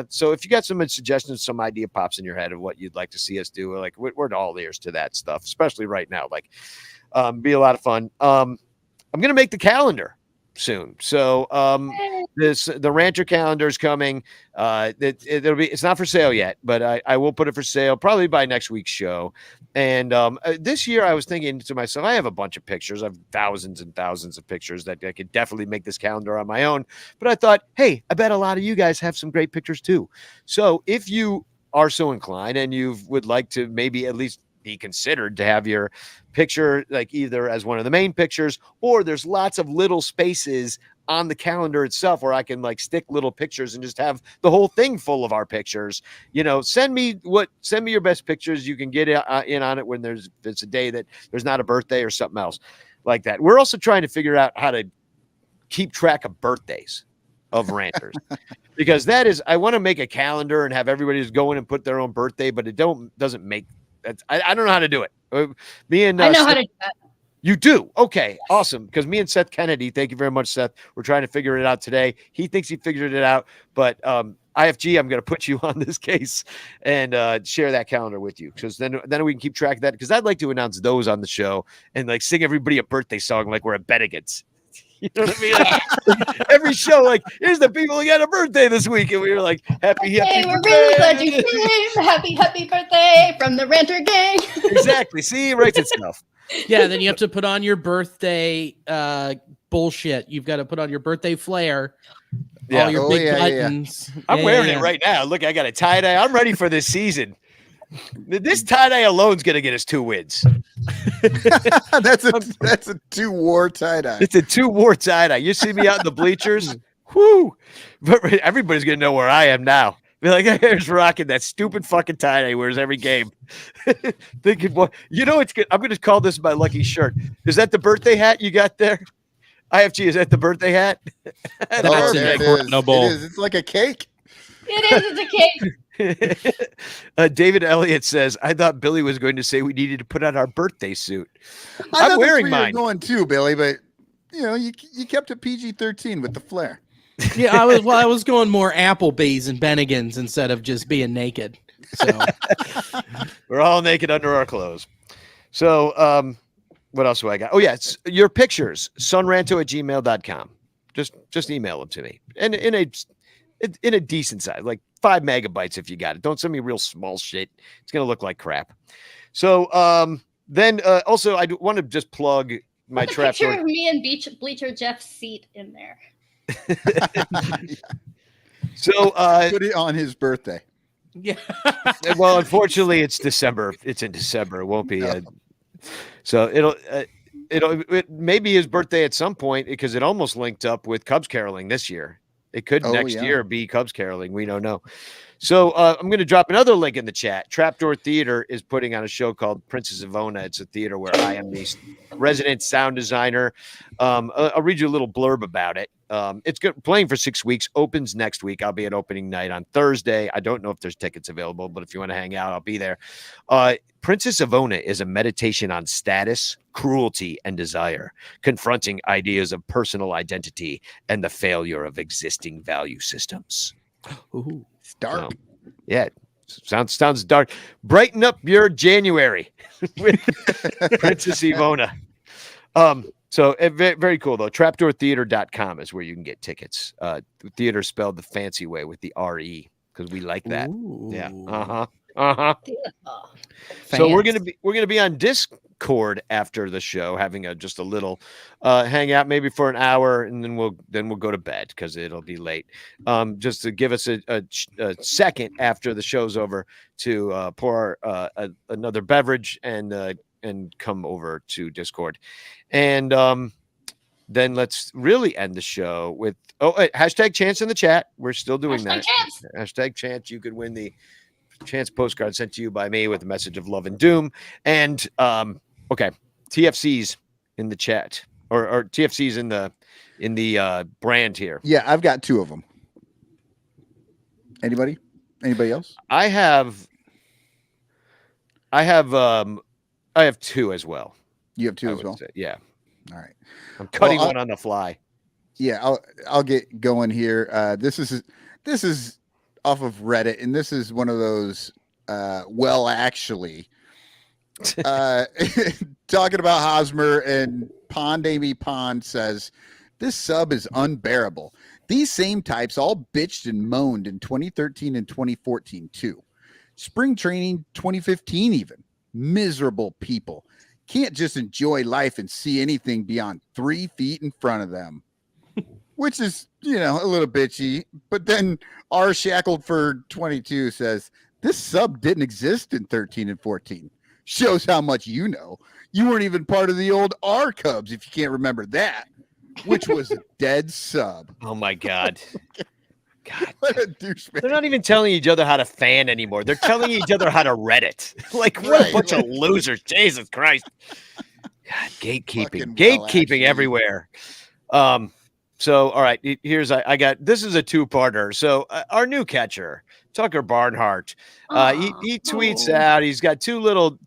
so if you got some suggestions, some idea pops in your head of what you'd like to see us do, like we're all ears to that stuff, especially right now. Like, be a lot of fun. I'm going to make the calendar soon. So the Rancher calendar is coming. It's not for sale yet, but I will put it for sale probably by next week's show. And this year I was thinking to myself, I have a bunch of pictures. I have thousands and thousands of pictures that I could definitely make this calendar on my own. But I thought, hey, I bet a lot of you guys have some great pictures too. So if you are so inclined and you would like to maybe at least be considered to have your picture like either as one of the main pictures, or there's lots of little spaces on the calendar itself where I can like stick little pictures and just have the whole thing full of our pictures, send me your best pictures. You can get in on it when it's a day that there's not a birthday or something else like that. We're also trying to figure out how to keep track of birthdays of ranters, because I want to make a calendar and have everybody just go in and put their own birthday, but it doesn't make I don't know how to do it. Me and I know Seth, how to do that. You do? Okay, awesome. Because me and Seth Kennedy, thank you very much, Seth. We're trying to figure it out today. He thinks he figured it out, but IFG, I'm going to put you on this case and share that calendar with you, because then we can keep track of that. Because I'd like to announce those on the show and like sing everybody a birthday song like we're at Bennigan's. You know what I mean? Like, every show, like, here's the people who got a birthday this week, and we were like, happy Hey, we're birthday. really glad you came. Happy birthday from the Ranter gang. Exactly. See, it writes itself. Yeah, then you have to put on your birthday bullshit. You've got to put on your birthday flair. Yeah. All your Oh, big yeah, yeah, yeah. buttons. I'm Yeah, wearing yeah. it right now. Look, I got a tie dye. I'm ready for this season. This tie dye alone is going to get us 2 wins. that's a 2-war tie dye. It's a 2-war tie dye. You see me out in the bleachers? Whoo! But everybody's going to know where I am now. Be like, hey, here's rocking that stupid fucking tie dye he wears every game. Thinking, well, you know, it's good. I'm going to call this my lucky shirt. Is that the birthday hat you got there? IFG, is that the birthday hat? Oh, there it is. incredible. It is. It's like a cake. It is. It's a cake. David Elliott says, I thought Billy was going to say we needed to put on our birthday suit. I I'm thought that's wearing where you were mine. going too, Billy, but you know, you kept it PG-13 with the flair. Yeah, I was going more Applebee's and Bennigan's instead of just being naked. So We're all naked under our clothes. So, what else do I got? Oh, yeah, it's your pictures, sunranto@gmail.com. Just email them to me. And in a decent size, like 5 megabytes if you got it. Don't send me real small shit. It's going to look like crap. So, then also I want to just plug my Put a trap picture door. of me and Bleacher Jeff's seat in there. So, Put it on his birthday. yeah. well, unfortunately, it's December. It's in December. It won't be. So it may be his birthday at some point because it almost linked up with Cubs caroling this year. It could Oh, next yeah. year be Cubs caroling. We don't know. So I'm going to drop another link in the chat. Trapdoor Theater is putting on a show called Princess Ivona. It's a theater where I am the resident sound designer. I'll read you a little blurb about it. It's good, playing for 6 weeks, opens next week. I'll be at opening night on Thursday. I don't know if there's tickets available, but if you want to hang out, I'll be there. Princess Ivona is a meditation on status, cruelty, and desire, confronting ideas of personal identity and the failure of existing value systems. Ooh. It's dark. Yeah, sounds dark. Brighten up your January with Princess Ivona. So very cool though. Trapdoortheater.com is where you can get tickets. Theater spelled the fancy way with the RE because we like that. Ooh. Yeah. Beautiful. So we're Fans. gonna be on Discord after the show, having just a little hangout, maybe for an hour, and then we'll go to bed because it'll be late. Just to give us a second after the show's over to pour another beverage and come over to Discord, and then let's really end the show with hashtag chance in the chat. We're still doing that. Chance. Hashtag chance. You could win the chance postcard sent to you by me with a message of love and doom. And okay, TFC's in the chat or TFC's in the brand here. Yeah, I've got 2 of them. Anybody else? I have 2 as well. You have 2 I as would well. say. Yeah, All right. I'm cutting Well, one on the fly. Yeah, I'll get going here. This is off of Reddit, and this is one of those actually talking about Hosmer, and Pond Amy Pond says this sub is unbearable. These same types all bitched and moaned in 2013 and 2014 too. Spring training 2015 even. Miserable people. Can't just enjoy life and see anything beyond 3 feet in front of them. Which is, a little bitchy. But then R Shackled for 22 says, this sub didn't exist in 13 and 14. Shows how much you know. You weren't even part of the old R Cubs if you can't remember that. Which was a dead sub. Oh my God. God. What a douchebag. They're not even telling each other how to fan anymore. They're telling each other how to Reddit. Like, what Right, a bunch like- of losers. Jesus Christ. God, gatekeeping. Fucking Gatekeeping actually. everywhere. So, all right, here's I got this is a 2-parter. So, our new catcher, Tucker Barnhart, he tweets out he's got two little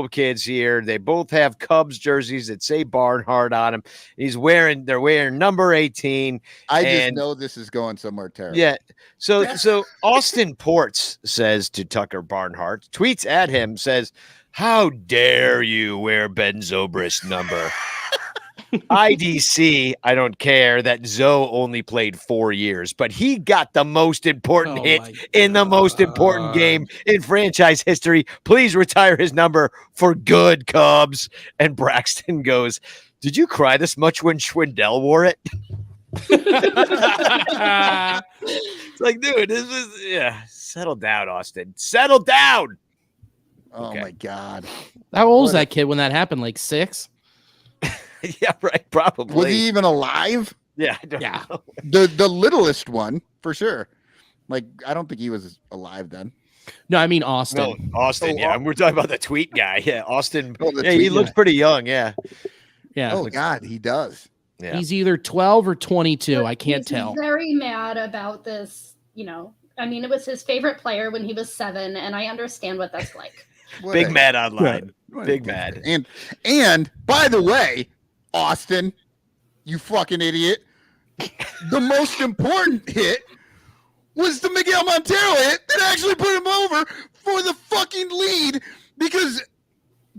kids here. They both have Cubs jerseys that say Barnhart on them. They're wearing number 18. I just and- know this is going somewhere terrible. Yeah. So Austin Ports says to Tucker Barnhart, tweets at him, says, "How dare you wear Ben Zobrist number?" IDC, I don't care that Zoe only played 4 years, but he got the most important Oh hit my in the most important game in franchise history. Please retire his number for good, Cubs. And Braxton goes, did you cry this much when Schwindel wore it? It's like, dude, this is, settle down, Austin. Settle down. Oh Okay. my God. How old was What a- that kid when that happened? Like 6? Yeah, right. Probably. Was he even alive? Yeah. I don't Yeah. know. The littlest one, for sure. Like, I don't think he was alive then. No, I mean Austin. No, Austin. Oh, Yeah. We're talking about the tweet guy. Yeah. Austin. Oh, the Yeah. He tweet looks guy. pretty young. Yeah. Yeah. Oh God, he does. Yeah. He's either 12 or 22. But I can't he's tell. Very mad about this. I mean, it was his favorite player when he was 7, and I understand what that's like. What Big a- mad online. what a Big dick. mad. And by the way, Austin, you fucking idiot. The most important hit was the Miguel Montero hit that actually put him over for the fucking lead, because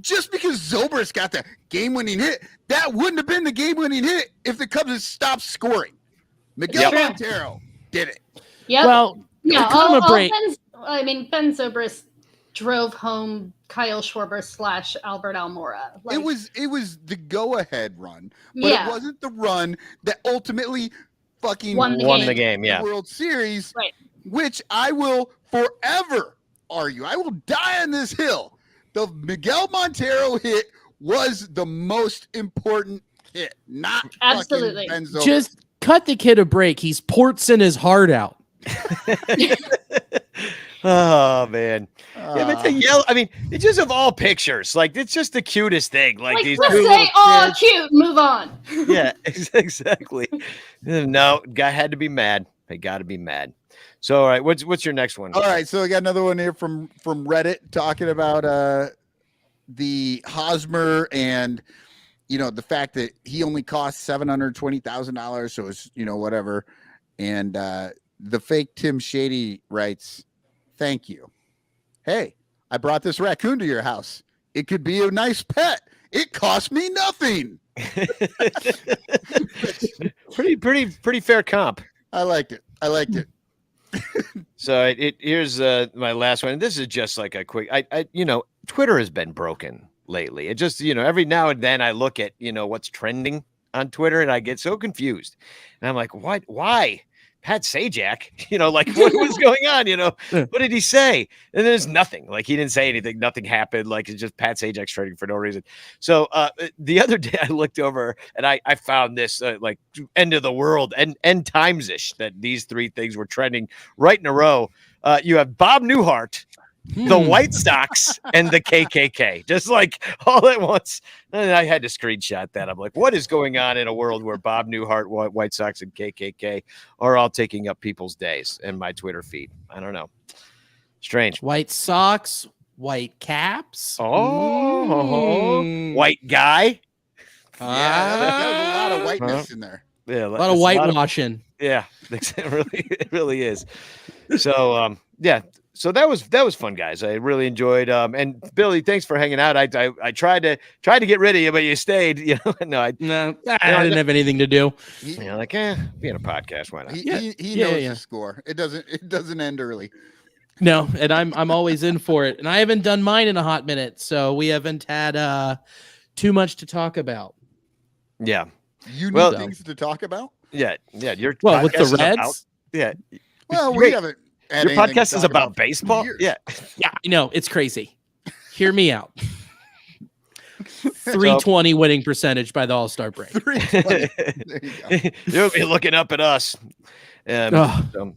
just because Zobrist got the game-winning hit, that wouldn't have been the game-winning hit if the Cubs had stopped scoring. Miguel Yep. Montero did it. Yep. Well, yeah. cut him a break. Ben Zobrist drove home Kyle Schwarber / Albert Almora. Like, It was the go-ahead run, but Yeah. it wasn't the run that ultimately fucking Won the Won game. the game. Yeah. World Series, Right. which I will forever argue. I will die on this hill. The Miguel Montero hit was the most important hit, not Absolutely. fucking Ben Zobrist. just cut the kid a break. He's portsing his heart out. Oh man. Yeah, but the yellow. I mean, it's just of all pictures. Like, it's just the cutest thing. Like these let's two say, little oh, kids. cute, move on. Yeah, exactly. No, guy had to be mad. They got to be mad. So, all right, what's your next one? All right, so I got another one here from Reddit talking about the Hosmer and the fact that he only cost $720,000, so it's whatever. And the fake Tim Shady writes, "Thank you. Hey, I brought this raccoon to your house. It could be a nice pet. It cost me nothing." pretty fair comp. I liked it. So here's my last one. And this is just like a quick. I Twitter has been broken lately. It just every now and then I look at what's trending on Twitter and I get so confused. And I'm like, what? Why? Pat Sajak, like what was going on? What did he say? And there's nothing. Like, he didn't say anything. Nothing happened. Like, it's just Pat Sajak's trading for no reason. So the other day I looked over and I found this like end of the world and end times-ish that these 3 things were trending right in a row. You have Bob Newhart, the White Sox, and the KKK, just like all at once. And I had to screenshot that. I'm like, what is going on in a world where Bob Newhart, White Sox, and KKK are all taking up people's days in my Twitter feed? I don't know. Strange. White socks, white caps. Oh, Mm. white guy. Yeah, there's a lot of whiteness in there. Yeah, A lot of whitewashing. Yeah, it really is. So, yeah. So that was fun, guys. I really enjoyed. And Billy, thanks for hanging out. I tried to get rid of you, but you stayed. No, I didn't have anything to do. being a podcast. Why not? He Yeah, knows yeah. the score. It doesn't end early. No, and I'm always in for it. And I haven't done mine in a hot minute, so we haven't had too much to talk about. Yeah, You need Well- things to talk about. yeah. Your Well, with podcast the is about- Reds, yeah, Well, we Wait, haven't. Had your anything to podcast is talk about for baseball. years. Yeah, yeah, no, it's crazy. Hear me out. 320 winning percentage by the All-Star break. 320. There you go. You'll be looking up at us. Ugh. So,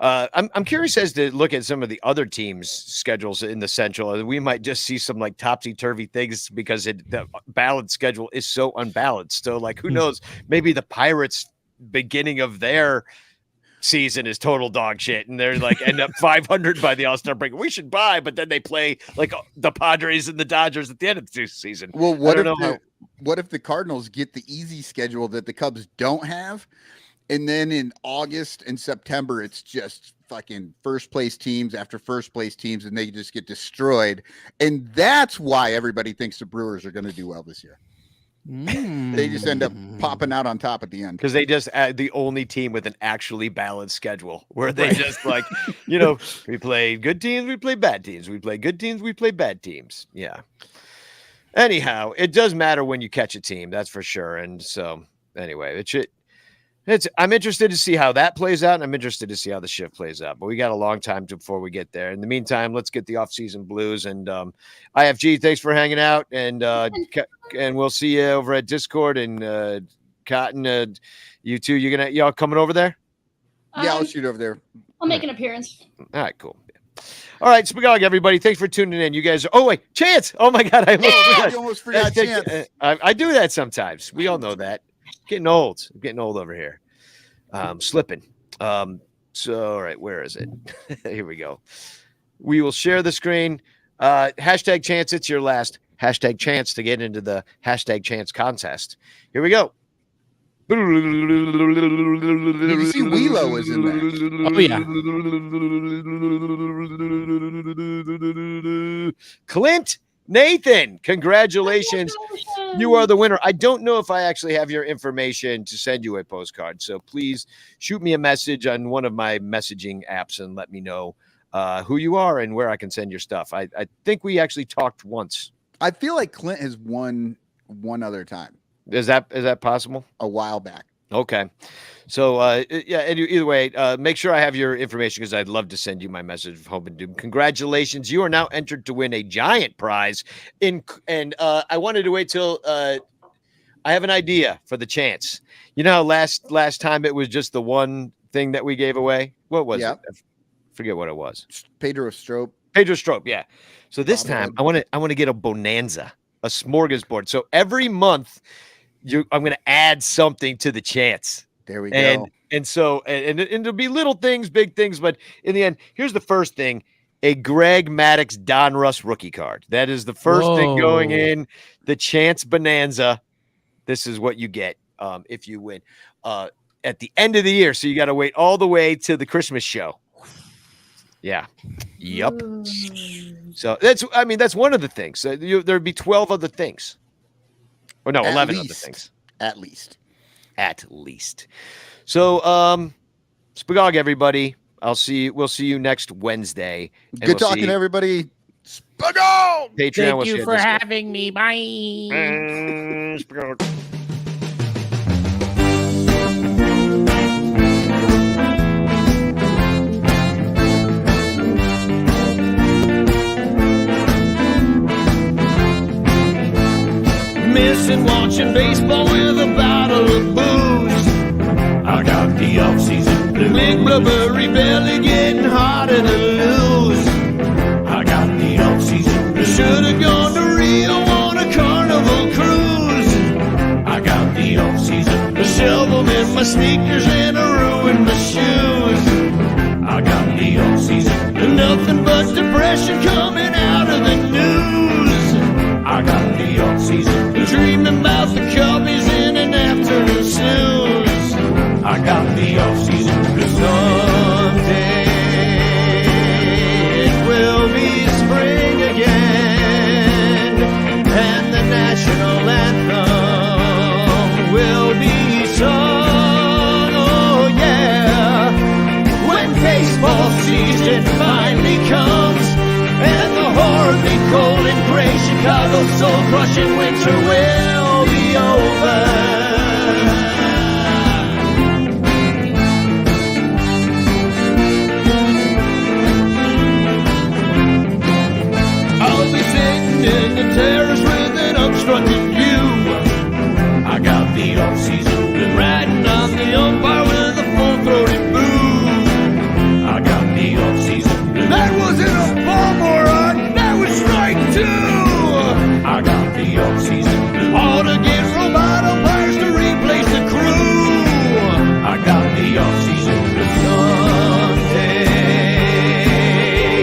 I'm curious as to look at some of the other teams' schedules in the Central. We might just see some like topsy-turvy things because the balanced schedule is so unbalanced. So, like, who knows? Maybe the Pirates' beginning of their season is total dog shit, and they're like end up 500 by the All-Star break. We should buy, but then they play like the Padres and the Dodgers at the end of the season. Well, I don't know what if the Cardinals get the easy schedule that the Cubs don't have, and then in August and September it's just fucking first place teams after first place teams, and they just get destroyed, and that's why everybody thinks the Brewers are going to do well this year. They just end up popping out on top at the end. Because they just the only team with an actually balanced schedule where they just like, we play good teams, we play bad teams, we play good teams, we play bad teams. Yeah. Anyhow, it does matter when you catch a team, that's for sure. And so anyway, I'm interested to see how that plays out, and I'm interested to see how the shift plays out. But we got a long time before we get there. In the meantime, let's get the off-season blues. And IFG, thanks for hanging out, and we'll see you over at Discord. And Cotton, you two, y'all coming over there? Yeah, I'll shoot over there. I'll make an appearance. All right, cool. All right, Spagog, everybody. Thanks for tuning in. You guys are. Oh wait, Chance! Oh my God, I almost forgot Chance. I do that sometimes. We all know that. Getting old. I'm getting old over here. Slipping. So all right, where is it? Here we go. We will share the screen. Hashtag Chance. It's your last hashtag chance to get into the hashtag Chance contest. Here we go. Did you see Wheelo was in there? Oh yeah. Clint Nathan, congratulations. You are the winner. I don't know if I actually have your information to send you a postcard. So please shoot me a message on one of my messaging apps and let me know who you are and where I can send your stuff. I think we actually talked once. I feel like Clint has won one other time. Is that possible? A while back. Okay. So, either way, make sure I have your information because I'd love to send you my message of hope and doom. Congratulations. You are now entered to win a giant prize. I wanted to wait till I have an idea for the chance. You know how last time it was just the one thing that we gave away? What was it? I forget what it was. Pedro Strop, yeah. So this time I want to get a bonanza, a smorgasbord. So every month I'm going to add something to the chance. There we go. And so it'll be little things, big things, but in the end, here's the first thing: a Greg Maddux Donruss rookie card. That is the first thing going in the chance bonanza. This is what you get if you win at the end of the year. So you got to wait all the way to the Christmas show. Yeah. Yep. So that's one of the things. There'd be 12 other things. Or no, 11 other things. At least. So, Spagog, everybody. We'll see you next Wednesday. Good talking, everybody. Spagog! Patreon. Thank you for having me. Bye. Spagog. Missing watching baseball with a bottle of booze. I got the off-season blues. Big blubbery belly getting harder to lose. I got the off-season blues. Should've gone to Rio on a carnival cruise. I got the off-season blues. Shovel in my sneakers and I ruined my shoes. I got the off-season blues. Nothing but depression coming out of the news. I got the off-season blues. Dreaming about the Cubbies in an afternoon snooze. I got the off-season blues. Someday it will be spring again, and the national anthem will be sung. Oh yeah, when baseball season finally comes, and the horribly cold and gray Chicago soul-crushing winter will be over. I'll be sitting in the terrace with an obstructed view. I got the off-season blues. Riding on the umpire with a full-throated boo. I got the off-season blues. That wasn't a ball, moron. That was strike two. I got the off-season blues. Ought to get robot umpires to replace the crew. I got the off-season blues. Someday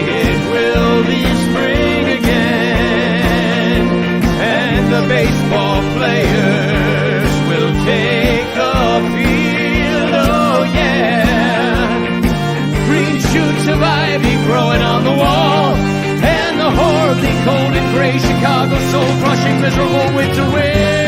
it will be spring again, and the baseball players will take the field. Oh yeah, green shoots of ivy growing on the wall, and the horribly cold and gray Chicago soul-crushing miserable winter wind